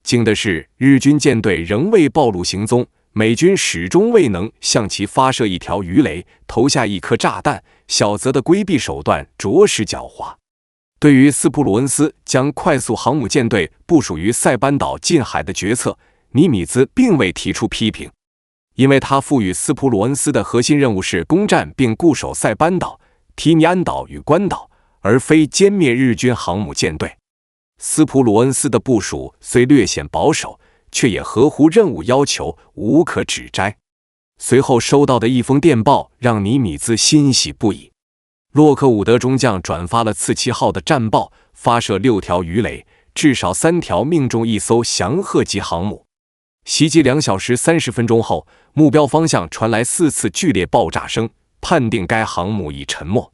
惊的是日军舰队仍未暴露行踪，美军始终未能向其发射一条鱼雷，投下一颗炸弹，小泽的规避手段着实狡猾。对于斯普鲁恩斯将快速航母舰队部署于塞班岛近海的决策，尼米兹并未提出批评，因为他赋予斯普鲁恩斯的核心任务是攻占并固守塞班岛，提尼安岛与关岛，而非歼灭日军航母舰队。斯普鲁恩斯的部署虽略显保守，却也合乎任务要求，无可指摘。随后收到的一封电报让尼米兹欣喜不已。洛克伍德中将转发了刺旗号的战报，发射6条鱼雷，至少3条命中一艘翔鹤级航母。袭击2小时30分钟后，目标方向传来4次剧烈爆炸声，判定该航母已沉没。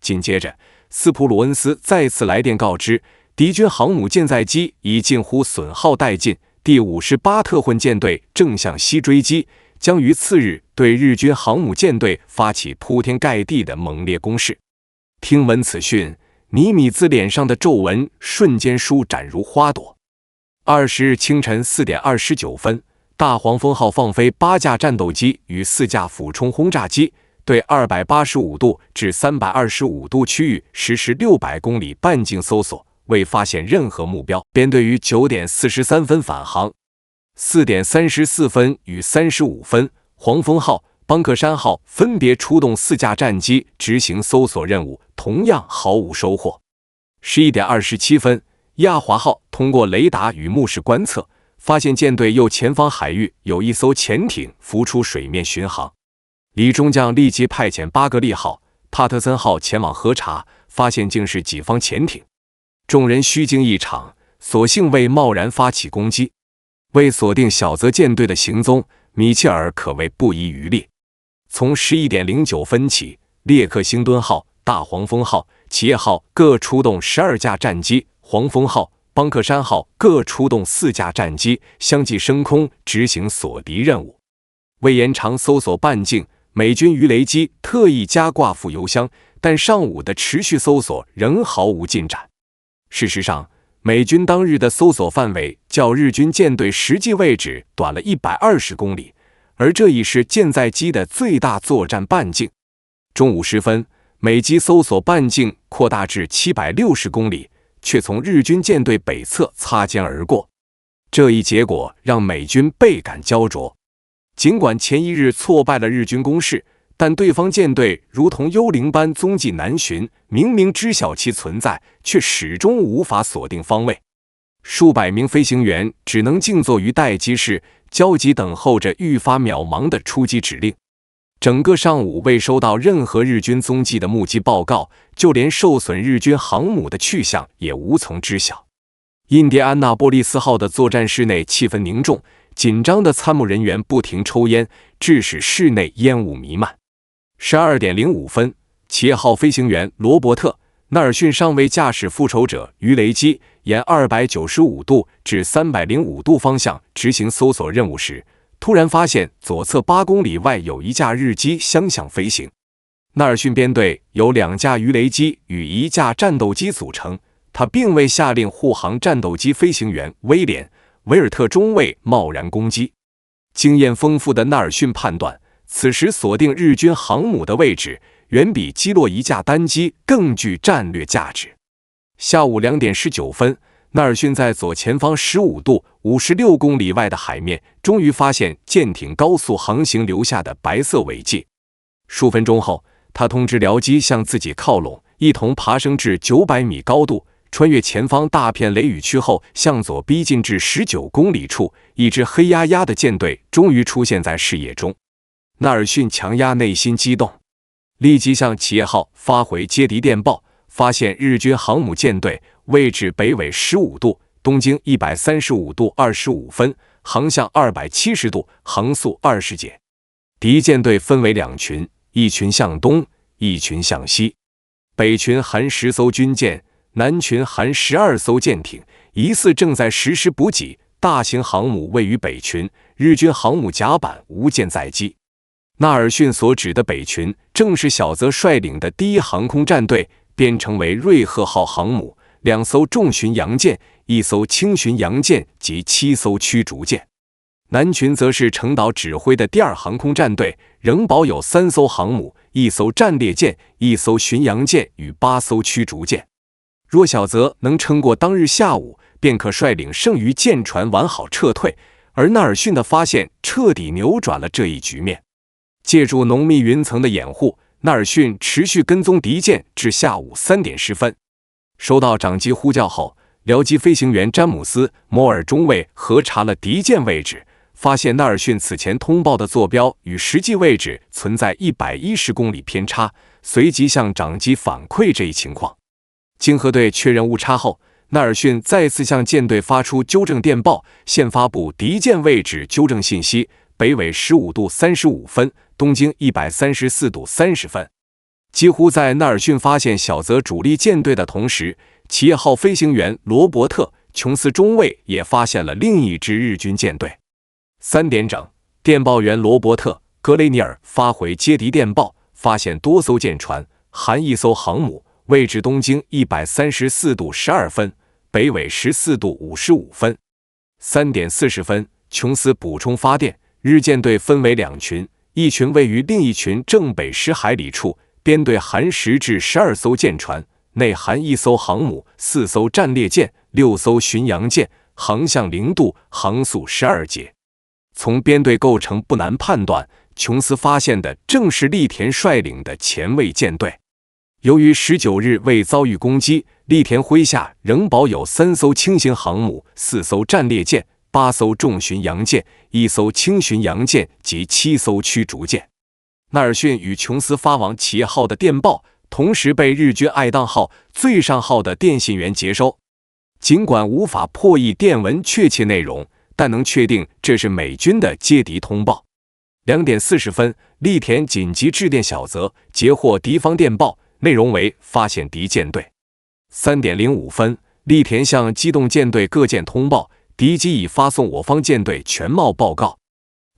紧接着，斯普鲁恩斯再次来电告知，敌军航母舰载机已近乎损耗殆尽，第58特混舰队正向西追击，将于次日对日军航母舰队发起铺天盖地的猛烈攻势。听闻此讯，尼米兹脸上的皱纹瞬间舒展如花朵。20日清晨4点29分，大黄蜂号放飞8架战斗机与4架俯冲轰炸机，对285度至325度区域实施600公里半径搜索，未发现任何目标，编队于9点43分返航。4点34分与35分，黄蜂号、邦克山号分别出动4架战机执行搜索任务，同样毫无收获。11点27分，亚华号通过雷达与目视观测，发现舰队右前方海域有一艘潜艇浮出水面巡航。李中将立即派遣巴格利号、帕特森号前往核查，发现竟是己方潜艇。众人虚惊一场，索性未贸然发起攻击。为锁定小泽舰队的行踪，米切尔可谓不遗余力。从11点09分起，列克星敦号、大黄蜂号、企业号各出动12架战机，黄蜂号、邦克山号各出动4架战机，相继升空执行锁敌任务。为延长搜索半径，美军鱼雷机特意加挂副油箱，但上午的持续搜索仍毫无进展。事实上，美军当日的搜索范围较日军舰队实际位置短了120公里，而这已是舰载机的最大作战半径。中午时分，美机搜索半径扩大至760公里，却从日军舰队北侧擦肩而过。这一结果让美军倍感焦灼。尽管前一日挫败了日军攻势，但对方舰队如同幽灵般踪迹难寻，明明知晓其存在，却始终无法锁定方位。数百名飞行员只能静坐于待机室，焦急等候着愈发渺茫的出击指令。整个上午未收到任何日军踪迹的目击报告，就连受损日军航母的去向也无从知晓。印第安纳波利斯号的作战室内气氛凝重，紧张的参谋人员不停抽烟，致使室内烟雾弥漫。12点05分，企业号飞行员罗伯特·纳尔逊上尉驾驶复仇者鱼雷机沿295度至305度方向执行搜索任务时，突然发现左侧8公里外有一架日机相向飞行。纳尔逊编队由2架鱼雷机与1架战斗机组成，他并未下令护航战斗机飞行员威廉·维尔特中尉贸然攻击。经验丰富的纳尔逊判断，此时锁定日军航母的位置远比击落1架单机更具战略价值。下午2点19分，纳尔逊在左前方15度56公里外的海面终于发现舰艇高速航行留下的白色尾迹。数分钟后，他通知僚机向自己靠拢，一同爬升至900米高度，穿越前方大片雷雨区后，向左逼近至19公里处，一支黑压压的舰队终于出现在视野中。纳尔逊强压内心激动，立即向企业号发回接敌电报，发现日军航母舰队位置北纬15度，东经135度25分，航向270度，航速20节。敌舰队分为2群，一群向东，一群向西。北群含10艘军舰，南群含12艘舰艇，疑似正在实施补给。大型航母位于北群，日军航母甲板无舰载机。纳尔逊所指的北群，正是小泽率领的第1航空战队，编成为瑞鹤号航母，2艘重巡洋舰，1艘轻巡洋舰及7艘驱逐舰。南群则是程岛指挥的第2航空战队，仍保有3艘航母，1艘战列舰，1艘巡洋舰与8艘驱逐舰。若小泽能撑过当日下午，便可率领剩余舰船完好撤退，而纳尔逊的发现彻底扭转了这一局面。借助浓密云层的掩护，纳尔逊持续跟踪敌舰至下午3点10分。收到长机呼叫后，僚机飞行员詹姆斯·摩尔中尉核查了敌舰位置，发现纳尔逊此前通报的坐标与实际位置存在110公里偏差，随即向长机反馈这一情况。经核对确认误差后，纳尔逊再次向舰队发出纠正电报，现发布敌舰位置纠正信息：北纬15度35分，东经134度30分。几乎在纳尔逊发现小泽主力舰队的同时，企业号飞行员罗伯特·琼斯中尉也发现了另一支日军舰队。3点整，电报员罗伯特·格雷尼尔发回接敌电报，发现多艘舰船，含一艘航母，位置东经134度12分，北纬14度55分。3点40分，琼斯补充发电，日舰队分为2群，一群位于另一群正北10海里处，编队含10至12艘舰船，内含1艘航母、4艘战列舰、6艘巡洋舰，航向0度，航速12节。从编队构成不难判断，琼斯发现的正是栗田率领的前卫舰队。由于19日未遭遇攻击，栗田麾下仍保有3艘轻型航母、4艘战列舰、8艘重巡洋舰、1艘轻巡洋舰及7艘驱逐舰。纳尔逊与琼斯发往企业号的电报，同时被日军爱宕号、最上号的电信员接收。尽管无法破译电文确切内容，但能确定这是美军的接敌通报。2点40分，栗田紧急致电小泽，截获敌方电报，内容为发现敌舰队。3点05分，栗田向机动舰队各舰通报，敌机已发送我方舰队全貌报告。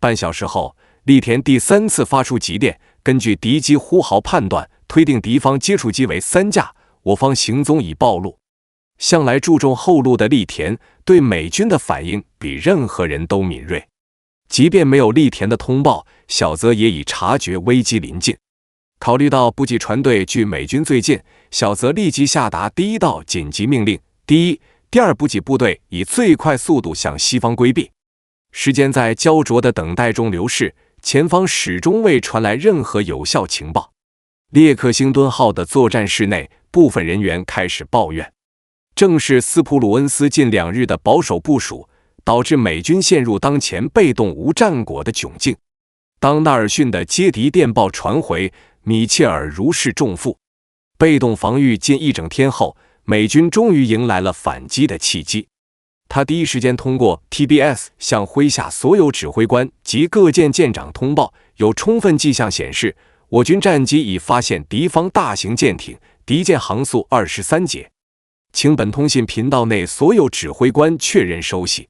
半小时后，栗田第3次发出急电，根据敌机呼号判断，推定敌方接触机为3架，我方行踪已暴露。向来注重后路的栗田对美军的反应比任何人都敏锐，即便没有栗田的通报，小泽也已察觉危机临近。考虑到补给船队距美军最近，小泽立即下达第1道紧急命令：第1、第2补给部队以最快速度向西方规避。时间在焦灼的等待中流逝，前方始终未传来任何有效情报。列克星敦号的作战室内，部分人员开始抱怨，正是斯普鲁恩斯近2日的保守部署，导致美军陷入当前被动无战果的窘境。当纳尔逊的接敌电报传回，米切尔如释重负。被动防御近1整天后，美军终于迎来了反击的契机。他第一时间通过 TBS 向麾下所有指挥官及各舰舰长通报，有充分迹象显示，我军战机已发现敌方大型舰艇，敌舰航速23节。请本通信频道内所有指挥官确认收悉。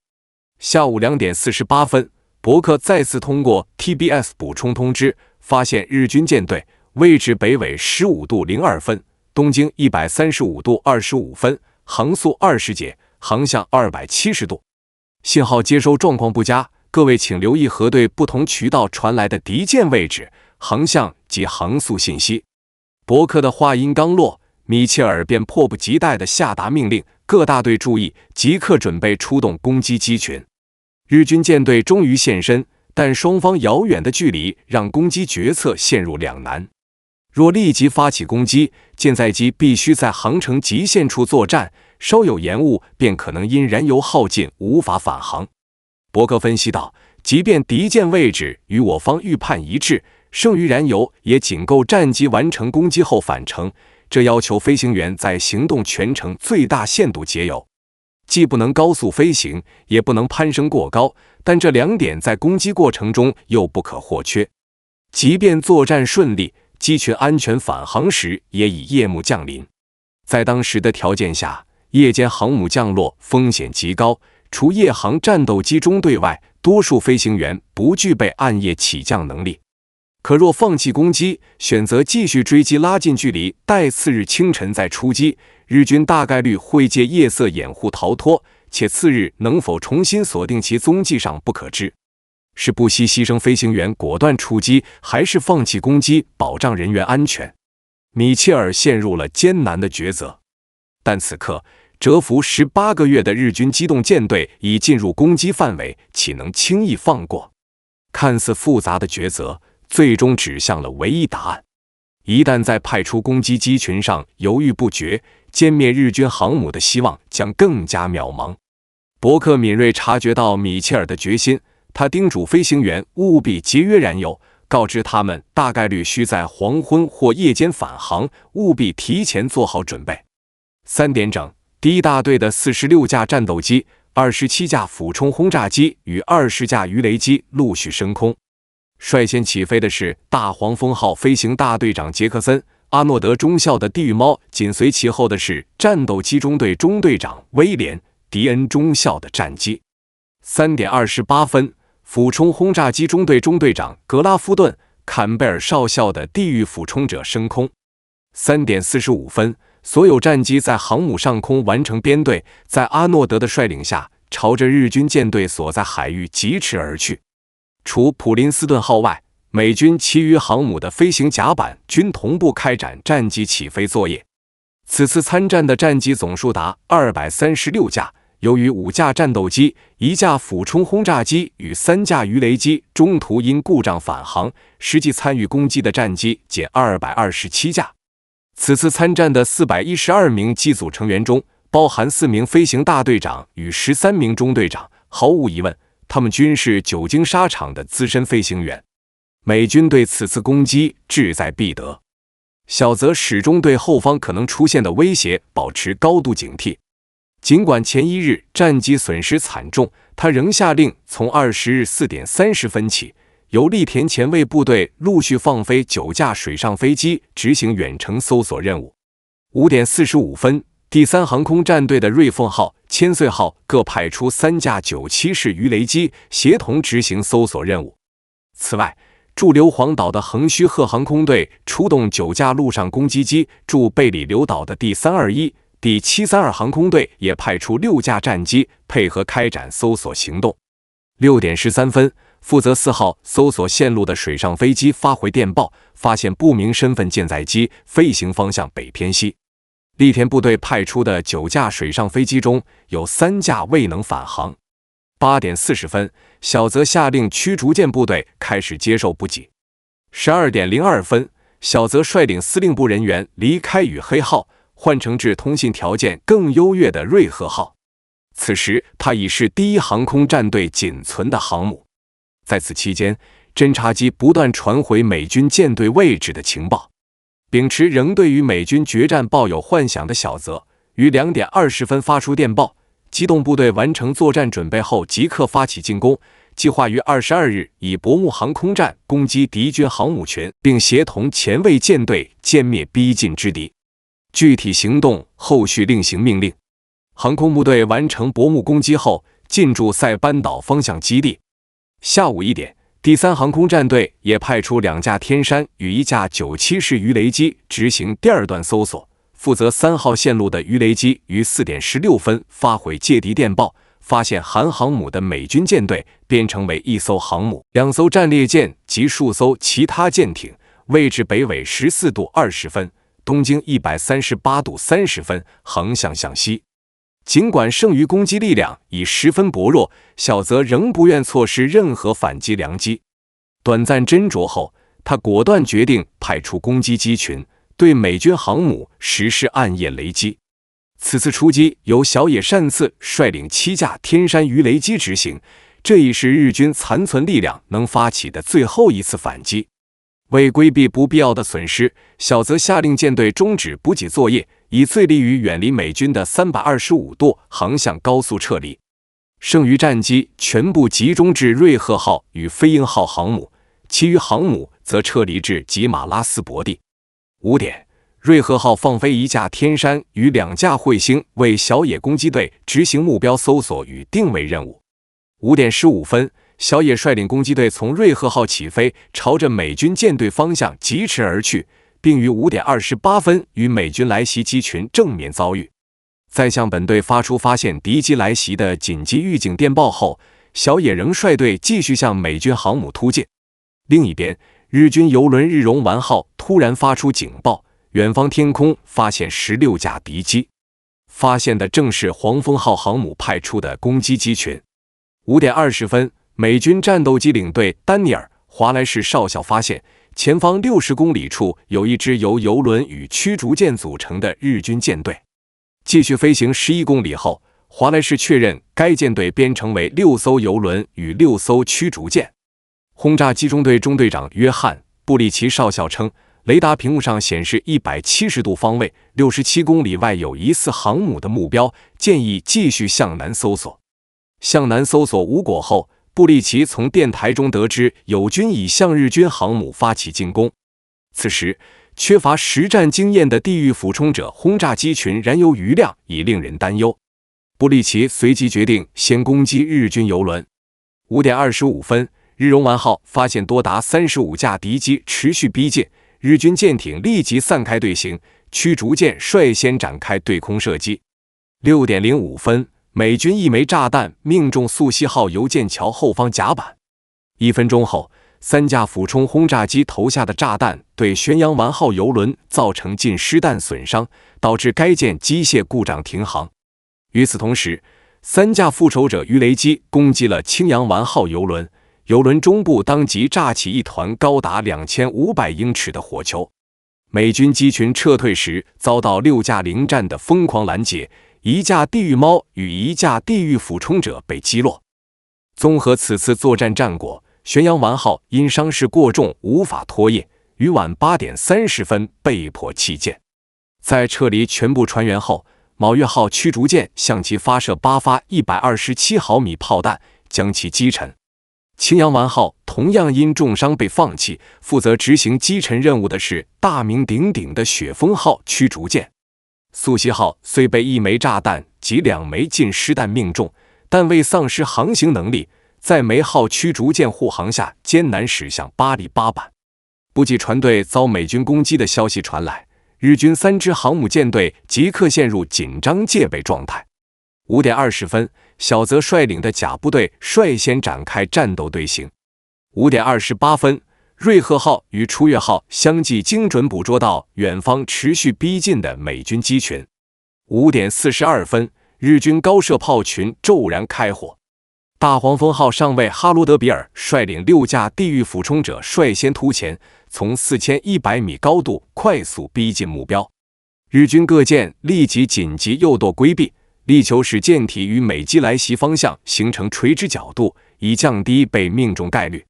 下午2点48分，伯克再次通过 TBS 补充通知，发现日军舰队位置北纬15度02分，东经135度25分，航速20节，航向270度。信号接收状况不佳，各位请留意核对不同渠道传来的敌舰位置、航向及航速信息。伯克的话音刚落，米切尔便迫不及待地下达命令，各大队注意，即刻准备出动攻击机群。日军舰队终于现身，但双方遥远的距离让攻击决策陷入两难。若立即发起攻击，舰载机必须在航程极限处作战，稍有延误便可能因燃油耗尽无法返航。伯克分析道，即便敌舰位置与我方预判一致，剩余燃油也仅够战机完成攻击后返程，这要求飞行员在行动全程最大限度节油，既不能高速飞行，也不能攀升过高，但这2点在攻击过程中又不可或缺。即便作战顺利，机群安全返航时也已夜幕降临。在当时的条件下，夜间航母降落风险极高，除夜航战斗机中队外，多数飞行员不具备暗夜起降能力。可若放弃攻击，选择继续追击拉近距离，待次日清晨再出击，日军大概率会借夜色掩护逃脱，且次日能否重新锁定其踪迹尚不可知。是不惜牺牲飞行员果断出击，还是放弃攻击保障人员安全？米切尔陷入了艰难的抉择。但此刻，蛰伏18个月的日军机动舰队已进入攻击范围，岂能轻易放过？看似复杂的抉择，最终指向了唯一答案。一旦在派出攻击机群上犹豫不决，歼灭日军航母的希望将更加渺茫。伯克敏锐察觉到米切尔的决心，他叮嘱飞行员务必节约燃油，告知他们大概率需在黄昏或夜间返航，务必提前做好准备。3点整，第一大队的46架战斗机、27架俯冲轰炸机与20架鱼雷机陆续升空。率先起飞的是大黄蜂号飞行大队长杰克森，阿诺德中校的地狱猫，紧随其后的是战斗机中队中队长威廉·迪恩中校的战机。3点28分，俯冲轰炸机中队中队长格拉夫顿·坎贝尔少校的地狱俯冲者升空。3点45分，所有战机在航母上空完成编队，在阿诺德的率领下，朝着日军舰队所在海域疾驰而去。除普林斯顿号外，美军其余航母的飞行甲板均同步开展战机起飞作业。此次参战的战机总数达236架，由于5架战斗机、1架俯冲轰炸机与3架鱼雷机中途因故障返航，实际参与攻击的战机仅227架。此次参战的412名机组成员中，包含4名飞行大队长与13名中队长，毫无疑问，他们均是久经沙场的资深飞行员。美军对此次攻击志在必得。小泽始终对后方可能出现的威胁保持高度警惕。尽管前一日战机损失惨重，他仍下令从20日4点30分起，由栗田前卫部队陆续放飞9架水上飞机执行远程搜索任务。5点45分，第3航空战队的瑞凤号、千岁号各派出3架97式鱼雷机协同执行搜索任务。此外，驻硫磺岛的横须贺航空队出动9架陆上攻击机，驻贝里琉岛的第321、第732航空队也派出6架战机配合开展搜索行动。6点13分，负责4号搜索线路的水上飞机发回电报，发现不明身份舰载机飞行方向北偏西。栗田部队派出的9架水上飞机中有3架未能返航。8点40分，小泽下令驱逐舰部队开始接受补给。12点02分，小泽率领司令部人员离开与黑号，换乘至通信条件更优越的瑞鹤号。此时他已是第1航空战队仅存的航母。在此期间，侦察机不断传回美军舰队位置的情报。秉持仍对于美军决战抱有幻想的小泽，于2点20分发出电报，机动部队完成作战准备后即刻发起进攻，计划于22日以薄暮航空战攻击敌军航母群，并协同前卫舰队歼灭逼近之敌。具体行动后续另行命令。航空部队完成薄暮攻击后，进驻塞班岛方向基地。下午1点，第3航空战队也派出2架天山与1架97式鱼雷机执行第2段搜索。负责3号线路的鱼雷机于4点16分发回借敌电报，发现韩航母的美军舰队编成为1艘航母、2艘战列舰及数艘其他舰艇，位置北纬14度20分，东经138度30分，横向向西。尽管剩余攻击力量已十分薄弱，小泽仍不愿错失任何反击良机。短暂斟酌后，他果断决定派出攻击机群，对美军航母实施暗夜雷击。此次出击由小野善次率领7架天山鱼雷机执行，这已是日军残存力量能发起的最后一次反击。为规避不必要的损失，小泽下令舰队终止补给作业，以最利于远离美军的325度航向高速撤离。剩余战机全部集中至瑞鹤号与飞鹰号航母，其余航母则撤离至吉马拉斯伯地。5点，瑞鹤号放飞1架天山与2架彗星，为小野攻击队执行目标搜索与定位任务。5点15分，小野率领攻击队从瑞鹤号起飞，朝着美军舰队方向疾驰而去，并于5点28分与美军来袭机群正面遭遇。在向本队发出发现敌机来袭的紧急预警电报后，小野仍率队继续向美军航母突进。另一边，日军邮轮日荣丸号突然发出警报，远方天空发现16架敌机，发现的正是黄蜂号航母派出的攻击机群。5点20分，美军战斗机领队丹尼尔·华莱士少校发现前方60公里处有一支由油轮与驱逐舰组成的日军舰队。继续飞行11公里后，华莱士确认该舰队编成为6艘油轮与6艘驱逐舰。轰炸机中队中队长约翰·布利奇少校称，雷达屏幕上显示170度方位，67公里外有疑似航母的目标，建议继续向南搜索。向南搜索无果后，布利奇从电台中得知友军已向日军航母发起进攻。此时，缺乏实战经验的地狱俯冲者轰炸机群燃油余量已令人担忧。布利奇随即决定先攻击日军油轮。5点25分，日荣丸号发现多达35架敌机持续逼近，日军舰艇立即散开队形，驱逐舰率先展开对空射击。6点05分，美军一枚炸弹命中素汐号油舰桥后方甲板。1分钟后，3架俯冲轰炸机投下的炸弹对宣阳丸号油轮造成近失弹损伤，导致该舰机械故障停航。与此同时，3架复仇者鱼雷机攻击了青阳丸号油轮，油轮中部当即炸起一团高达2500英尺的火球。美军机群撤退时遭到6架零战的疯狂拦截，1架地狱猫与1架地狱俯冲者被击落。综合此次作战战果，宣阳丸号因伤势过重无法拖曳，于晚8点30分被迫弃舰。在撤离全部船员后，卯月号驱逐舰向其发射8发127毫米炮弹，将其击沉。青阳丸号同样因重伤被放弃，负责执行击沉任务的是大名鼎鼎的雪峰号驱逐舰。素汐号虽被1枚炸弹及2枚近失弹命中，但未丧失航行能力，在梅号驱逐舰护航下艰难驶向巴黎八板。补给船队遭美军攻击的消息传来，日军3支航母舰队即刻陷入紧张戒备状态。5点20分，小泽率领的甲部队率先展开战斗队形。5点28分，瑞鹤号与出月号相继精准捕捉到远方持续逼近的美军机群。5点42分，日军高射炮群骤然开火。大黄蜂号上尉哈罗德比尔率领6架地狱俯冲者率先突前，从4100米高度快速逼近目标。日军各舰立即紧急诱舵规避，力求使舰体与美机来袭方向形成垂直角度，以降低被命中概率。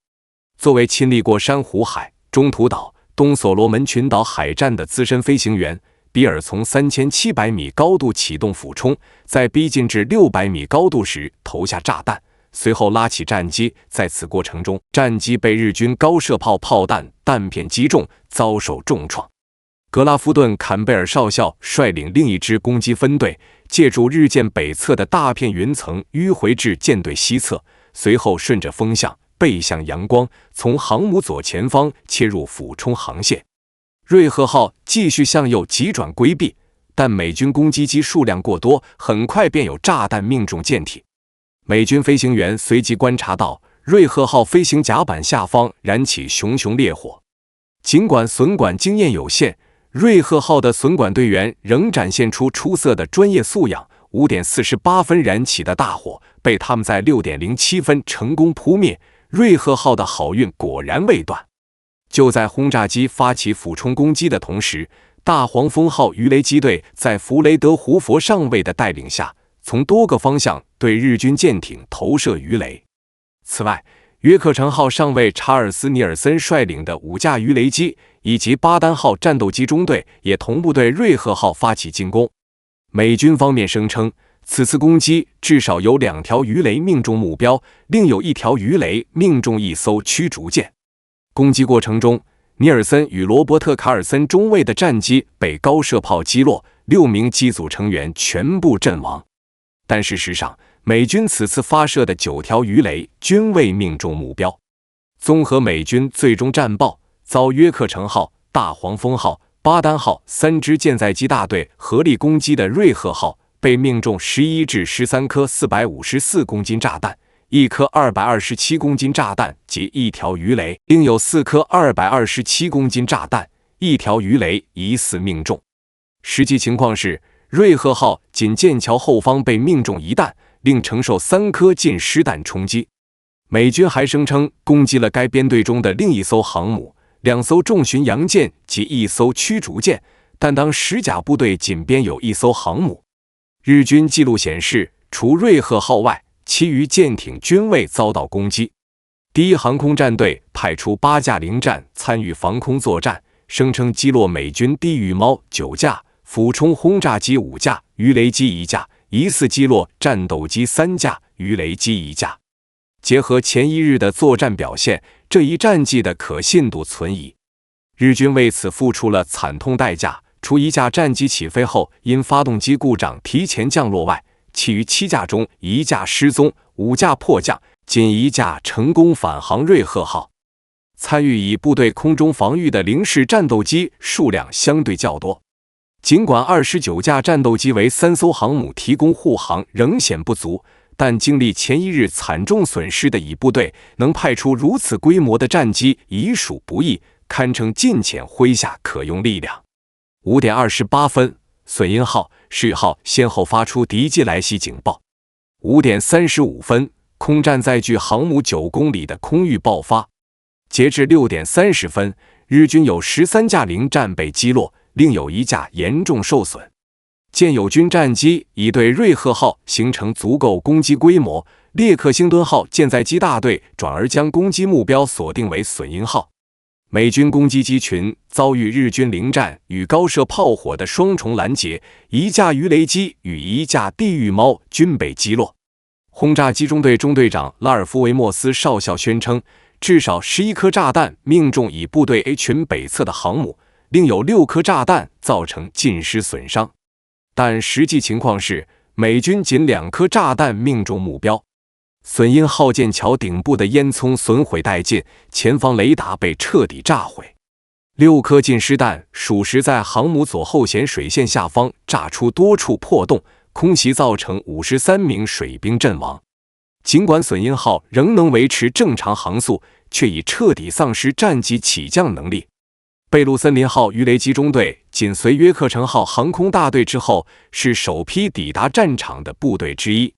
作为亲历过珊瑚海、中途岛、东所罗门群岛海战的资深飞行员，比尔从3700米高度启动俯冲，在逼近至600米高度时投下炸弹，随后拉起战机。在此过程中，战机被日军高射炮炮弹弹片击中，遭受重创。格拉夫顿·坎贝尔少校率领另一支攻击分队，借助日舰北侧的大片云层迂回至舰队西侧，随后顺着风向背向阳光，从航母左前方切入俯冲航线。瑞鹤号继续向右急转规避，但美军攻击机数量过多，很快便有炸弹命中舰体。美军飞行员随即观察到瑞鹤号飞行甲板下方燃起熊熊烈火。尽管损管经验有限，瑞鹤号的损管队员仍展现出出色的专业素养。5点48分燃起的大火被他们在6点07分成功扑灭。瑞鹤号的好运果然未断。就在轰炸机发起俯冲攻击的同时，大黄蜂号鱼雷机队在弗雷德胡佛上尉的带领下，从多个方向对日军舰艇投射鱼雷。此外，约克城号上尉查尔斯·尼尔森率领的5架鱼雷机以及巴丹号战斗机中队也同步对瑞鹤号发起进攻。美军方面声称，此次攻击至少有2条鱼雷命中目标，另有1条鱼雷命中1艘驱逐舰。攻击过程中，尼尔森与罗伯特·卡尔森中尉的战机被高射炮击落，6名机组成员全部阵亡。但事实上，美军此次发射的9条鱼雷均未命中目标。综合美军最终战报，遭约克城号、大黄蜂号、巴丹号3支舰载机大队合力攻击的瑞鹤号被命中11至13颗454公斤炸弹，1颗227公斤炸弹及1条鱼雷，另有4颗227公斤炸弹，1条鱼雷疑似命中。实际情况是，瑞鹤号仅舰桥后方被命中1弹，另承受3颗近失弹冲击。美军还声称攻击了该编队中的另一艘航母， 2艘重巡洋舰及1艘驱逐舰，但当时甲部队仅编有1艘航母。日军记录显示，除瑞鹤号外，其余舰艇均未遭到攻击。第一航空战队派出8架零战参与防空作战，声称击落美军地狱猫9架、俯冲轰炸机5架、鱼雷机1架，疑似击落战斗机3架、鱼雷机1架。结合前一日的作战表现，这一战绩的可信度存疑。日军为此付出了惨痛代价，除1架战机起飞后因发动机故障提前降落外，其余7架中1架失踪，5架迫降，仅1架成功返航瑞鹤号。参与以部队空中防御的零式战斗机数量相对较多，尽管29架战斗机为3艘航母提供护航仍显不足，但经历前一日惨重损失的乙部队能派出如此规模的战机已属不易，堪称近潜麾下可用力量。5点28分，隼鹰号、世宇号先后发出敌机来袭警报。5点35分，空战在距航母9公里的空域爆发。截至6点30分，日军有13架零战被击落，另有1架严重受损。见友军战机已对瑞鹤号形成足够攻击规模，列克星敦号舰载机大队转而将攻击目标锁定为隼鹰号。美军攻击机群遭遇日军零战与高射炮火的双重拦截，1架鱼雷机与1架地狱猫均被击落。轰炸机中队中队长拉尔夫·维莫斯少校宣称，至少11颗炸弹命中以部队 A 群北侧的航母，另有6颗炸弹造成近失损伤。但实际情况是，美军仅2颗炸弹命中目标。隼鹰号舰桥顶部的烟囱损毁殆尽，前方雷达被彻底炸毁。6颗近失弹属实在航母左后舷水线下方炸出多处破洞，空袭造成53名水兵阵亡。尽管隼鹰号仍能维持正常航速，却已彻底丧失战机起降能力。贝鲁森林号鱼雷机中队紧随约克城号航空大队之后，是首批抵达战场的部队之一。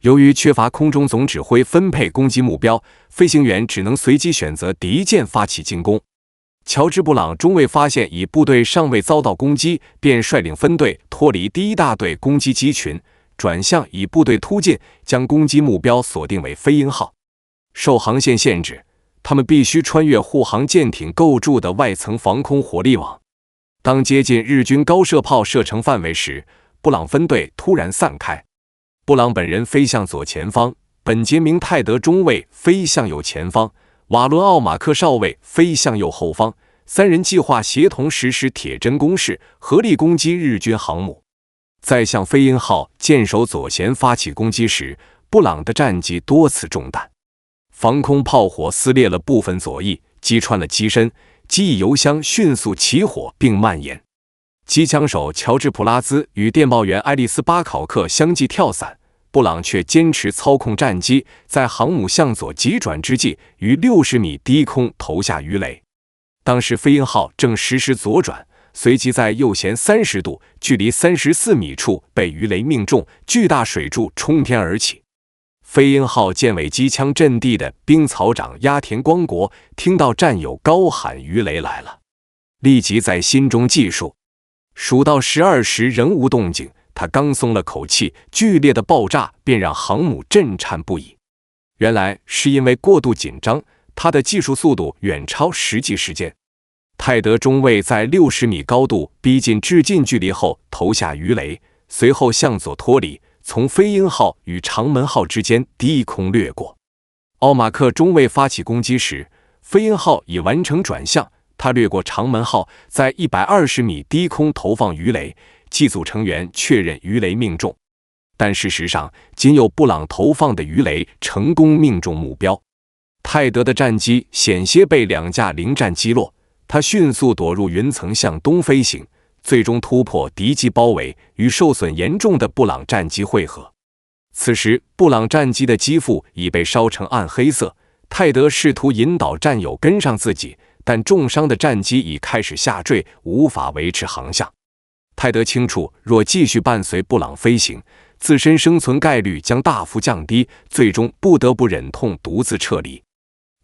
由于缺乏空中总指挥分配攻击目标，飞行员只能随机选择敌舰发起进攻。乔治·布朗中尉发现乙部队尚未遭到攻击，便率领分队脱离第一大队攻击机群，转向乙部队突进，将攻击目标锁定为飞鹰号。受航线限制，他们必须穿越护航舰艇构筑的外层防空火力网。当接近日军高射炮射程范围时，布朗分队突然散开。布朗本人飞向左前方，本杰明·泰德中尉飞向右前方，瓦伦·奥马克少尉飞向右后方。3人计划协同实施铁针攻势，合力攻击日军航母。在向飞鹰号舰首左舷发起攻击时，布朗的战机多次中弹，防空炮火撕裂了部分左翼，击穿了机身，机翼油箱迅速起火并蔓延。机枪手乔治·普拉兹与电报员爱丽丝·巴考克相继跳伞，布朗却坚持操控战机，在航母向左急转之际，于60米低空投下鱼雷。当时飞鹰号正实施左转，随即在右舷30度，距离34米处被鱼雷命中，巨大水柱冲天而起。飞鹰号舰尾机枪阵地的兵曹长鸭田光国听到战友高喊鱼雷来了，立即在心中计数，数到12时仍无动静，他刚松了口气，剧烈的爆炸便让航母震颤不已。原来是因为过度紧张，他的计数速度远超实际时间。泰德中尉在60米高度逼近至近距离后投下鱼雷，随后向左脱离，从飞鹰号与长门号之间低空掠过。奥马克中尉发起攻击时，飞鹰号已完成转向，他掠过长门号，在120米低空投放鱼雷，机组成员确认鱼雷命中。但事实上，仅有布朗投放的鱼雷成功命中目标。泰德的战机险些被2架零战击落，他迅速躲入云层向东飞行，最终突破敌机包围，与受损严重的布朗战机会合。此时，布朗战机的机腹已被烧成暗黑色，泰德试图引导战友跟上自己，但重伤的战机已开始下坠，无法维持航向。泰德清楚，若继续伴随布朗飞行，自身生存概率将大幅降低，最终不得不忍痛独自撤离。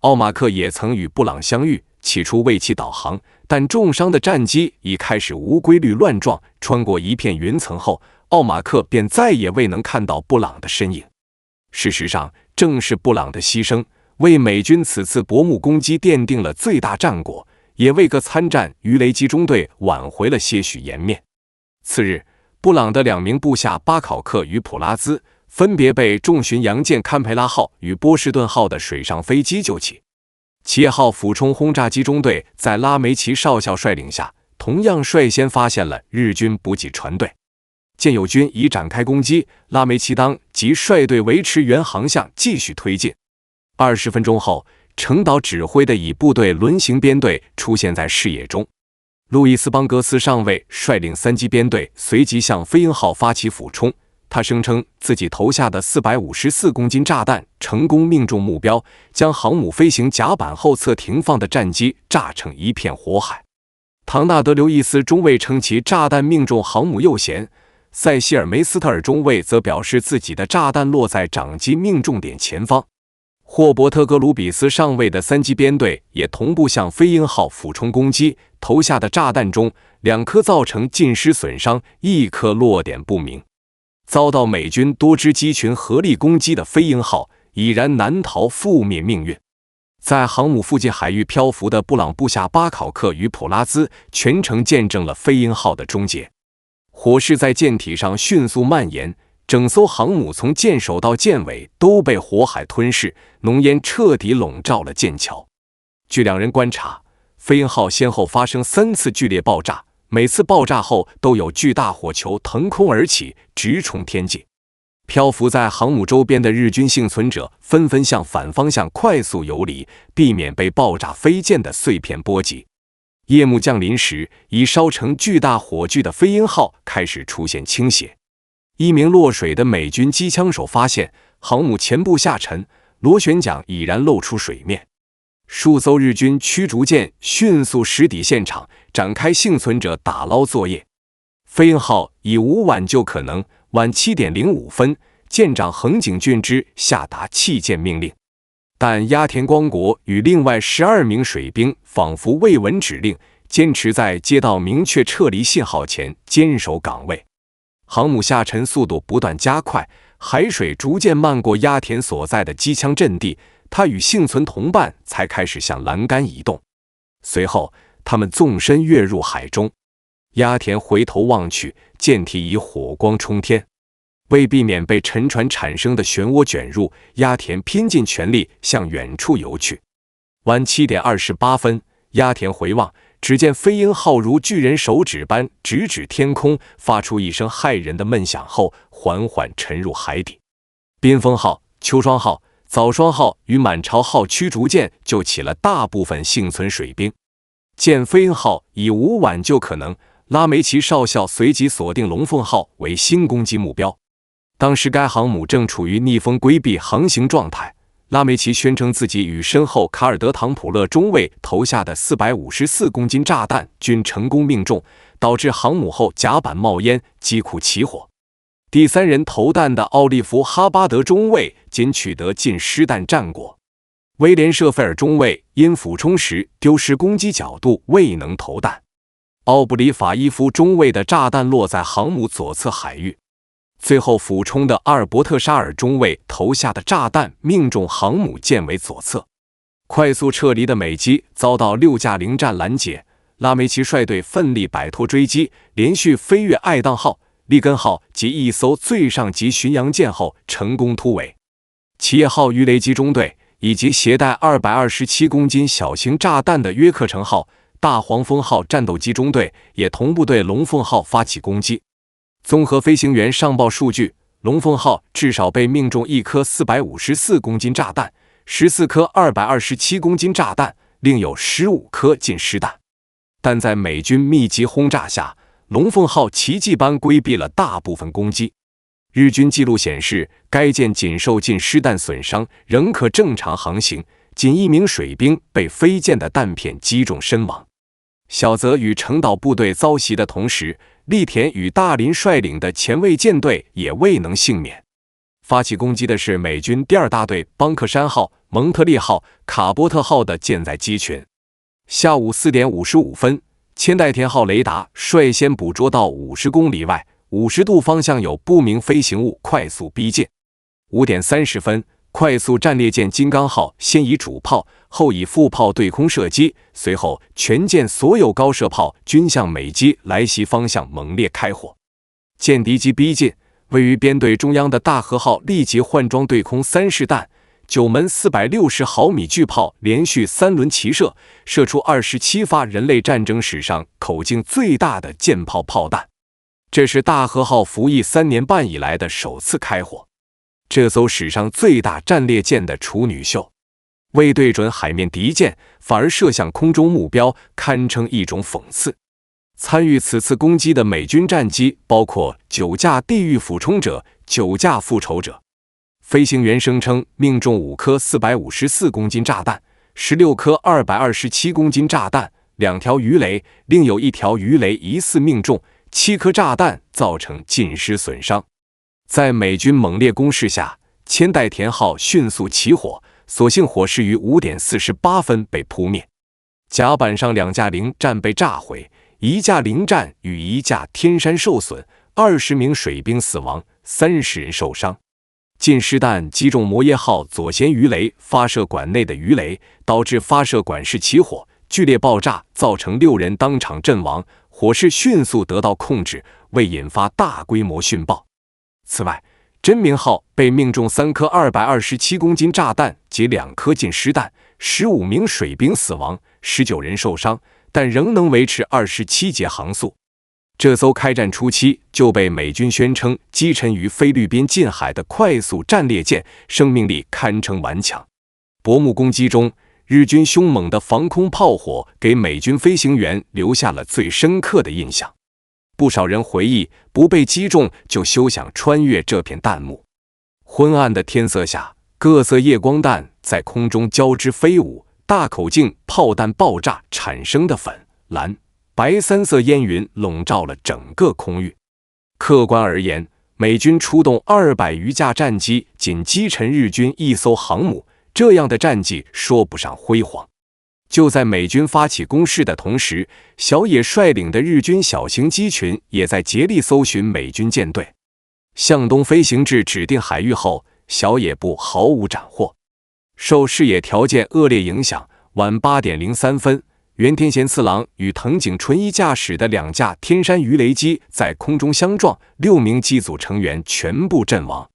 奥马克也曾与布朗相遇，起初为其导航，但重伤的战机已开始无规律乱撞，穿过一片云层后，奥马克便再也未能看到布朗的身影。事实上，正是布朗的牺牲，为美军此次薄暮攻击奠定了最大战果，也为各参战鱼雷机中队挽回了些许颜面。次日，布朗的2名部下巴考克与普拉兹分别被重巡洋舰堪培拉号与波士顿号的水上飞机救起。企业号俯冲轰炸机中队在拉梅奇少校率领下，同样率先发现了日军补给船队。见友军已展开攻击，拉梅奇当即率队维持原航向继续推进。20分钟后，程导指挥的以部队轮行编队出现在视野中。路易斯·邦格斯上尉率领3机编队随即向飞鹰号发起俯冲，他声称自己投下的454公斤炸弹成功命中目标，将航母飞行甲板后侧停放的战机炸成一片火海。唐纳德·刘易斯中尉称其炸弹命中航母右舷，塞西尔·梅斯特尔中尉则表示自己的炸弹落在长机命中点前方。霍伯特·格鲁比斯上尉的3机编队也同步向飞鹰号俯冲攻击，投下的炸弹中2颗造成近失损伤，1颗落点不明。遭到美军多支机群合力攻击的飞鹰号已然难逃覆灭命运。在航母附近海域漂浮的布朗部下巴考克与普拉兹全程见证了飞鹰号的终结。火势在舰体上迅速蔓延，整艘航母从舰首到舰尾都被火海吞噬，浓烟彻底笼罩了舰桥。据2人观察，飞鹰号先后发生3次剧烈爆炸，每次爆炸后都有巨大火球腾空而起，直冲天际。漂浮在航母周边的日军幸存者纷纷向反方向快速游离，避免被爆炸飞溅的碎片波及。夜幕降临时，已烧成巨大火炬的飞鹰号开始出现倾斜。一名落水的美军机枪手发现航母前部下沉，螺旋桨已然露出水面。数艘日军驱逐舰迅速驶抵现场，展开幸存者打捞作业。飞鹰号已无挽救可能，晚7点05分，舰长横井俊之下达弃舰命令。但鸭田光国与另外12名水兵仿佛未闻指令，坚持在接到明确撤离信号前坚守岗位。航母下沉速度不断加快，海水逐渐漫过鸭田所在的机枪阵地，他与幸存同伴才开始向栏杆移动。随后，他们纵身跃入海中。鸭田回头望去，舰体已火光冲天。为避免被沉船产生的漩涡卷入，鸭田拼尽全力向远处游去。晚7点28分，鸭田回望，只见飞鹰号如巨人手指般直指天空，发出一声骇人的闷响后，缓缓沉入海底。宾风号、秋霜号、早霜号与满潮号驱逐舰救起了大部分幸存水兵。见飞鹰号已无挽救可能，拉梅奇少校随即锁定龙凤号为新攻击目标。当时该航母正处于逆风规避航行状态，拉梅奇宣称自己与身后卡尔德唐普勒中尉投下的454公斤炸弹均成功命中，导致航母后甲板冒烟，机库起火。第3人投弹的奥利弗·哈巴德中尉仅取得近失弹战果。威廉·舍费尔中尉因俯冲时丢失攻击角度未能投弹。奥布里法伊夫中尉的炸弹落在航母左侧海域。最后俯冲的阿尔伯特·沙尔中尉投下的炸弹命中航母舰尾左侧。快速撤离的美机遭到6架零战拦截，拉梅奇率队奋力摆脱追击，连续飞越爱宕号、利根号及一艘最上级巡洋舰后成功突围。企业号鱼雷机中队以及携带227公斤小型炸弹的约克城号、大黄蜂号战斗机中队也同步对龙凤号发起攻击。综合飞行员上报数据，龙凤号至少被命中1颗454公斤炸弹，14颗227公斤炸弹，另有15颗近失弹。但在美军密集轰炸下，龙凤号奇迹般规避了大部分攻击。日军记录显示，该舰仅受近失弹损伤，仍可正常航行，仅1名水兵被飞溅的弹片击中身亡。小泽与程岛部队遭袭的同时，栗田与大林率领的前卫舰队也未能幸免。发起攻击的是美军第2大队邦克山号、蒙特利号、卡波特号的舰载机群。下午4点55分，千代田号雷达率先捕捉到50公里外50度方向有不明飞行物快速逼近。5点30分，快速战列舰金刚号先以主炮，后以副炮对空射击，随后全舰所有高射炮均向美机来袭方向猛烈开火。见敌机逼近，位于编队中央的大和号立即换装对空3式弹，9门460毫米巨炮连续3轮齐射，射出27发人类战争史上口径最大的舰炮炮弹。这是大和号服役3年半以来的首次开火，这艘史上最大战列舰的处女秀，未对准海面敌舰，反而射向空中目标，堪称一种讽刺。参与此次攻击的美军战机包括9架地狱俯冲者、9架复仇者。飞行员声称命中5颗454公斤炸弹，16颗227公斤炸弹，2条鱼雷，另有1条鱼雷疑似命中，7颗炸弹造成近失损伤。在美军猛烈攻势下，千代田号迅速起火，所幸火势于5点48分被扑灭。甲板上2架零战被炸毁，1架零战与1架天山受损，20名水兵死亡，30人受伤。近失弹击中摩耶号左舷鱼雷发射管内的鱼雷，导致发射管室起火，剧烈爆炸，造成6人当场阵亡，火势迅速得到控制，未引发大规模殉爆。此外，真名号被命中3颗227公斤炸弹及2颗近失弹，15名水兵死亡，19人受伤，但仍能维持27节航速。这艘开战初期就被美军宣称击沉于菲律宾近海的快速战列舰，生命力堪称顽强。薄暮攻击中，日军凶猛的防空炮火给美军飞行员留下了最深刻的印象。不少人回忆，不被击中就休想穿越这片弹幕。昏暗的天色下，各色夜光弹在空中交织飞舞，大口径炮弹爆炸产生的粉、蓝、白3色烟云笼罩了整个空域。客观而言，美军出动200余架战机，仅击沉日军1艘航母，这样的战绩说不上辉煌。就在美军发起攻势的同时，小野率领的日军小型机群也在竭力搜寻美军舰队。向东飞行至指定海域后，小野部毫无斩获。受视野条件恶劣影响，晚8点03分，原田贤次郎与藤井纯一驾驶的2架天山鱼雷机在空中相撞，6名机组成员全部阵亡。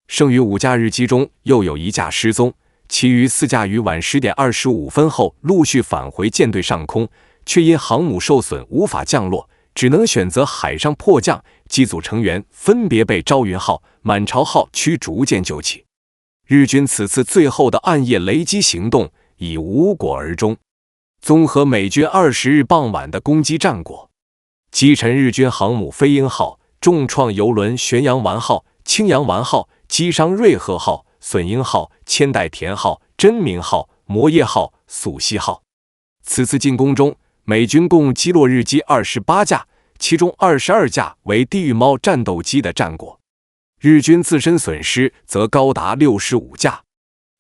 剩余5架日机中又有1架失踪，其余4架于晚10点25分后陆续返回舰队上空，却因航母受损无法降落，只能选择海上迫降，机组成员分别被朝云号、满潮号驱逐舰救起。日军此次最后的暗夜雷击行动以无果而终。综合美军20日傍晚的攻击战果，击沉日军航母飞鹰号，重创邮轮玄阳丸号、青阳丸号，击伤瑞鹤号、隼鹰号、千代田号、真名号、摩耶号、宿西号。此次进攻中，美军共击落日机28架，其中22架为地狱猫战斗机的战果，日军自身损失则高达65架。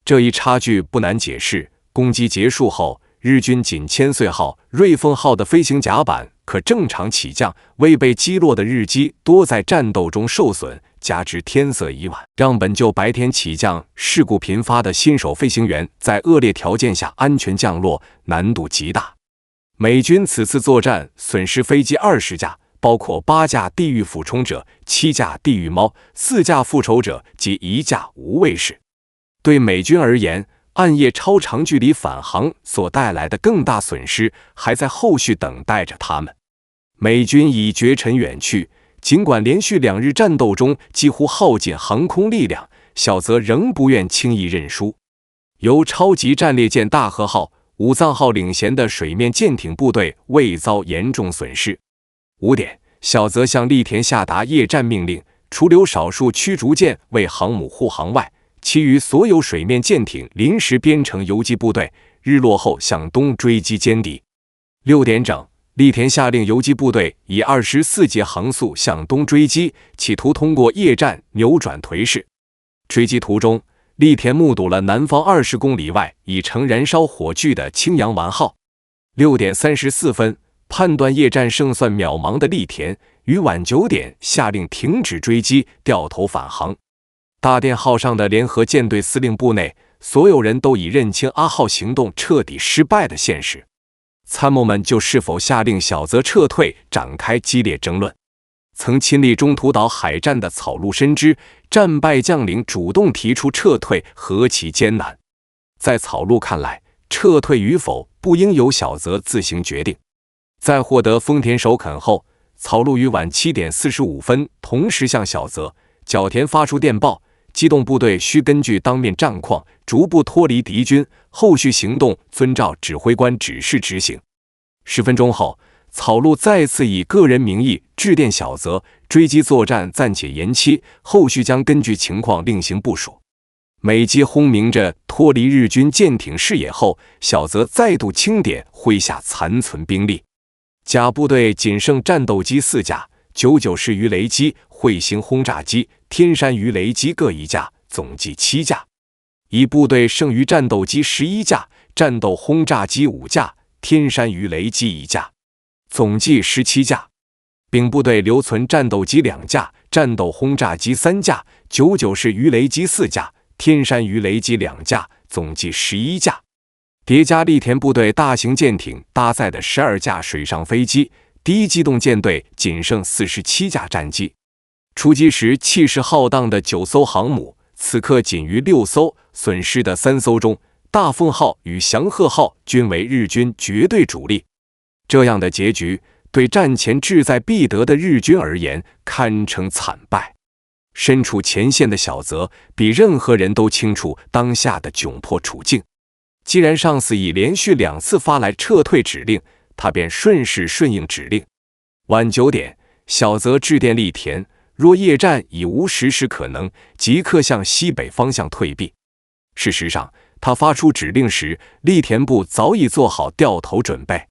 这一差距不难解释，攻击结束后，日军仅千岁号、瑞凤号的飞行甲板可正常起降，未被击落的日机多在战斗中受损，加之天色已晚，让本就白天起降事故频发的新手飞行员在恶劣条件下安全降落难度极大。美军此次作战损失飞机20架，包括8架地狱俯冲者、7架地狱猫、4架复仇者及1架无畏士。对美军而言，暗夜超长距离返航所带来的更大损失还在后续等待着他们。美军已绝尘远去，尽管连续2日战斗中几乎耗尽航空力量，小泽仍不愿轻易认输。由超级战列舰大和号、武藏号领衔的水面舰艇部队未遭严重损失。5点，小泽向栗田下达夜战命令，除留少数驱逐舰为航母护航外，其余所有水面舰艇临时编成游击部队，日落后向东追击歼敌。6点整，栗田下令游击部队以24节航速向东追击，企图通过夜战扭转颓势。追击途中，栗田目睹了南方20公里外已成燃烧火炬的青阳丸号。6点34分，判断夜战胜算渺茫的栗田于晚9点下令停止追击，掉头返航。大电号上的联合舰队司令部内，所有人都已认清阿号行动彻底失败的现实。参谋们就是否下令小泽撤退展开激烈争论。曾亲历中途岛海战的草鹿深知，战败将领主动提出撤退何其艰难。在草鹿看来，撤退与否不应由小泽自行决定。在获得丰田首肯后，草鹿于晚7点45分同时向小泽、角田发出电报，机动部队需根据当面战况逐步脱离敌军，后续行动遵照指挥官指示执行。10分钟后，草鹿再次以个人名义致电小泽，追击作战暂且延期，后续将根据情况另行部署。美机轰鸣着脱离日军舰艇视野后，小泽再度清点麾下残存兵力，甲部队仅剩战斗机4架，99式鱼雷机、彗星轰炸机、天山鱼雷机各1架，总计7架；乙部队剩余战斗机11架，战斗轰炸机5架，天山鱼雷机1架，总计17架；丙部队留存战斗机2架，战斗轰炸机3架，99式鱼雷机4架，天山鱼雷机2架，总计11架。叠加栗田部队大型舰艇搭载的12架水上飞机，第一机动舰队仅剩47架战机。出击时气势浩荡的9艘航母，此刻仅余6艘，损失的3艘中，大凤号与祥鹤号均为日军绝对主力。这样的结局，对战前志在必得的日军而言，堪称惨败。身处前线的小泽，比任何人都清楚当下的窘迫处境。既然上司已连续2次发来撤退指令，他便顺势顺应指令。晚9点，小泽致电栗田，若夜战已无实施可能，即刻向西北方向退避。事实上，他发出指令时，栗田部早已做好掉头准备。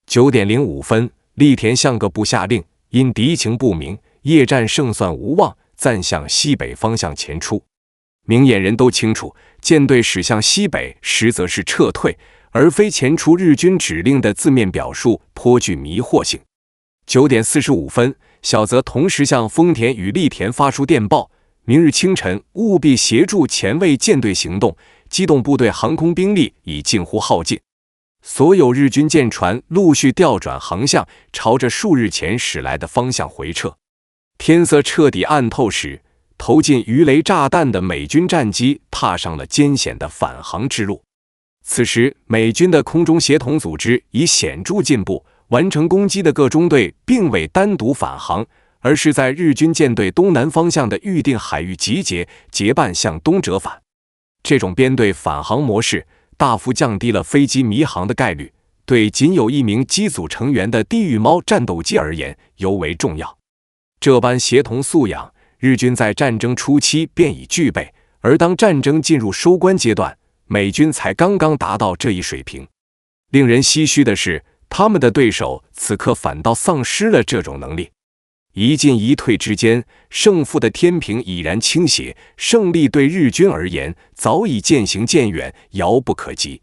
9点05分，栗田向各部下令，因敌情不明，夜战胜算无望，暂向西北方向前出。明眼人都清楚，舰队驶向西北实则是撤退，而非前出日军指令的字面表述，颇具迷惑性。9点45分，小泽同时向丰田与栗田发出电报，明日清晨务必协助前卫舰队行动，机动部队航空兵力已近乎耗尽。所有日军舰船陆续调转航向，朝着数日前驶来的方向回撤。天色彻底暗透时，投进鱼雷炸弹的美军战机踏上了艰险的返航之路。此时，美军的空中协同组织已显著进步，完成攻击的各中队并未单独返航，而是在日军舰队东南方向的预定海域集结，结伴向东折返。这种编队返航模式大幅降低了飞机迷航的概率，对仅有1名机组成员的地狱猫战斗机而言尤为重要。这般协同素养，日军在战争初期便已具备，而当战争进入收官阶段，美军才刚刚达到这一水平。令人唏嘘的是，他们的对手此刻反倒丧失了这种能力。一进一退之间，胜负的天平已然倾斜，胜利对日军而言早已渐行渐远，遥不可及。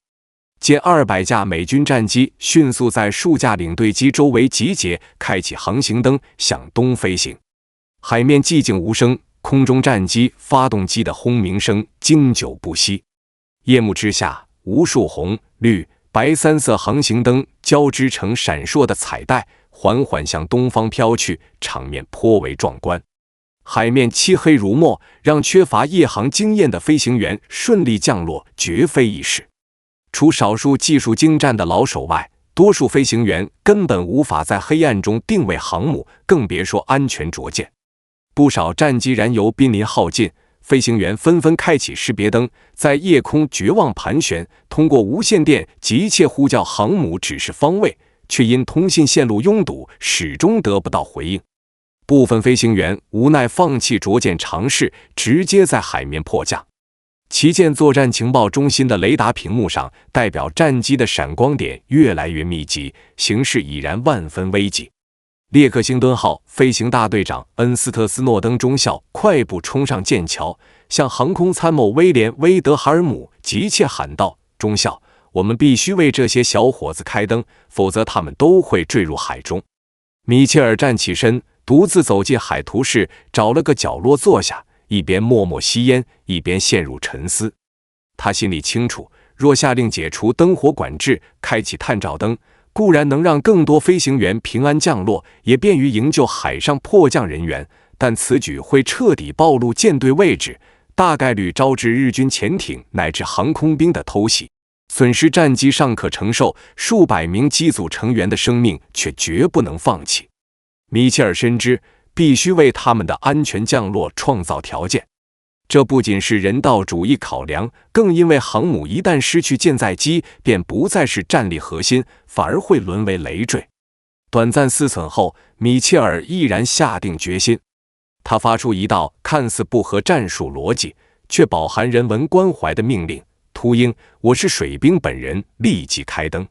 近200架美军战机迅速在数架领队机周围集结，开启航行灯，向东飞行。海面寂静无声，空中战机发动机的轰鸣声经久不息。夜幕之下，无数红、绿、白3色航行灯交织成闪烁的彩带，缓缓向东方飘去，场面颇为壮观。海面漆黑如墨，让缺乏夜航经验的飞行员顺利降落绝非易事。除少数技术精湛的老手外，多数飞行员根本无法在黑暗中定位航母，更别说安全着舰。不少战机燃油濒临耗尽，飞行员纷纷开启识别灯，在夜空绝望盘旋，通过无线电急切呼叫航母指示方位，却因通信线路拥堵，始终得不到回应。部分飞行员无奈放弃着舰尝试，直接在海面迫降。旗舰作战情报中心的雷达屏幕上，代表战机的闪光点越来越密集，形势已然万分危急。列克星敦号飞行大队长恩斯特斯诺登中校快步冲上舰桥，向航空参谋威廉·威德哈尔姆急切喊道：“中校，我们必须为这些小伙子开灯，否则他们都会坠入海中。米切尔站起身，独自走进海图室，找了个角落坐下，一边默默吸烟，一边陷入沉思。他心里清楚，若下令解除灯火管制，开启探照灯，固然能让更多飞行员平安降落，也便于营救海上迫降人员，但此举会彻底暴露舰队位置，大概率招致日军潜艇乃至航空兵的偷袭，损失战机尚可承受，数百名机组成员的生命却绝不能放弃。米切尔深知，必须为他们的安全降落创造条件。这不仅是人道主义考量，更因为航母一旦失去舰载机，便不再是战力核心，反而会沦为累赘。短暂思忖后，米切尔毅然下定决心。他发出一道看似不合战术逻辑，却饱含人文关怀的命令：秃鹰，我是水兵本人，立即开灯。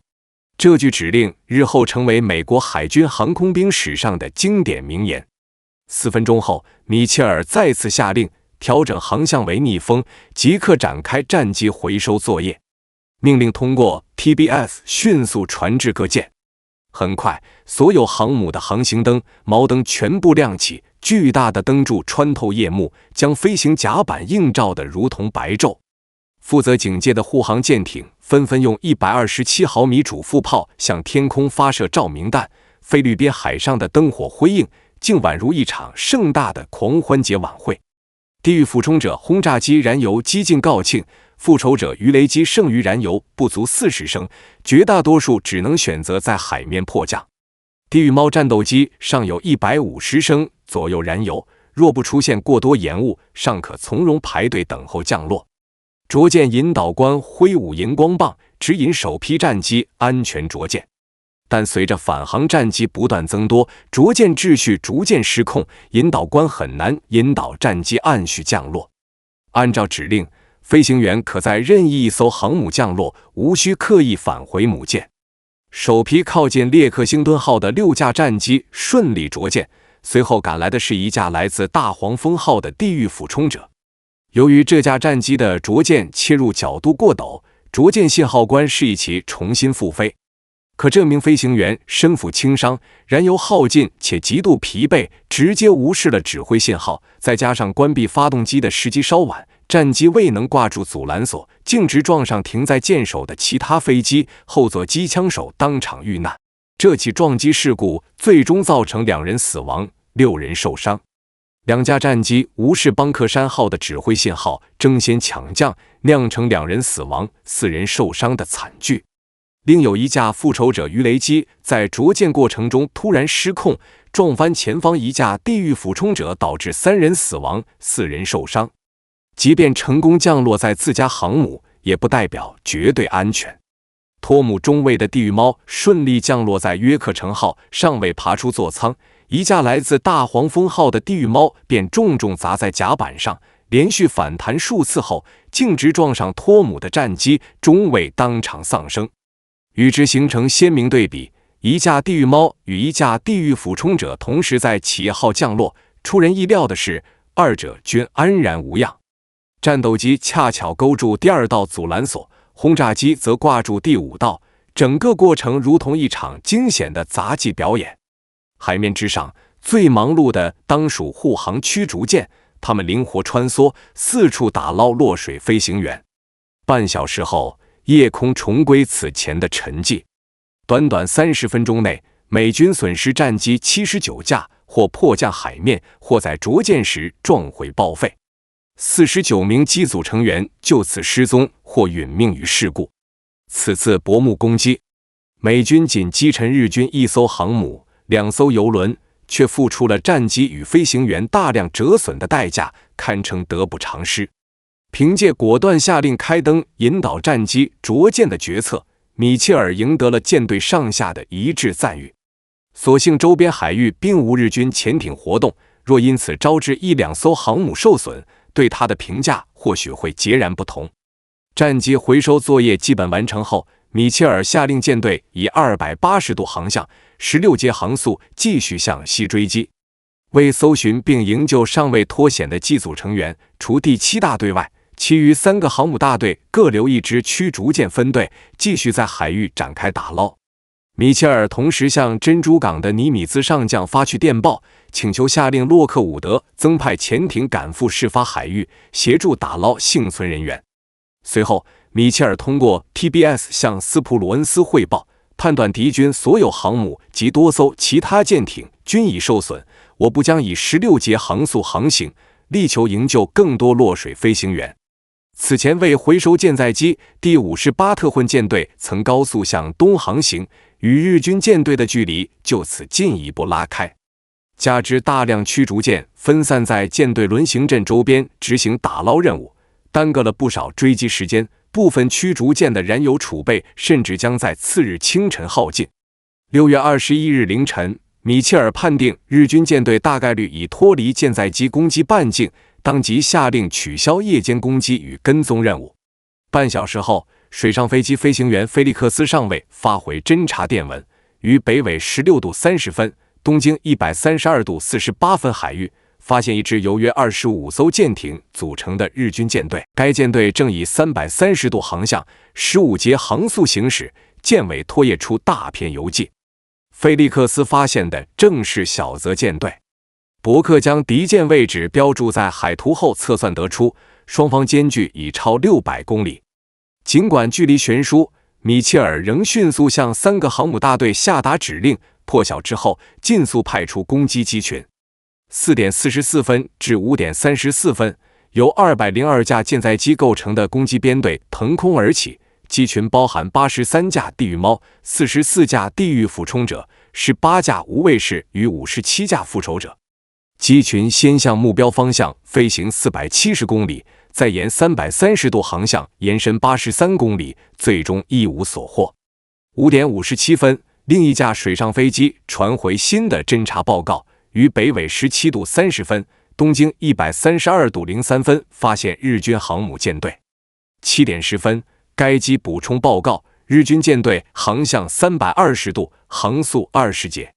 这句指令日后成为美国海军航空兵史上的经典名言。4分钟后，米切尔再次下令调整航向为逆风，即刻展开战机回收作业。命令通过 TBS 迅速传至各舰。很快，所有航母的航行灯、锚灯全部亮起，巨大的灯柱穿透夜幕，将飞行甲板映照得如同白昼。负责警戒的护航舰艇纷纷用127毫米主副炮向天空发射照明弹，菲律宾海上的灯火辉映，竟宛如一场盛大的狂欢节晚会。地狱俯冲者轰炸机燃油几近告罄，复仇者鱼雷机剩余燃油不足40升，绝大多数只能选择在海面迫降。地狱猫战斗机尚有150升左右燃油，若不出现过多延误，尚可从容排队等候降落。着舰引导官挥舞荧光棒，指引首批战机安全着舰。但随着返航战机不断增多，着舰秩序逐渐失控，引导官很难引导战机按序降落。按照指令，飞行员可在任意一艘航母降落，无需刻意返回母舰。首批靠近列克星敦号的6架战机顺利着舰，随后赶来的是一架来自大黄蜂号的地狱俯冲者。由于这架战机的着舰切入角度过陡，着舰信号官示意其重新复飞。可这名飞行员身负轻伤，燃油耗尽且极度疲惫，直接无视了指挥信号，再加上关闭发动机的时机稍晚，战机未能挂住阻拦索，径直撞上停在舰首的其他飞机，后座机枪手当场遇难。这起撞击事故最终造成2人死亡，6人受伤。2架战机无视邦克山号的指挥信号，争先抢降，酿成2人死亡、4人受伤的惨剧。另有一架复仇者鱼雷机在着舰过程中突然失控，撞翻前方一架地狱俯冲者，导致3人死亡、4人受伤。即便成功降落在自家航母，也不代表绝对安全。托姆中尉的地狱猫顺利降落在约克城号，尚未爬出座舱，一架来自大黄蜂号的地狱猫便重重砸在甲板上，连续反弹数次后，径直撞上托姆的战机，中尉当场丧生。与之形成鲜明对比，一架地狱猫与一架地狱俯冲者同时在企业号降落，出人意料的是，二者均安然无恙。战斗机恰巧勾住第2道阻拦索，轰炸机则挂住第5道，整个过程如同一场惊险的杂技表演。海面之上，最忙碌的当属护航驱逐舰，他们灵活穿梭，四处打捞落水飞行员。半小时后，夜空重归此前的沉寂。短短30分钟内，美军损失战机79架，或迫降海面，或在着舰时撞毁报废。49名机组成员就此失踪或殒命于事故。此次薄暮攻击，美军仅击沉日军1艘航母、2艘油轮，却付出了战机与飞行员大量折损的代价，堪称得不偿失。凭借果断下令开灯引导战机着舰的决策，米切尔赢得了舰队上下的一致赞誉。所幸周边海域并无日军潜艇活动，若因此招致1-2艘航母受损，对他的评价或许会截然不同。战机回收作业基本完成后，米切尔下令舰队以280度航向，16节航速继续向西追击。为搜寻并营救尚未脱险的机组成员，除第7大队外，其余3个航母大队各留1支驱逐舰分队，继续在海域展开打捞。米切尔同时向珍珠港的尼米兹上将发去电报，请求下令洛克伍德增派潜艇赶赴事发海域，协助打捞幸存人员。随后，米切尔通过 TBS 向斯普鲁恩斯汇报，判断敌军所有航母及多艘其他舰艇均已受损，我部将以16节航速航行，力求营救更多落水飞行员。此前为回收舰载机，第58特混舰队曾高速向东航行，与日军舰队的距离就此进一步拉开。加之大量驱逐舰分散在舰队轮行阵周边执行打捞任务，耽搁了不少追击时间，部分驱逐舰的燃油储备甚至将在次日清晨耗尽。6月21日凌晨，米切尔判定日军舰队大概率已脱离舰载机攻击半径，当即下令取消夜间攻击与跟踪任务。半小时后，水上飞机飞行员菲利克斯上尉发回侦察电文，于北纬16度30分、东经132度48分海域发现一支由约25艘舰艇组成的日军舰队，该舰队正以330度航向、15节航速行驶，舰尾拖曳出大片油迹。菲利克斯发现的正是小泽舰队。伯克将敌舰位置标注在海图后测算得出，双方间距已超600公里。尽管距离悬殊，米切尔仍迅速向3个航母大队下达指令，破晓之后尽速派出攻击机群。4点44分至5点34分，由202架舰载机构成的攻击编队腾空而起，机群包含83架地狱猫、44架地狱俯冲者、18架无畏士与57架副手者。机群先向目标方向飞行470公里，再沿330度航向延伸83公里，最终一无所获。5点57分，另一架水上飞机传回新的侦察报告，于北纬17度30分、东经132度03分发现日军航母舰队。7点10分，该机补充报告，日军舰队航向320度，航速20节。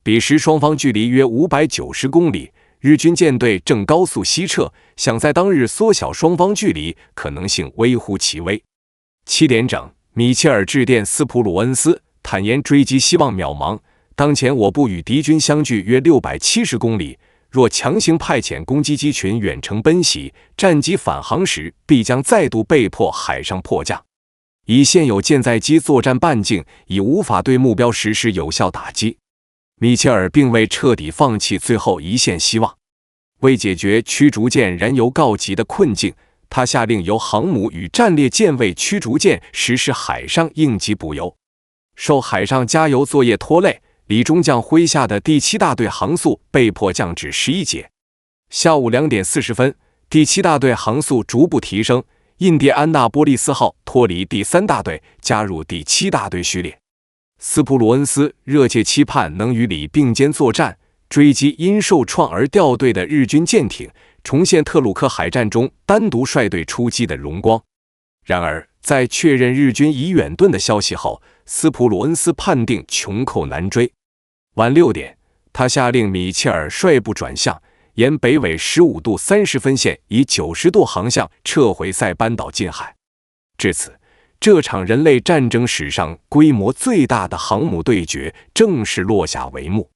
彼时双方距离约590公里，日军舰队正高速西撤，想在当日缩小双方距离，可能性微乎其微。7点整，米切尔致电斯普鲁恩斯，坦言追击希望渺茫，当前我部与敌军相距约670公里，若强行派遣攻击机群远程奔袭，战机返航时必将再度被迫海上迫降。以现有舰载机作战半径，已无法对目标实施有效打击。米切尔并未彻底放弃最后一线希望。为解决驱逐舰燃油告急的困境，他下令由航母与战列舰为驱逐舰实施海上应急补油。受海上加油作业拖累，李中将麾下的第7大队航速被迫降至11节。下午2点40分，第7大队航速逐步提升，印第安纳波利斯号脱离第3大队，加入第7大队序列。斯普鲁恩斯热切期盼能与李并肩作战，追击因受创而掉队的日军舰艇，重现特鲁克海战中单独率队出击的荣光。然而，在确认日军已远遁的消息后，斯普鲁恩斯判定穷寇难追。晚6点，他下令米切尔率部转向，沿北纬15度30分线以90度航向撤回塞班岛近海。至此，这场人类战争史上规模最大的航母对决正式落下帷幕。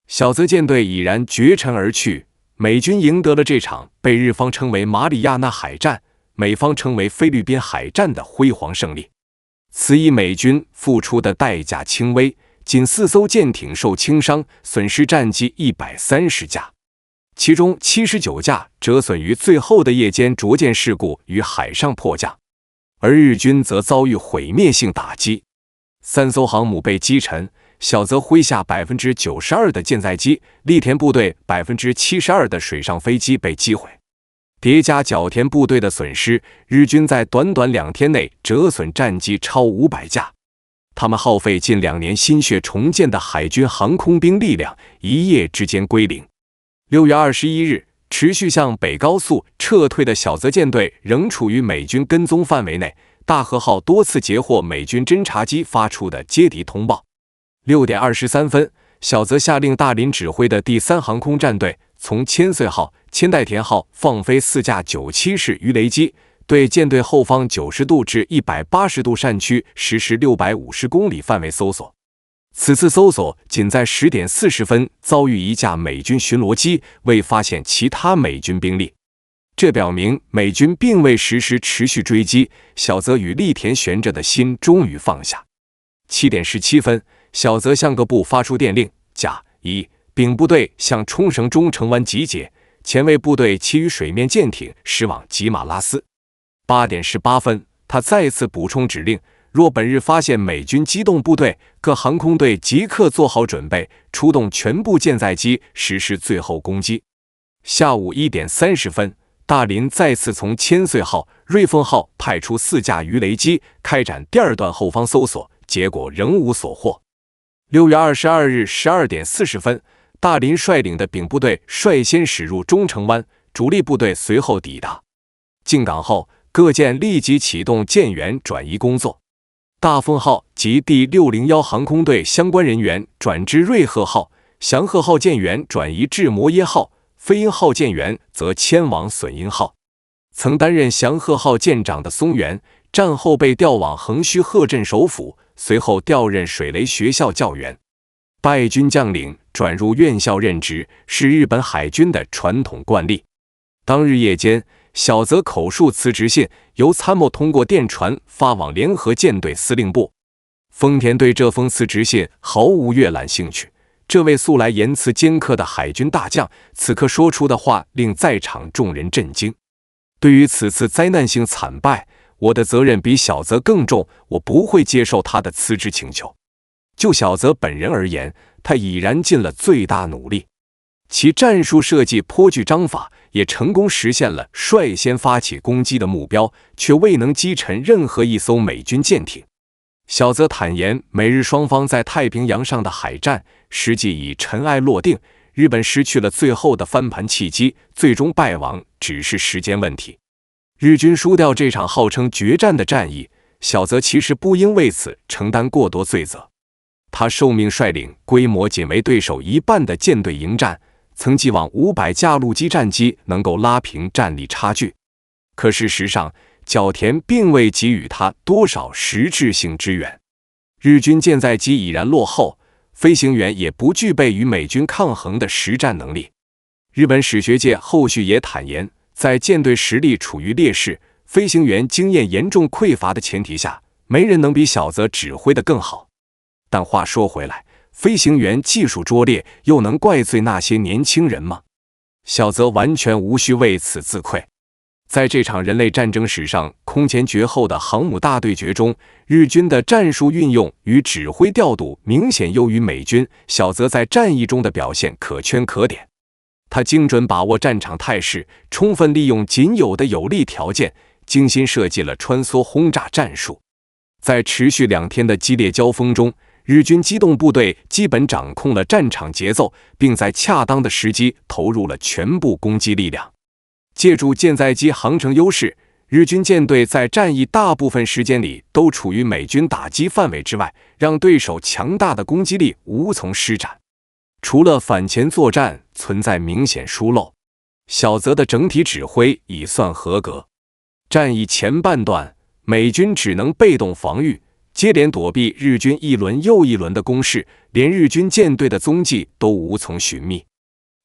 小泽舰队已然绝尘而去，美军赢得了这场被日方称为马里亚纳海战、美方称为菲律宾海战的辉煌胜利。此役美军付出的代价轻微，仅4艘舰艇受轻伤，损失战机130架，其中79架折损于最后的夜间着舰事故与海上迫降。而日军则遭遇毁灭性打击，3艘航母被击沉，小泽麾下92%的舰载机，栗田部队72%的水上飞机被击毁。叠加角田部队的损失，日军在短短2天内折损战机超500架。他们耗费近2年心血重建的海军航空兵力量，一夜之间归零。6月21日，持续向北高速撤退的小泽舰队仍处于美军跟踪范围内，大和号多次截获美军侦察机发出的接敌通报。6点23分，小泽下令大林指挥的第3航空战队从千岁号、千代田号放飞4架97式鱼雷机，对舰队后方90度至180度扇区实施650公里范围搜索。此次搜索仅在10点40分遭遇一架美军巡逻机，未发现其他美军兵力。这表明美军并未实施持续追击，小泽与栗田悬着的心终于放下。7点17分，小泽向各部发出电令：甲、乙、丙部队向冲绳中城湾集结，前卫部队其余水面舰艇驶往吉马拉斯。8点18分，他再次补充指令：若本日发现美军机动部队，各航空队即刻做好准备，出动全部舰载机实施最后攻击。下午1点30分，大林再次从千岁号、瑞丰号派出4架鱼雷机，开展第二段后方搜索，结果仍无所获。6月22日12点40分，大林率领的丙部队率先驶入中城湾，主力部队随后抵达。进港后，各舰立即启动舰员转移工作。大丰号及第601航空队相关人员转至瑞鹤号，祥鹤号舰员转移至摩耶号，飞鹰号舰员则迁往隼鹰号。曾担任祥鹤号舰长的松原，战后被调往横须贺镇守府，随后调任水雷学校教员。败军将领转入院校任职，是日本海军的传统惯例。当日夜间，小泽口述辞职信由参谋通过电传发往联合舰队司令部。丰田对这封辞职信毫无阅览兴趣。这位素来言辞尖刻的海军大将，此刻说出的话令在场众人震惊。对于此次灾难性惨败，我的责任比小泽更重，我不会接受他的辞职请求。就小泽本人而言，他已然尽了最大努力，其战术设计颇具章法，也成功实现了率先发起攻击的目标，却未能击沉任何一艘美军舰艇。小泽坦言，美日双方在太平洋上的海战实际已尘埃落定，日本失去了最后的翻盘契机，最终败亡只是时间问题。日军输掉这场号称决战的战役，小泽其实不应为此承担过多罪责。他受命率领规模仅为对手1半的舰队迎战，曾寄望500架陆基战机能够拉平战力差距。可事实上，角田并未给予他多少实质性支援。日军舰载机已然落后，飞行员也不具备与美军抗衡的实战能力。日本史学界后续也坦言，在舰队实力处于劣势、飞行员经验严重匮乏的前提下，没人能比小泽指挥得更好。但话说回来，飞行员技术拙劣，又能怪罪那些年轻人吗？小泽完全无需为此自愧。在这场人类战争史上空前绝后的航母大对决中，日军的战术运用与指挥调度明显优于美军，小泽在战役中的表现可圈可点。他精准把握战场态势，充分利用仅有的有利条件，精心设计了穿梭轰炸战术。在持续2天的激烈交锋中，日军机动部队基本掌控了战场节奏，并在恰当的时机投入了全部攻击力量。借助舰载机航程优势，日军舰队在战役大部分时间里都处于美军打击范围之外，让对手强大的攻击力无从施展。除了反前作战存在明显疏漏，小泽的整体指挥已算合格。战役前半段，美军只能被动防御，接连躲避日军一轮又一轮的攻势，连日军舰队的踪迹都无从寻觅。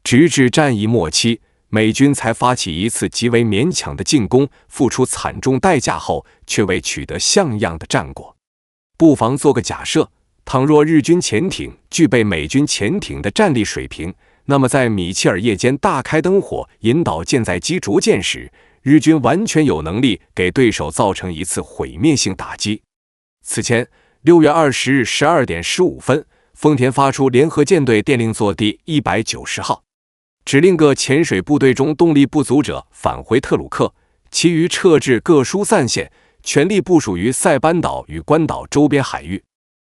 直至战役末期，美军才发起一次极为勉强的进攻，付出惨重代价后，却未取得像样的战果。不妨做个假设，倘若日军潜艇具备美军潜艇的战力水平，那么在米切尔夜间大开灯火引导舰载机着舰时，日军完全有能力给对手造成一次毁灭性打击。此前6月20日12点15分，丰田发出联合舰队电令座第190号，指令各潜水部队中动力不足者返回特鲁克，其余撤至各疏散线，全力部署于塞班岛与关岛周边海域。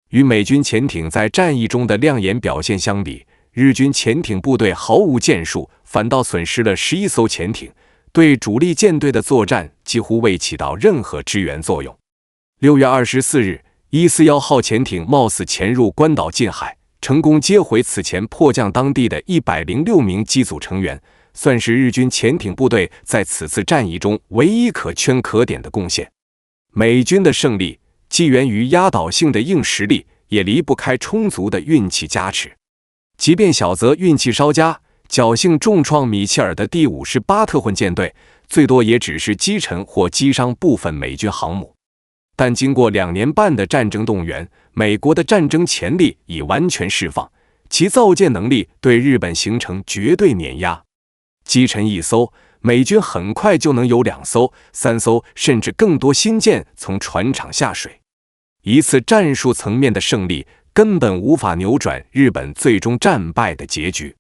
与美军潜艇在战役中的亮眼表现相比，日军潜艇部队毫无建树，反倒损失了11艘潜艇，对主力舰队的作战几乎未起到任何支援作用。6月24日，141号潜艇冒死潜入关岛近海，成功接回此前迫降当地的106名机组成员，算是日军潜艇部队在此次战役中唯一可圈可点的贡献。美军的胜利既源于压倒性的硬实力，也离不开充足的运气加持。即便小泽运气稍佳，侥幸重创米切尔的第58特混舰队，最多也只是击沉或击伤部分美军航母。但经过2年半的战争动员，美国的战争潜力已完全释放，其造舰能力对日本形成绝对碾压。击沉1艘，美军很快就能有2艘、3艘甚至更多新舰从船厂下水。一次战术层面的胜利根本无法扭转日本最终战败的结局。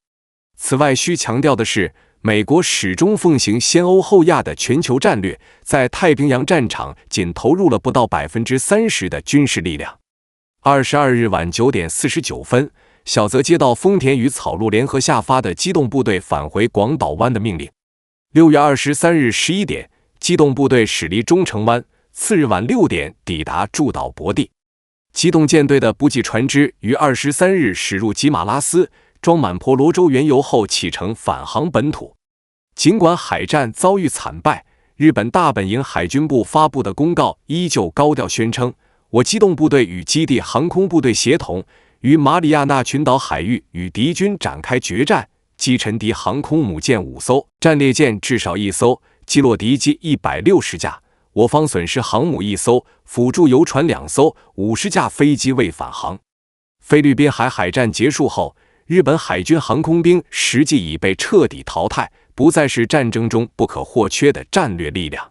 此外，需强调的是，美国始终奉行先欧后亚的全球战略，在太平洋战场仅投入了不到 30% 的军事力量。22日晚9点49分，小泽接到丰田与草鹿联合下发的机动部队返回广岛湾的命令。6月23日11点，机动部队驶离中城湾，次日晚6点抵达驻岛博地。机动舰队的补给船只于23日驶入吉马拉斯，装满婆罗洲原油后启程返航本土。尽管海战遭遇惨败，日本大本营海军部发布的公告依旧高调宣称，我机动部队与基地航空部队协同，于马里亚纳群岛海域与敌军展开决战，击沉敌航空母舰5艘，战列舰至少1艘，击落敌机160架，我方损失航母1艘，辅助游船2艘，50架飞机未返航。菲律宾海战结束后，日本海军航空兵实际已被彻底淘汰，不再是战争中不可或缺的战略力量。